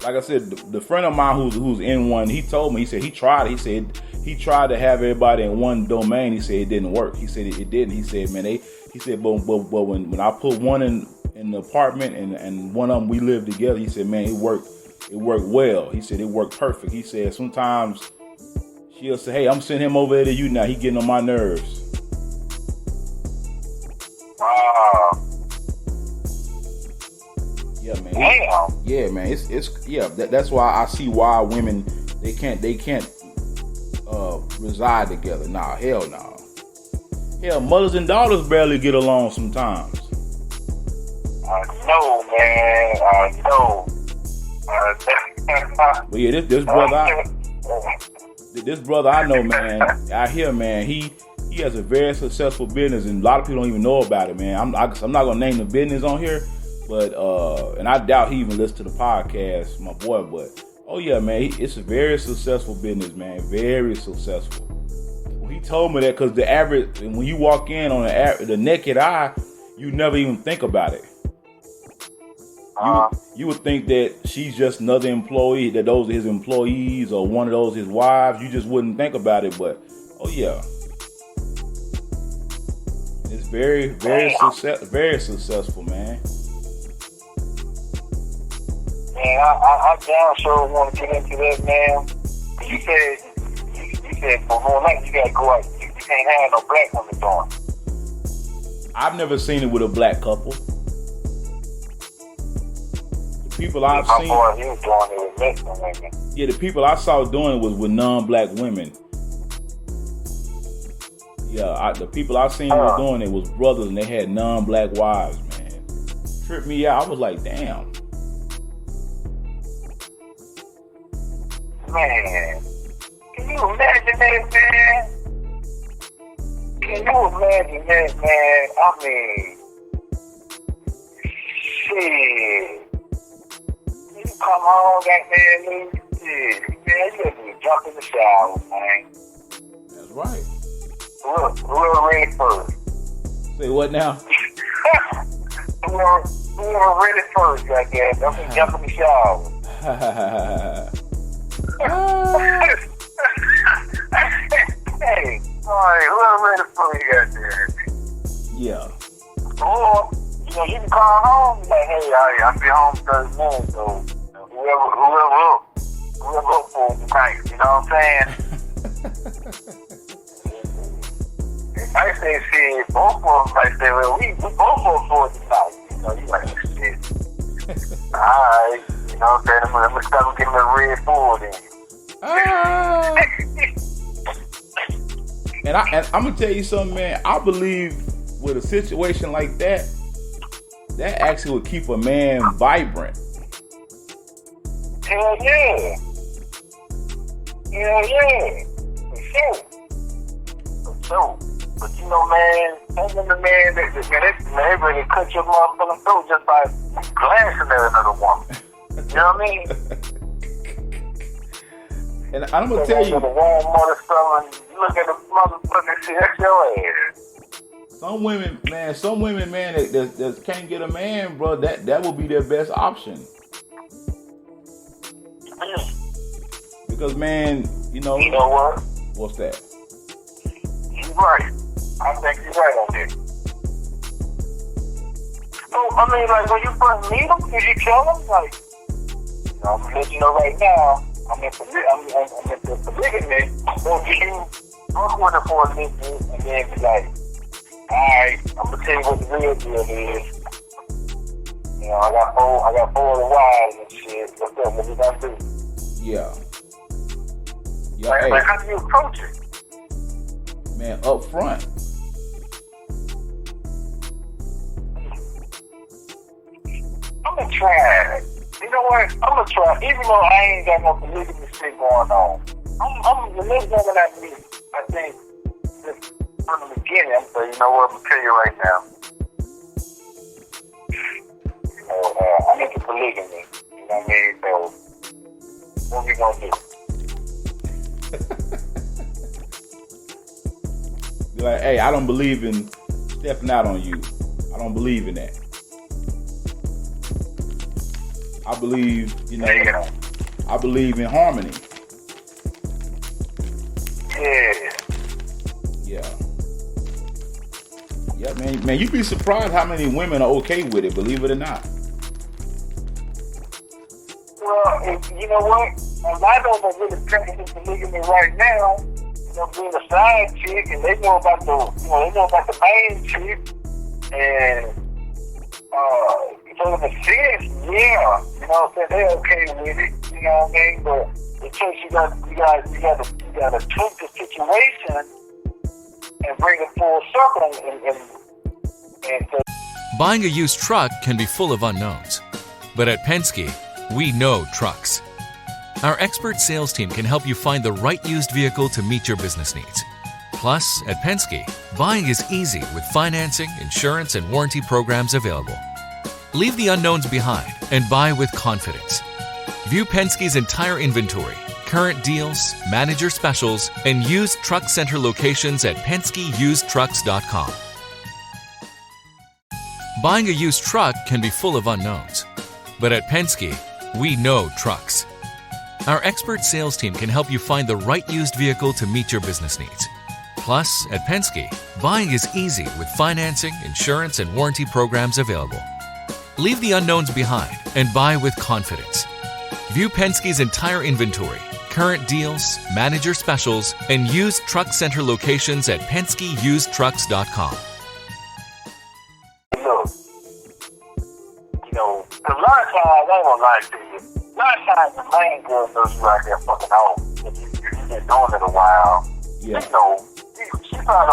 Like I said, the friend of mine who's in one, he told me, he said he tried to have everybody in one domain. He said it didn't work. He said it didn't. He said, man, but when I put one in the apartment and one of them we lived together, he said, man, it worked well. He said it worked perfect. He said sometimes she'll say, hey, I'm sending him over there to you now. He getting on my nerves. Wow. Yeah, man. Damn. Yeah, man. It's that's why I see why women they can't reside together. Nah, hell no. Hell, mothers and daughters barely get along sometimes. I know, man. I know. Well, yeah, this brother I know, man, out here, man, he has a very successful business, and a lot of people don't even know about it, man. I'm not gonna name the business on here, but and I doubt he even listens to the podcast, my boy. But oh yeah, man, it's a very successful business, man, very successful. Well, he told me that because the average, when you walk in on the naked eye, you never even think about it. You would think that she's just another employee, that those are his employees, or one of those his wives. You just wouldn't think about it, but oh yeah, it's very successful, man. Man, I damn sure want to get into that, man. You said for more night you gotta go out. You can't have no black women doing. I've never seen it with a black couple. People I've seen. He was doing it with Mexican women. Yeah, the people I saw doing it was with non-black women. Yeah, the people I seen was doing it was brothers, and they had non-black wives, man. Tripped me out. I was like, damn. Man, can you imagine that, man? Can you imagine that, man? I mean, shit. You come home that man, shit, man, you have to jump in the shower, man. That's right. Real ready first. Say what now? Real ready first, I guess. I'm gonna jump in the shower. Hey, alright, real ready first, you got there. call home, like, hey, I'll be home 30 minutes, so whoever up for tonight, you know what I'm saying? I say, shit, both of them might say, well, we both up for tonight. You know, you like, shit. Alright, you know what I'm saying? I'm gonna start getting the red bull then. And I'm gonna tell you something, man. I believe with a situation like that, that actually would keep a man vibrant. Hell yeah. Hell yeah. For sure. For sure. But you know, man, having the man that they really cut your motherfucking throat just by glancing at another woman. You know what I mean? And I'm gonna tell you, the warm mother stomach, you look at the motherfucking shit, that's your ass. some women, man, that can't get a man, bro. That will be their best option. Because, man, you know what? What's that? You're right. I think you're right on that. So, I mean, like, when you first meet them, did you tell them, like, you know, I'm gonna let you know right now, I'm into polygamy, or do you work with her for a little bit and then be like, alright, I'm gonna tell you what the real deal is. You know, I got four of the wives and shit. What's up? What we gonna do? Yeah. Like, how do you approach it? Man, up front. I'm gonna try. You know what? I'm gonna try. Even though I ain't got no polygamy shit going on, I'm the next woman I meet. I think just from the beginning, I'm saying, you know what? I'm gonna tell you right now. You know, I'm into polygamy. You know what I mean? So, what we gonna do? Be like, hey, I don't believe in stepping out on you. I don't believe in that. I believe, I believe in harmony. Yeah. Yeah, man, you'd be surprised how many women are okay with it, believe it or not. Well, you know what? A lot of them are really practicing polygamy right now. You know, being a side chick, and they know about the main chick, and so in a sense, yeah, you know what I'm saying, they're okay with it, you know what I mean? But in case you gotta tweak the situation and bring it full circle and Buying a used truck can be full of unknowns, but at Penske, we know trucks. Our expert sales team can help you find the right used vehicle to meet your business needs. Plus, at Penske, buying is easy with financing, insurance, and warranty programs available. Leave the unknowns behind and buy with confidence. View Penske's entire inventory, current deals, manager specials, and used truck center locations at PenskeUsedTrucks.com. Buying a used truck can be full of unknowns, but at Penske, we know trucks. Our expert sales team can help you find the right used vehicle to meet your business needs. Plus, at Penske, buying is easy with financing, insurance, and warranty programs available. Leave the unknowns behind and buy with confidence. View Penske's entire inventory, current deals, manager specials, and used truck center locations at PenskeUsedTrucks.com. Look, you know, a lot of times, I ain't gonna lie to you, a lot of times the main girl knows you out there fucking off. If you've been doing it a while, Yeah. you know, she probably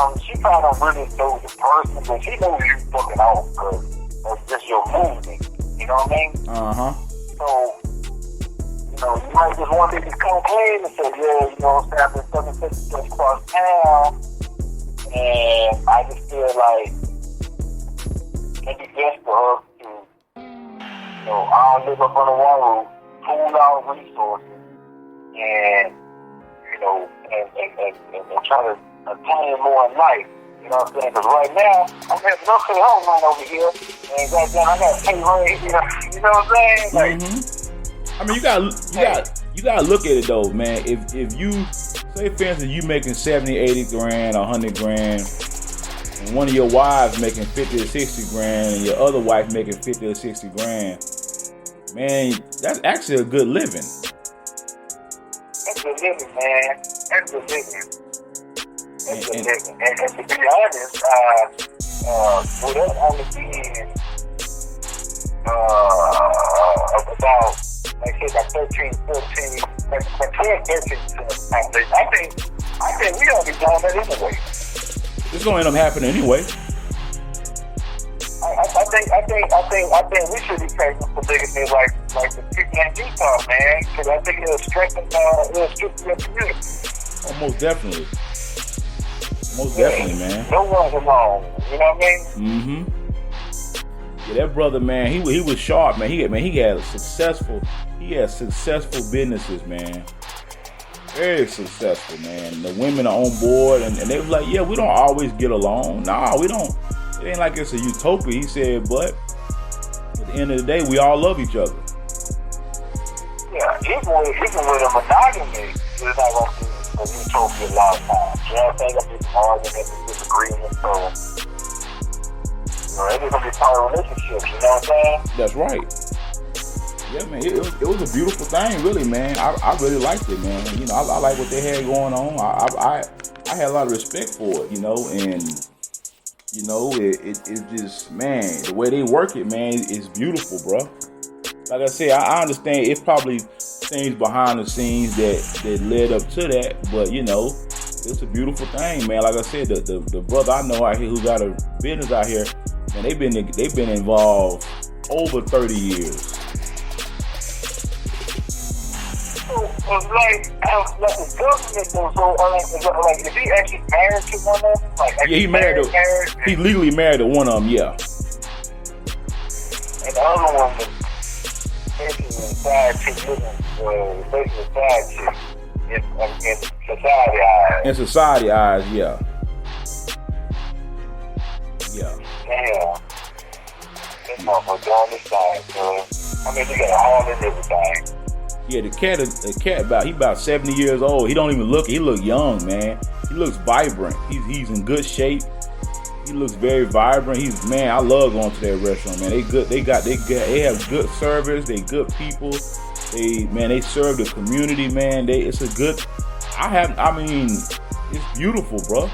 don't really know the person, but she knows you fucking off because that's just your movement. You know what I mean? Uh-huh. So, you know, you might just want to come clean and say, yeah, you know, I've been just across town, and I just feel like it'd be best for her to, you know, I don't live up on the one roof, pool our resources, and, you know, and try to attain more in life. You know what I'm saying? Because right now, I'm having no pay home run over here, and goddamn, I got to pay rent. You know what I'm saying? Like, I mean, you gotta look at it though, man. If you say, for instance, you making 70, 80 grand, 100 grand, when one of your wives making 50 or 60 grand and your other wife making 50 or 60 grand, man, that's actually a good living. That's good living, man. That's good living. That's good living. And to be honest, with us only being about, like I said, about 13, 14, like 12, 13%. I think we don't be doing that anyway. It's gonna end up happening anyway. I think we should be taking some bigger things like the people in Utah, man, because I think it'll strengthen your community. Oh, most definitely. Most definitely, man. No one's alone. You know what I mean? Yeah, that brother, man, he was sharp, man. He had successful businesses, man. Very successful, man. The women are on board, and they was like, yeah, we don't always get along. Nah, we don't. It ain't like it's a utopia, he said, but at the end of the day, we all love each other. Yeah, even with a monogamy, it's not going to be a utopia a lot of times. You know what I'm saying? It's going to be arguments and disagreements, so, it's going to be part of relationships, you know what I'm saying? That's right. Yeah, man, it was a beautiful thing, really, man. I really liked it, man. You know, I like what they had going on. I had a lot of respect for it, and you know, it just, man, the way they work it, man, is beautiful, bro. Like I said, I understand it's probably things behind the scenes that led up to that, but it's a beautiful thing, man. Like I said, the brother I know out here who got a business out here, man, they've been involved over 30 years. Like the government, like, is he actually married to one of them? Like, yeah, he's legally married to one of them, yeah. And the other one was basically a side chick, basically a side chick in society eyes. In society eyes, yeah. Yeah. Damn. This motherfucker doing this thing, so I mean, he got a hall and everything. Yeah, the cat about 70 years old. He don't even he look young, man. He looks vibrant. He's in good shape. He looks very vibrant. I love going to that restaurant, man. They good. They have good service. They good people. They serve the community, man. It's beautiful, bro.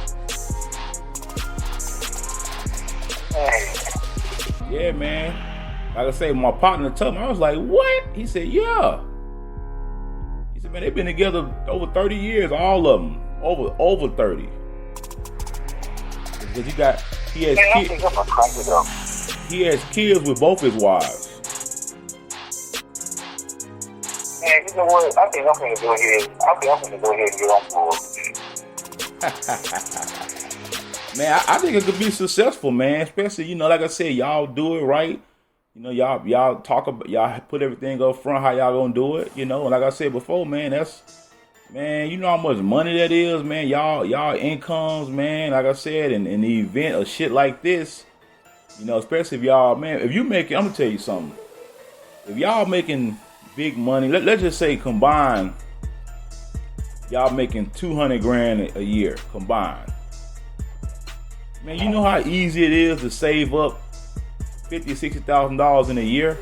Yeah, man. Like I say, my partner told me, I was like, what? He said, yeah. Man, they've been together over 30 years, all of them. Over 30. Because he has kids with both his wives. Man, you know what? I think I'm gonna go ahead and get on board. Man, I think it could be successful, man. Especially, like I said, y'all do it right. Y'all talk about, y'all put everything up front, how y'all gonna do it, and like I said before, man, you know how much money that is, man. Y'all incomes, man, like I said, in the event of shit like this, especially if y'all, man, if you making, I'm gonna tell you something. If y'all making big money, let's just say combined, y'all making 200 grand a year combined. Man, you know how easy it is to save up $50,000-$60,000 in a year.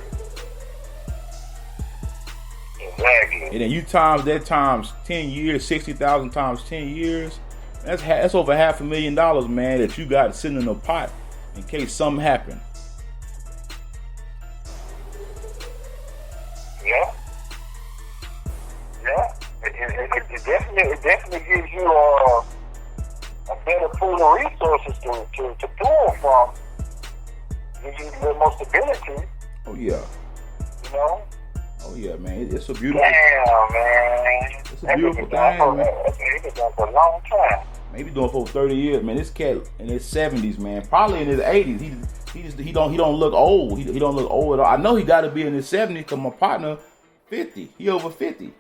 Exactly. And then you times that times 10 years, 60,000 times 10 years. That's over $500,000, man, that you got sitting in a pot in case something happen. Yeah. It definitely gives you a better pool of resources to pull from. Gives you a little more stability. Oh yeah. Oh yeah, man. It's a beautiful. Damn, man. It's a beautiful thing, man. He's been doing for a long time. Maybe doing for 30 years, man. This cat in his 70s, man. Probably in his 80s. He don't look old. He don't look old at all. I know he got to be in his 70s because my partner 50. He over 50.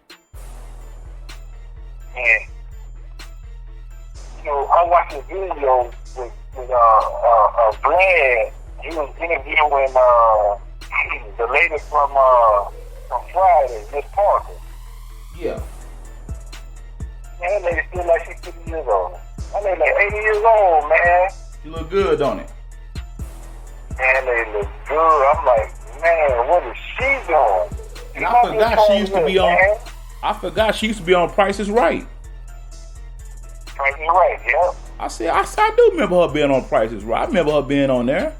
Man. I watched a video with Vlad. He was interviewing the lady from Friday, Miss Parker. Yeah. Man, that lady still like she's 50 years old. That lady like 80 years old, man. She look good, don't it? And they look good. I'm like, man, what is she doing? And I forgot she used to be on. I forgot she used to be on Price is Right. Price is Right, yeah. I do remember her being on Price is Right. I remember her being on there.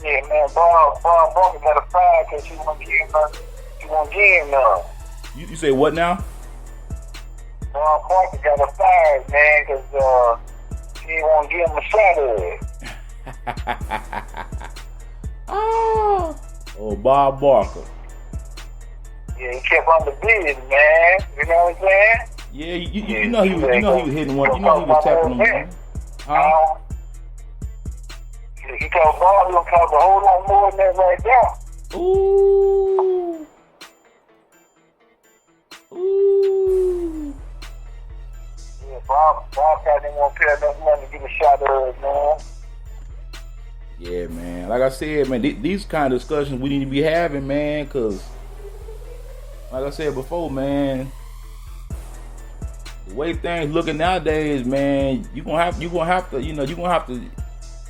Yeah, man, Bob Barker got a fire because she won't give him none. You say what now? Bob Barker got a fire, man, because she won't give him a shot of it. Oh, Bob Barker. Yeah, he kept on the bid, man. You know what I'm saying? Yeah, you know he was hitting one. You know he was tapping on one. Huh? He told Bob he gonna cost a whole lot more than that right there. Ooh. Yeah, Bob probably didn't want to pay enough money to get a shot of it, man. Yeah, man. Like I said, man, these kind of discussions we need to be having, man, because, like I said before, man, the way things looking nowadays, man, you're gonna have to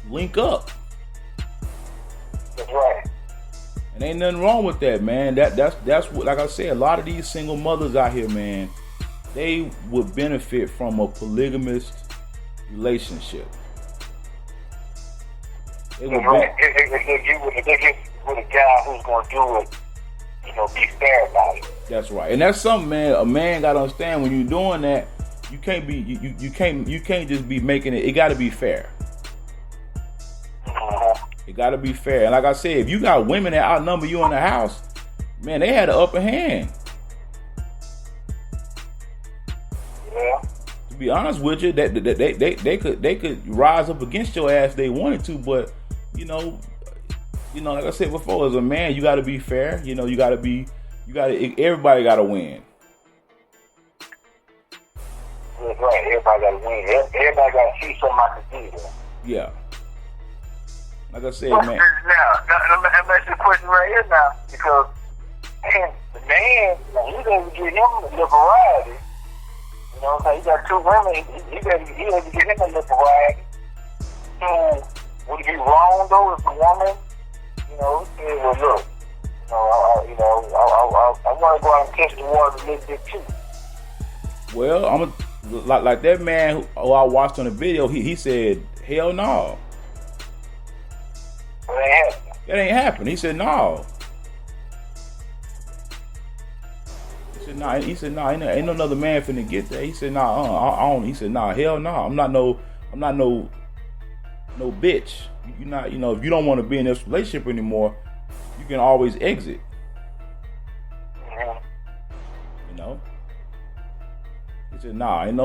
link up. That's right. And ain't nothing wrong with that, man. That's what, like I said, a lot of these single mothers out here, man, they would benefit from a polygamous relationship. They would right. If you with a guy who's gonna do it, be fair about it. That's right, and that's something, man. A man gotta understand when you're doing that, you can't be you can't just be making it. It got to be fair. It got to be fair. And like I said, if you got women that outnumber you in the house, man, they had the upper hand. Yeah. To be honest with you, that they could rise up against your ass if they wanted to, but like I said before, as a man, you got to be fair. Everybody got to win. That's right. Everybody got to win. Everybody got to see somebody to do that. Yeah. Like I said, now, man. Now, let me ask you a question right here now, because the man, he doesn't get him a little variety. You know what I'm saying? He got two women. He doesn't get him a little variety. So, would it be wrong though if the woman, said, well, look, I want to go out and test the water a little bit too. Well, like that man who I watched on the video. He said, hell no. That ain't happening. He said no. He said no. Ain't no another man finna get that. He said I don't. He said hell no. I'm not no bitch. You're not. If you don't want to be in this relationship anymore, you can always exit. He said ain't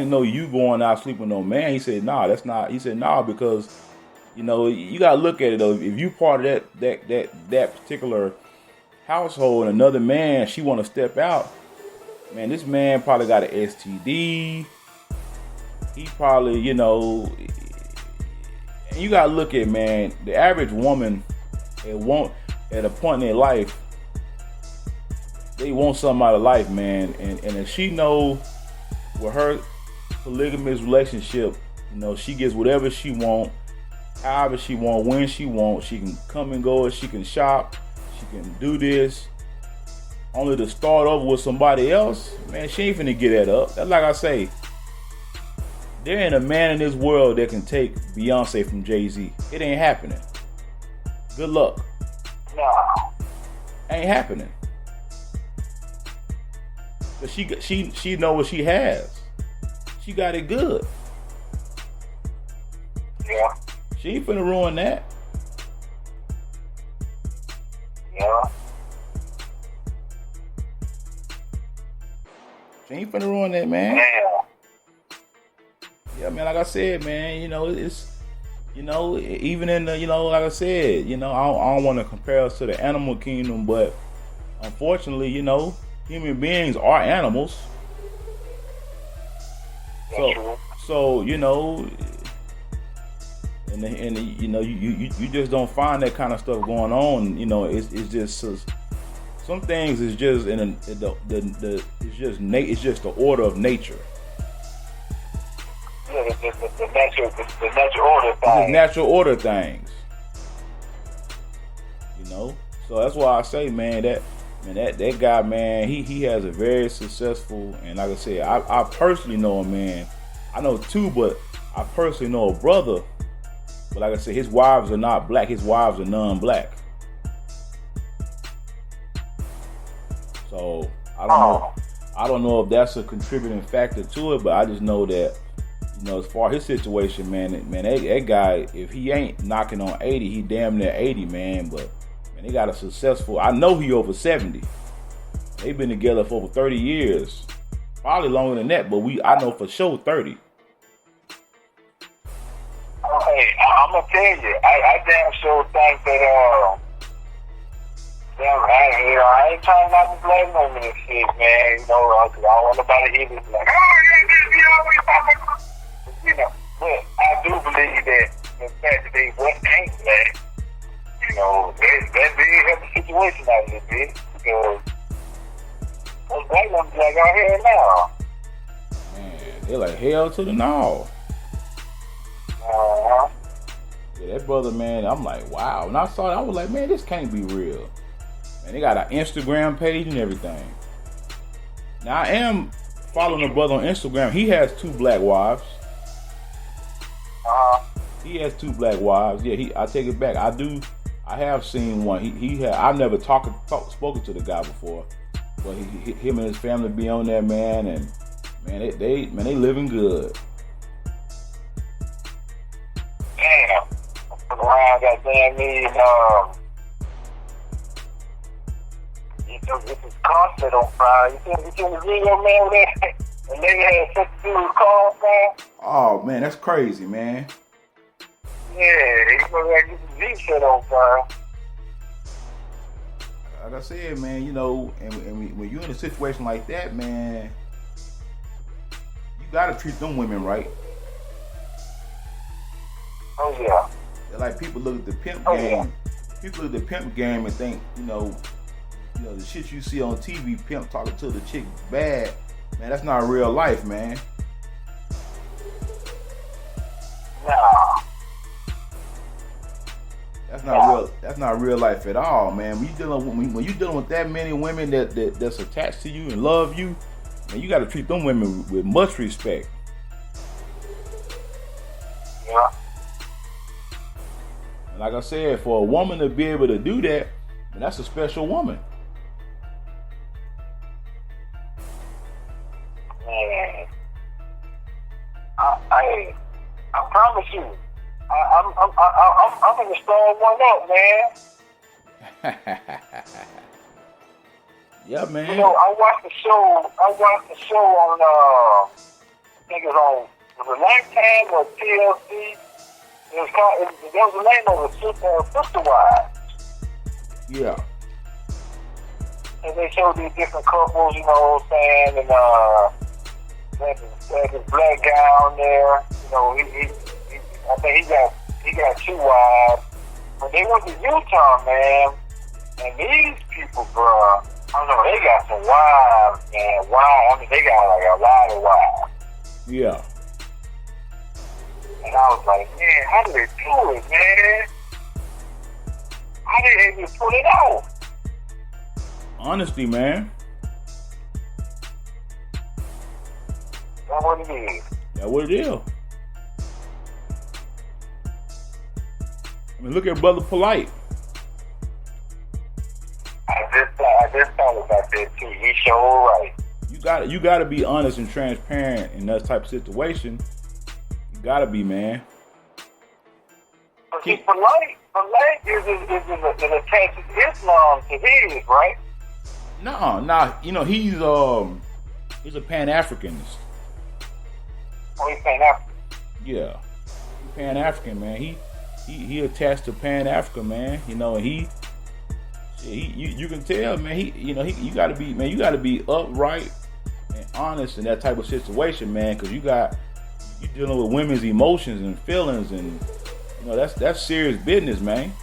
no you going out sleeping with no man. He said that's not. He said because. You gotta look at it though. If you part of that particular household, and another man, she want to step out, man, this man probably got an STD. He probably, and you gotta look at, man, the average woman, at a point in their life, they want something out of life, man, and if she know with her polygamous relationship, she gets whatever she want. However she want, when she want, she can come and go, she can shop, she can do this. Only to start over with somebody else, man, she ain't finna get that up. That's like I say, there ain't a man in this world that can take Beyonce from Jay-Z. It ain't happening. Good luck. No. Ain't happening. But she know what she has. She got it good. Yeah. She ain't finna ruin that. Yeah. She ain't finna ruin that, man. Yeah, man, like I said, man, it's, even in the, like I said, I don't want to compare us to the animal kingdom, but unfortunately, human beings are animals. So, and you just don't find that kind of stuff going on. It's just some things is just it's just the order of nature. Yeah, the natural order thing. The natural order things. You know? So that's why I say, man, that guy, man, he has a very successful, and like I said, I personally know a man. I know two, but I personally know a brother. But like I said, his wives are not black. His wives are non-black. So I don't know. I don't know if that's a contributing factor to it, but I just know that, you know, as far as his situation, man, that guy, if he ain't knocking on 80, he damn near 80, man. But man, they got a successful. I know he over 70. They've been together for over 30 years, probably longer than that. But I know for sure 30. Hey, I'm gonna tell you, I damn sure think that I ain't trying not to blame them and shit, man. You know, cause I don't want nobody to hear this like, you know. But I do believe that the fact that they ain't black, you know, that did help the situation out a little bit, because those black ones like out here now. Man, they're like hell to the no. Yeah, that brother, man, I'm like, wow. When I saw it, I was like, man, this can't be real. And they got an Instagram page and everything. Now, I am following a brother on Instagram. He has 2 black wives. He has 2 black wives. Yeah, I take it back. I have seen one. I've never spoken to the guy before. But him and his family be on there, man. And, man, they living good. Damn. Around goddamn me, this is concert on Friday. You see the video, man, that the lady had something to do with cars, man? Oh, man, that's crazy, man. Yeah, he's gonna get the Z-shit on Friday. Like I said, man, you know, and when you're in a situation like that, man, you gotta treat them women right. Oh, yeah. They're like people look at the pimp game. Yeah. People look at the pimp game and think, you know, the shit you see on TV, pimp talking to the chick bad, man, that's not real life, man. Nah. That's not real life at all, man. When you dealing with that many women that's attached to you and love you, man, you got to treat them women with much respect. Yeah. And like I said, for a woman to be able to do that, man, that's a special woman. Man, I promise you, I'm gonna start one up, man. Yeah, man. You know, I watched the show on I think it was on Lifetime or TLC. There was a name of it, Sister Wives. Yeah. And they showed these different couples, you know what I'm saying, and there's this black guy on there, you know, I think he got 2 wives. But they went to Utah, man, and these people, bro, I don't know, they got some wives, man. I mean, they got like a lot of wives. Yeah. And I was like, man, how do they do it, man? How did they even pull it off? Honesty, man. That's what it is. That's what it is. I mean, look at Brother Polite. I just thought about that too. He sure right. You gotta be honest and transparent in that type of situation. You gotta be, man. But see, Polite is attached to Islam to his, right? No. You know, he's a Pan-Africanist. Oh, he's Pan-African. Yeah, he's Pan-African, man. He attached to Pan-Africa, man. You know, and you can tell, man. You gotta be, man. You gotta be upright and honest in that type of situation, man. Because you're dealing with women's emotions and feelings, and you know that's serious business, man.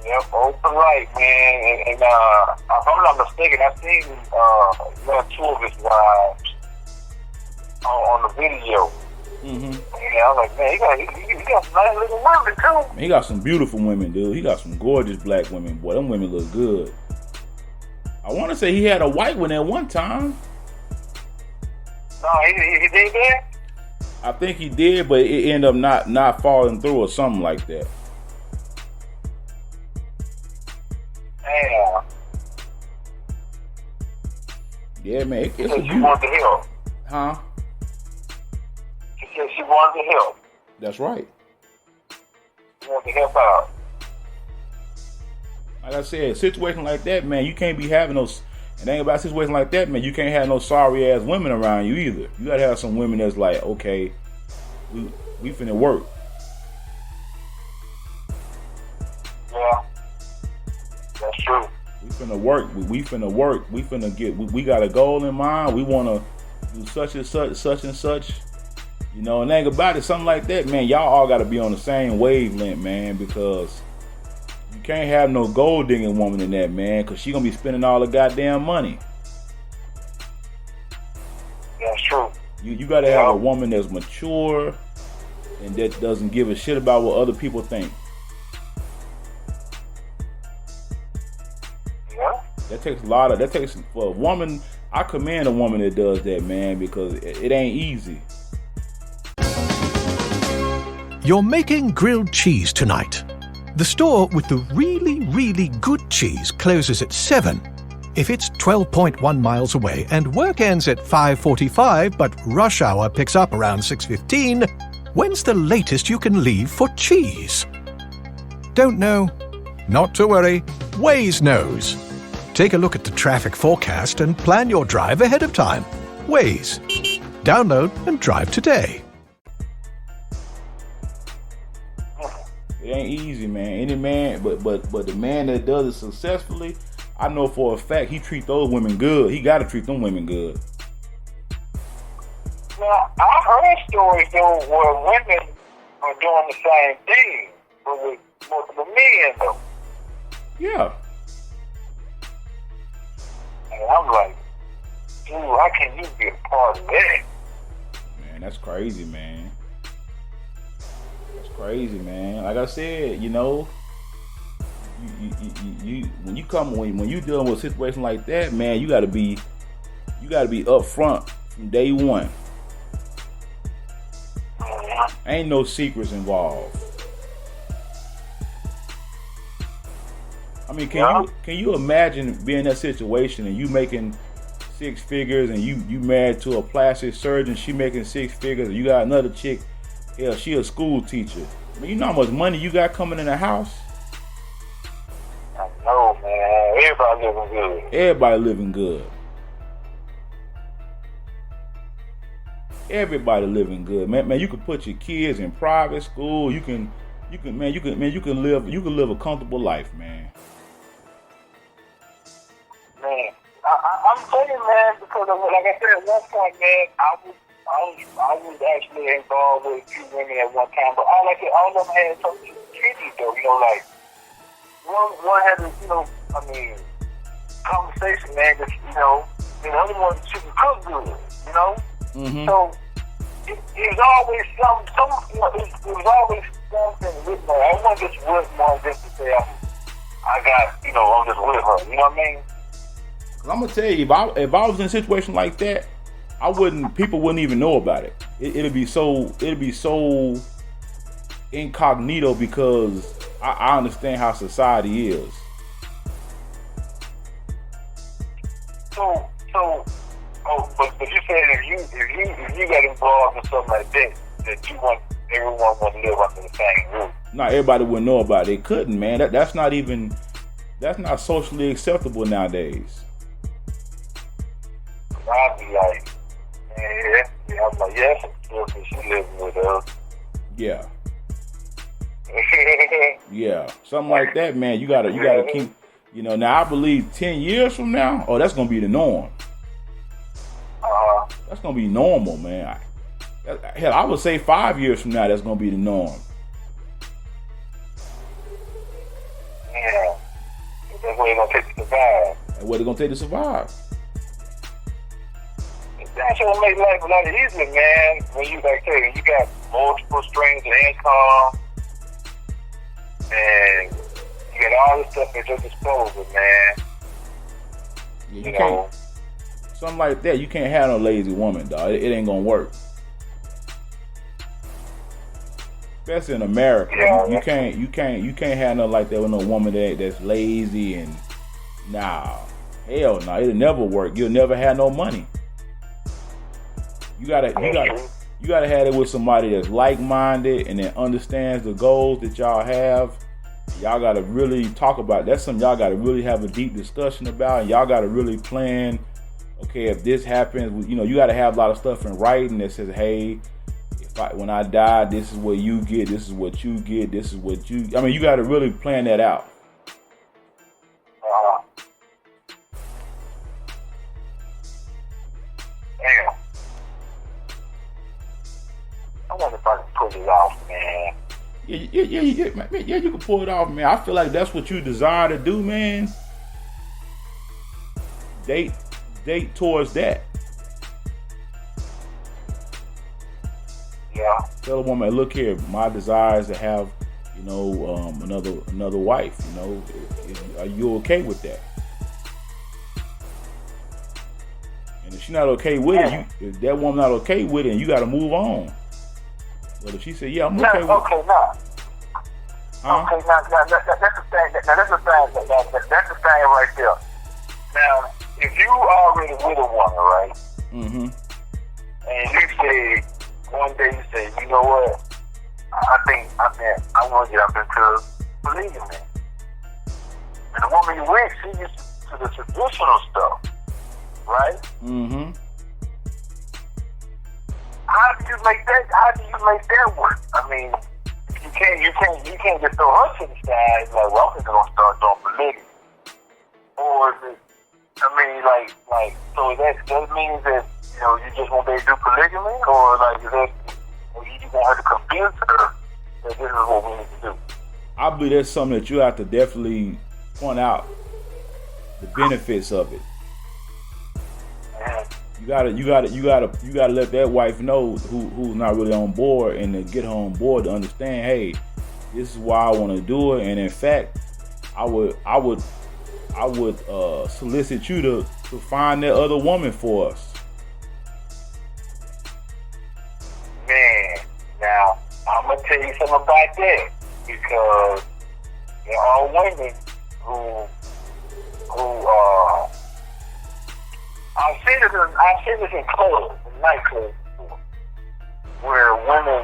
Yep, old Polite, man. And if I'm not mistaken, I've seen 2 of his wives. video. Mm-hmm. And I was like, man, he got some nice looking women too. He got some beautiful women, dude. He got some gorgeous black women. Boy, them women look good. I want to say he had a white one at one time. No, he did that? I think he did, but it ended up not falling through or something like that. Damn. Yeah, man. It's She said she wanted to help. Huh? She said she wanted to help. That's right. She wanted to help out. Like I said, a situation like that, man, you can't be having those. And ain't about a situation like that, man, you can't have no sorry ass women around you either. You gotta have some women that's like, okay, we finna work. Yeah, that's true. We finna work. We finna work. We finna get. We got a goal in mind. We wanna do such and such. You know, and ain't about it. Something like that, man. Y'all all gotta be on the same wavelength, man, because you can't have no gold digging woman in that, man, because she gonna be spending all the goddamn money. That's true. You gotta have a woman that's mature and that doesn't give a shit about what other people think. Yeah. That takes for a woman. I commend a woman that does that, man, because it ain't easy. You're making grilled cheese tonight. The store with the really, really good cheese closes at 7. If it's 12.1 miles away and work ends at 5:45, but rush hour picks up around 6:15, when's the latest you can leave for cheese? Don't know? Not to worry. Waze knows. Take a look at the traffic forecast and plan your drive ahead of time. Waze. Download and drive today. It ain't easy, man. Any man, but the man that does it successfully, I know for a fact he treat those women good. He got to treat them women good. Now, I heard stories though where women are doing the same thing, but with multiple men though. Yeah. And I'm like, dude, how can you be a part of that? Man, that's crazy, man. That's crazy, man. Like I said, you know, you when you dealing with a situation like that, man, you gotta be upfront from day one. Ain't no secrets involved. I mean, can you imagine being in that situation and you making 6 figures and you married to a plastic surgeon, she making 6 figures, and you got another chick, hell, she a school teacher. I mean, you know how much money you got coming in the house? I know, man. Everybody living good. Everybody living good. Everybody living good, man. Man, you can put your kids in private school. You can live a comfortable life, man. Man, I'm telling you, man, because of, like I said at one point, man, I was actually involved with a few women at one time, but all of them had some kitties though, you know, like one had a, you know, I mean, conversation, man, that, you know, and the other one she could cook good, you know. Mm-hmm. So it was always you know, it was always something with her. I wasn't just with one just to say I got, you know, I'm just with her. You know what I mean? I'm gonna tell you, if I was in a situation like that, people wouldn't even know about it. It'd be so incognito because I understand how society is. But you said if you got involved in something like that you want everyone want to live under the same roof. Not everybody would know about it. They couldn't, man. That's not socially acceptable nowadays. I'd be like, yeah, I'm like, yes, she living with us. Yeah. Yeah, something like that, man. You gotta keep, you know. Now I believe 10 years from now, that's gonna be the norm. That's gonna be normal, man. Hell, I would say 5 years from now, that's gonna be the norm. Yeah, that's what it's gonna take to survive. And what it's gonna take to survive. That's what make life a lot easier, man. When you like say you got multiple streams of income and you got all this stuff at your disposal, man. Yeah, you can't. Something like that, you can't have no lazy woman, dog. It ain't gonna work. Especially in America, yeah, you can't have nothing like that with no woman that's lazy and nah, hell no, it'll never work. You'll never have no money. You gotta have it with somebody that's like-minded and that understands the goals that y'all have. Y'all gotta really talk about it. That's something y'all gotta really have a deep discussion about. And y'all gotta really plan. Okay, if this happens, you gotta have a lot of stuff in writing that says, hey, when I die, this is what you get, this is what you get, this is what you... I mean, you got to really plan that out. Damn. I wonder if I can pull it off, man. Yeah, you can pull it off, man. I feel like that's what you desire to do, man. Date towards that. Yeah. Tell a woman, look here, my desire is to have, another wife. Are you okay with that? And if she's not okay with it, if that woman not okay with it, and you got to move on. But if she said, yeah, I'm okay with it. Okay, now. Huh? Okay, now that's the thing. That's the thing right there. Now, if you already with a woman, right? Mm-hmm. And you say one day, you say, you know what? I want to get up into polygamy. And the woman you with, she used to the traditional stuff, right? Mm-hmm. How do you make that work? I mean, you can't just throw her to the side like, well, I'm just gonna start doing polygamy. Or is it? I mean, like, so that means that you just want to do polygamy, or like, is that, or you want her to convince her that this is what we need to do? I believe that's something that you have to definitely point out the benefits of it. You gotta let that wife know who's not really on board, and to get her on board to understand, hey, this is why I want to do it. And in fact, I would solicit you to find that other woman for us. Man, now I'm gonna tell you something about that, because there are women who I've seen this in clubs, in nightclubs before, where women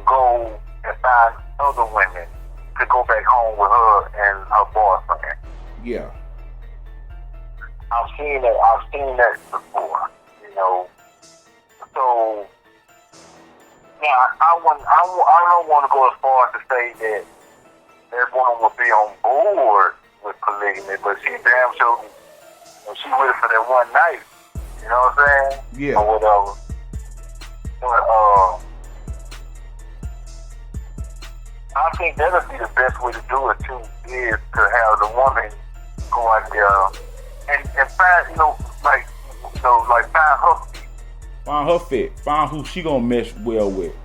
go and find other women to go back home with her and her boyfriend. Yeah. I've seen that before, So now I don't want to go as far as to say that that woman will be on board with polygamy, but she damn sure, she with it for that one night. You know what I'm saying? Yeah. Or whatever. But I think that'll be the best way to do it too, is to have the woman go out there and find, like find her feet. Find her fit. Find who she gonna mesh well with.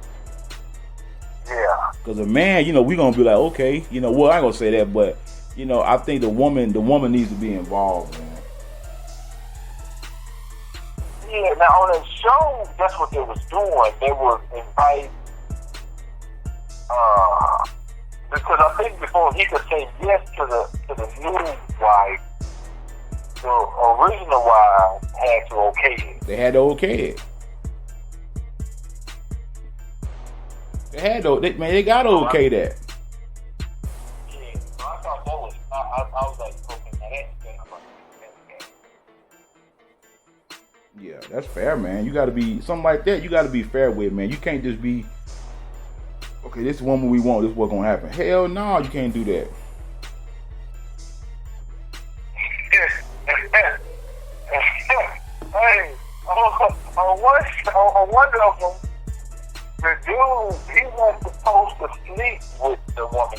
Yeah. Cause a man, we gonna be like, okay, well, I ain't gonna say that, but I think the woman needs to be involved, man. Yeah, now on that show, that's what they was doing. They would invite, because I think before he could say yes to the new wife, the original wife had to okay it. They had to okay it. They got to okay that. Yeah, so I thought that was, I was like, okay, now that's Yeah, that's fair, man. You got to be, something like that, you got to be fair with, man. You can't just be, okay, this is the woman we want, this is what's going to happen. Hell no, you can't do that. Hey, on one of them, the dude, he was supposed to sleep with the woman.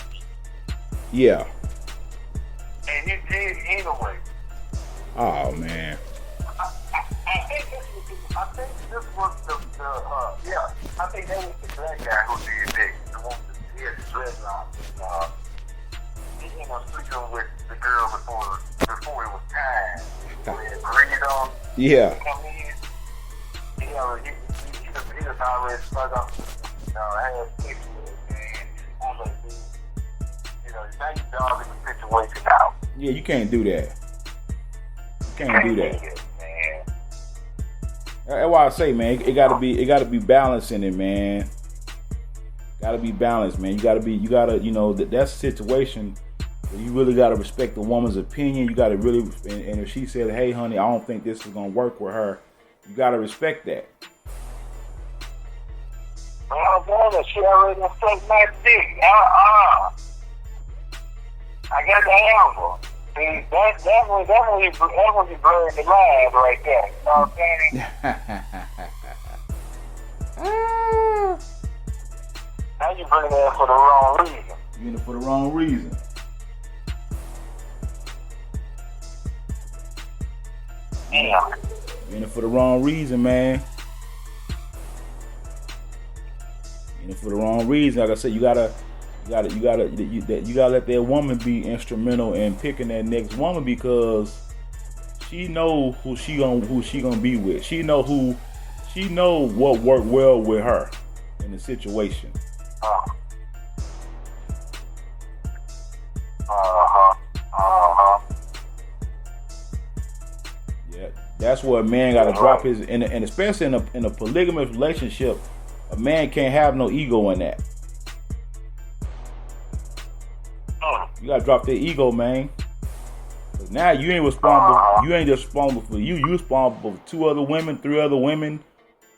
Yeah. And he did anyway. Oh, man. I think this was Yeah. come in, he already stuck up, had sex with it, man. I was like, dude, now you dogging the situation out. Yeah, you can't do that. You can't do that. Man. That's why I say, man, it gotta be balance in it, man. Gotta be balanced, man. That's a situation where you really gotta respect the woman's opinion. You gotta really, and if she said, hey, honey, I don't think this is gonna work with her, you gotta respect that. Oh, brother, she already sucked my dick. I got the hammer. See, that when you blurred the lines right there. You know what I'm saying? Now you bring that for the wrong reason. You in it for the wrong reason. Damn. You in it for the wrong reason, man. You in it for the wrong reason. Like I said, you gotta let that woman be instrumental in picking that next woman, because she know who she gonna be with. She know what worked well with her in the situation. Yeah, that's where a man gotta drop his, and especially in a polygamous relationship, a man can't have no ego in that. You gotta drop that ego, man. Cause now you ain't responsible. You ain't just responsible for you. You responsible for 2 other women, 3 other women,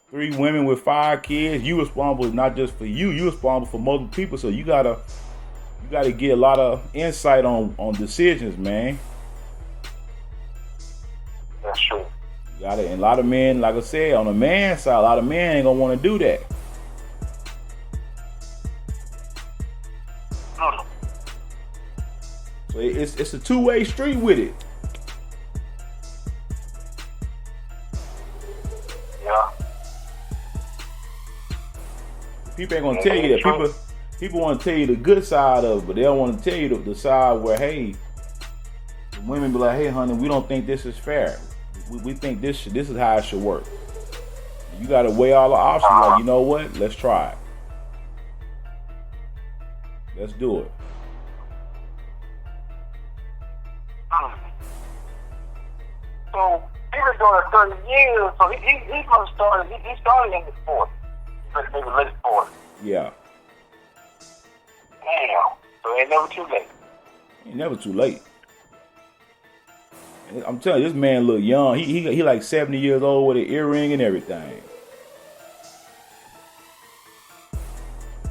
3 women with 5 kids. You responsible not just for you. You responsible for multiple people. So you gotta get a lot of insight on decisions, man. That's true. You gotta, and a lot of men, like I said, on the man side, a lot of men ain't gonna want to do that. So it's a 2-way street with it. Yeah. People ain't gonna tell you that. People want to tell you the good side of it, but they don't want to tell you the side where, hey, the women be like, hey, honey, we don't think this is fair. We think this is how it should work. You got to weigh all the options. Like, you know what? Let's try it. Let's do it. So he's been doing it 30 years. So he's gonna start. He started in the 40s, maybe late 40s. Yeah. Damn. So ain't never too late. Ain't never too late. I'm telling you, this man look young. He like 70 years old with an earring and everything.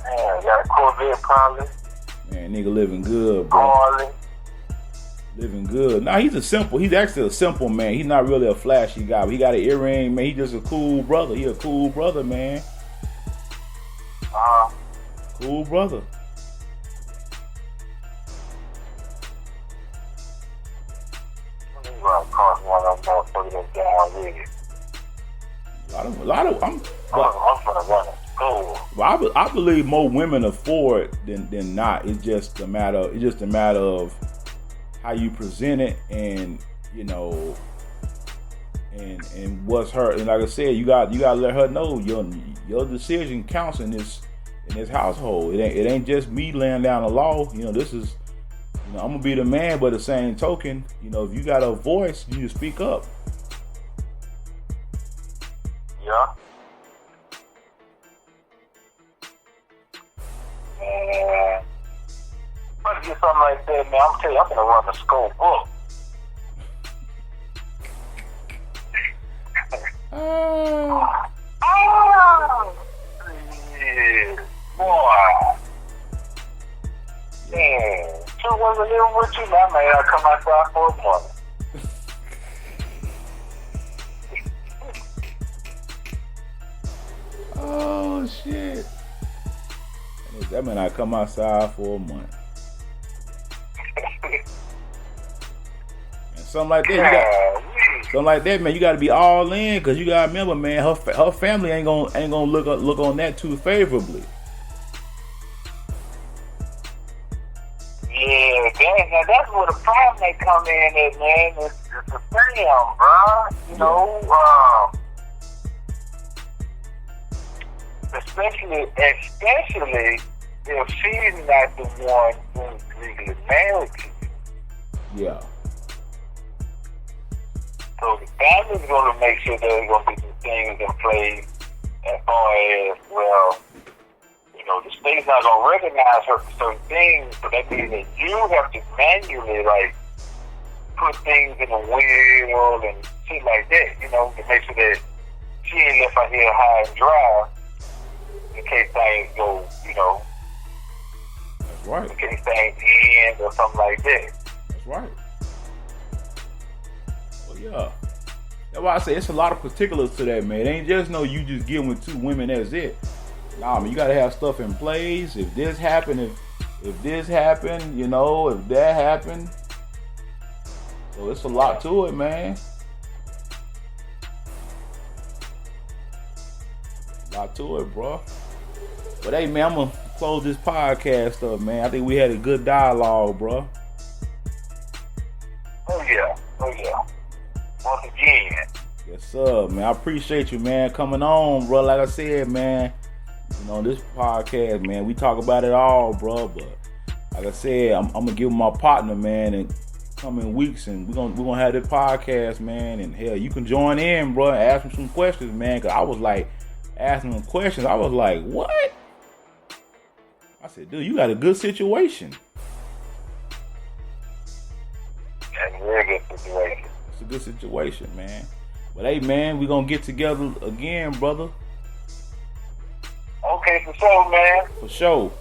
Man, got a Corvette probably. Man, nigga living good, bro. Harley. Living good. Nah, he's actually a simple man. He's not really a flashy guy, but he got an earring, man. He just a cool brother. He a cool brother, man. Cool brother. I believe more women afford than not. It's just a matter of how you present it, and and what's her. And like I said, you got to let her know your decision counts in this household. It ain't just me laying down the law. This is. I'm gonna be the man, but the same token, if you got a voice, you speak up. Yeah. Man, if I get something like that, man, I'm telling you, I'm gonna run the school book. Yeah, boy. Man. 2 women living with you, now may I come outside for a month. Oh shit! That mean I come outside for a month. And something like that, man. You got to be all in, because you got to remember, man. Her family ain't gonna look on that too favorably. Yeah, now that's where the problem may come in at, man. It's a scam, bro. You know, especially if she's not the one who's legally married to you. Yeah. So the family's going to make sure there's going to be some things in place as far as, well, you know, the state's not going to recognize her for certain things, so that means that you have to manually, like, put things in a will and shit like that, you know, to make sure that she ain't left out here high and dry in case things go, you know, That's right. in case things end or something like that. That's right. Well, yeah. That's why I say it's a lot of particulars to that, man. It ain't just no you just get with two women, that's it. Nah, man, you gotta have stuff in place. If this happened, if this happened, you know, if that happened. So it's a lot to it, man. A lot to it, bro. But hey, man, I'm gonna close this podcast up, man. I think we had a good dialogue, bro. Oh yeah. Once again. Yes, sir, man. I appreciate you, man, coming on, bro. Like I said, man, you know, this podcast, man, we talk about it all, bro. But like I said, I'm gonna give my partner, man, in coming weeks, and we're gonna have this podcast, man. And hell, you can join in, bro, and ask me some questions, man. Cause I was like asking them questions. I was like, what? I said, dude, you got a good situation. That's a very good situation. It's a good situation, man. But hey, man, we gonna get together again, brother. Okay, for sure, man. For sure.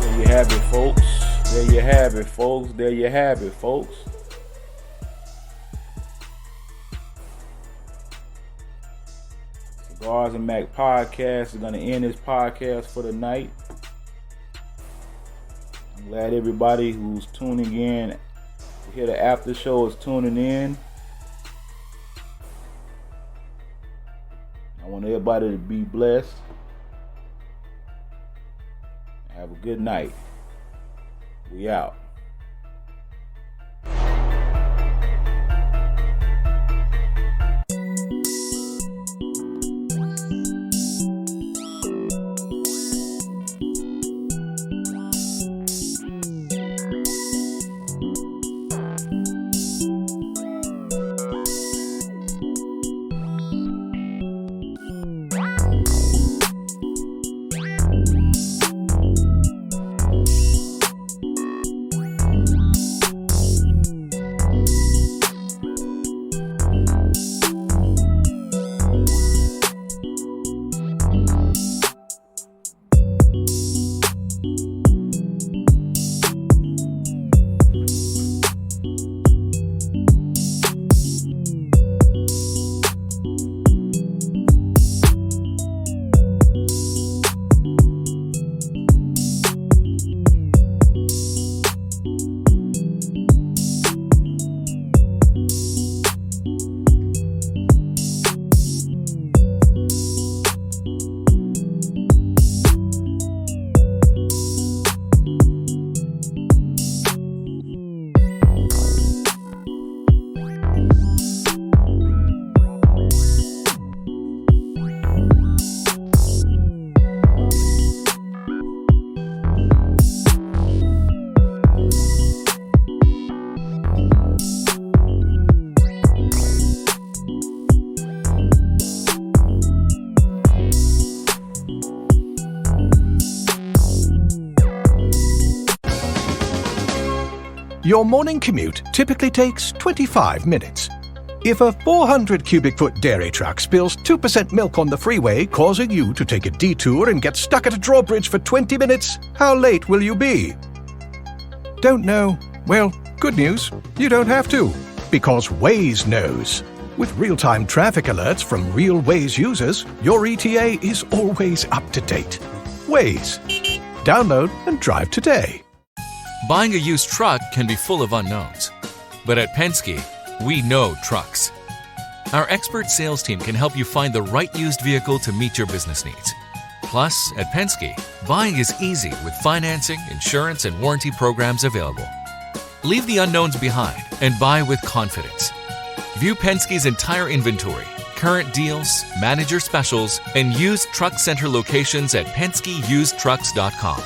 There you have it, folks. There you have it, folks. There you have it, folks. Cigars and Mac podcast is going to end this podcast for the night. I'm glad everybody who's tuning in to hear the after show is tuning in. I want everybody to be blessed. Have a good night. We out. Your morning commute typically takes 25 minutes. If a 400 cubic foot dairy truck spills 2% milk on the freeway, causing you to take a detour and get stuck at a drawbridge for 20 minutes, how late will you be? Don't know? Well, good news, you don't have to, because Waze knows. With real-time traffic alerts from real Waze users, your ETA is always up to date. Waze. Download and drive today. Buying a used truck can be full of unknowns. But at Penske, we know trucks. Our expert sales team can help you find the right used vehicle to meet your business needs. Plus, at Penske, buying is easy with financing, insurance, and warranty programs available. Leave the unknowns behind and buy with confidence. View Penske's entire inventory, current deals, manager specials, and used truck center locations at PenskeUsedTrucks.com.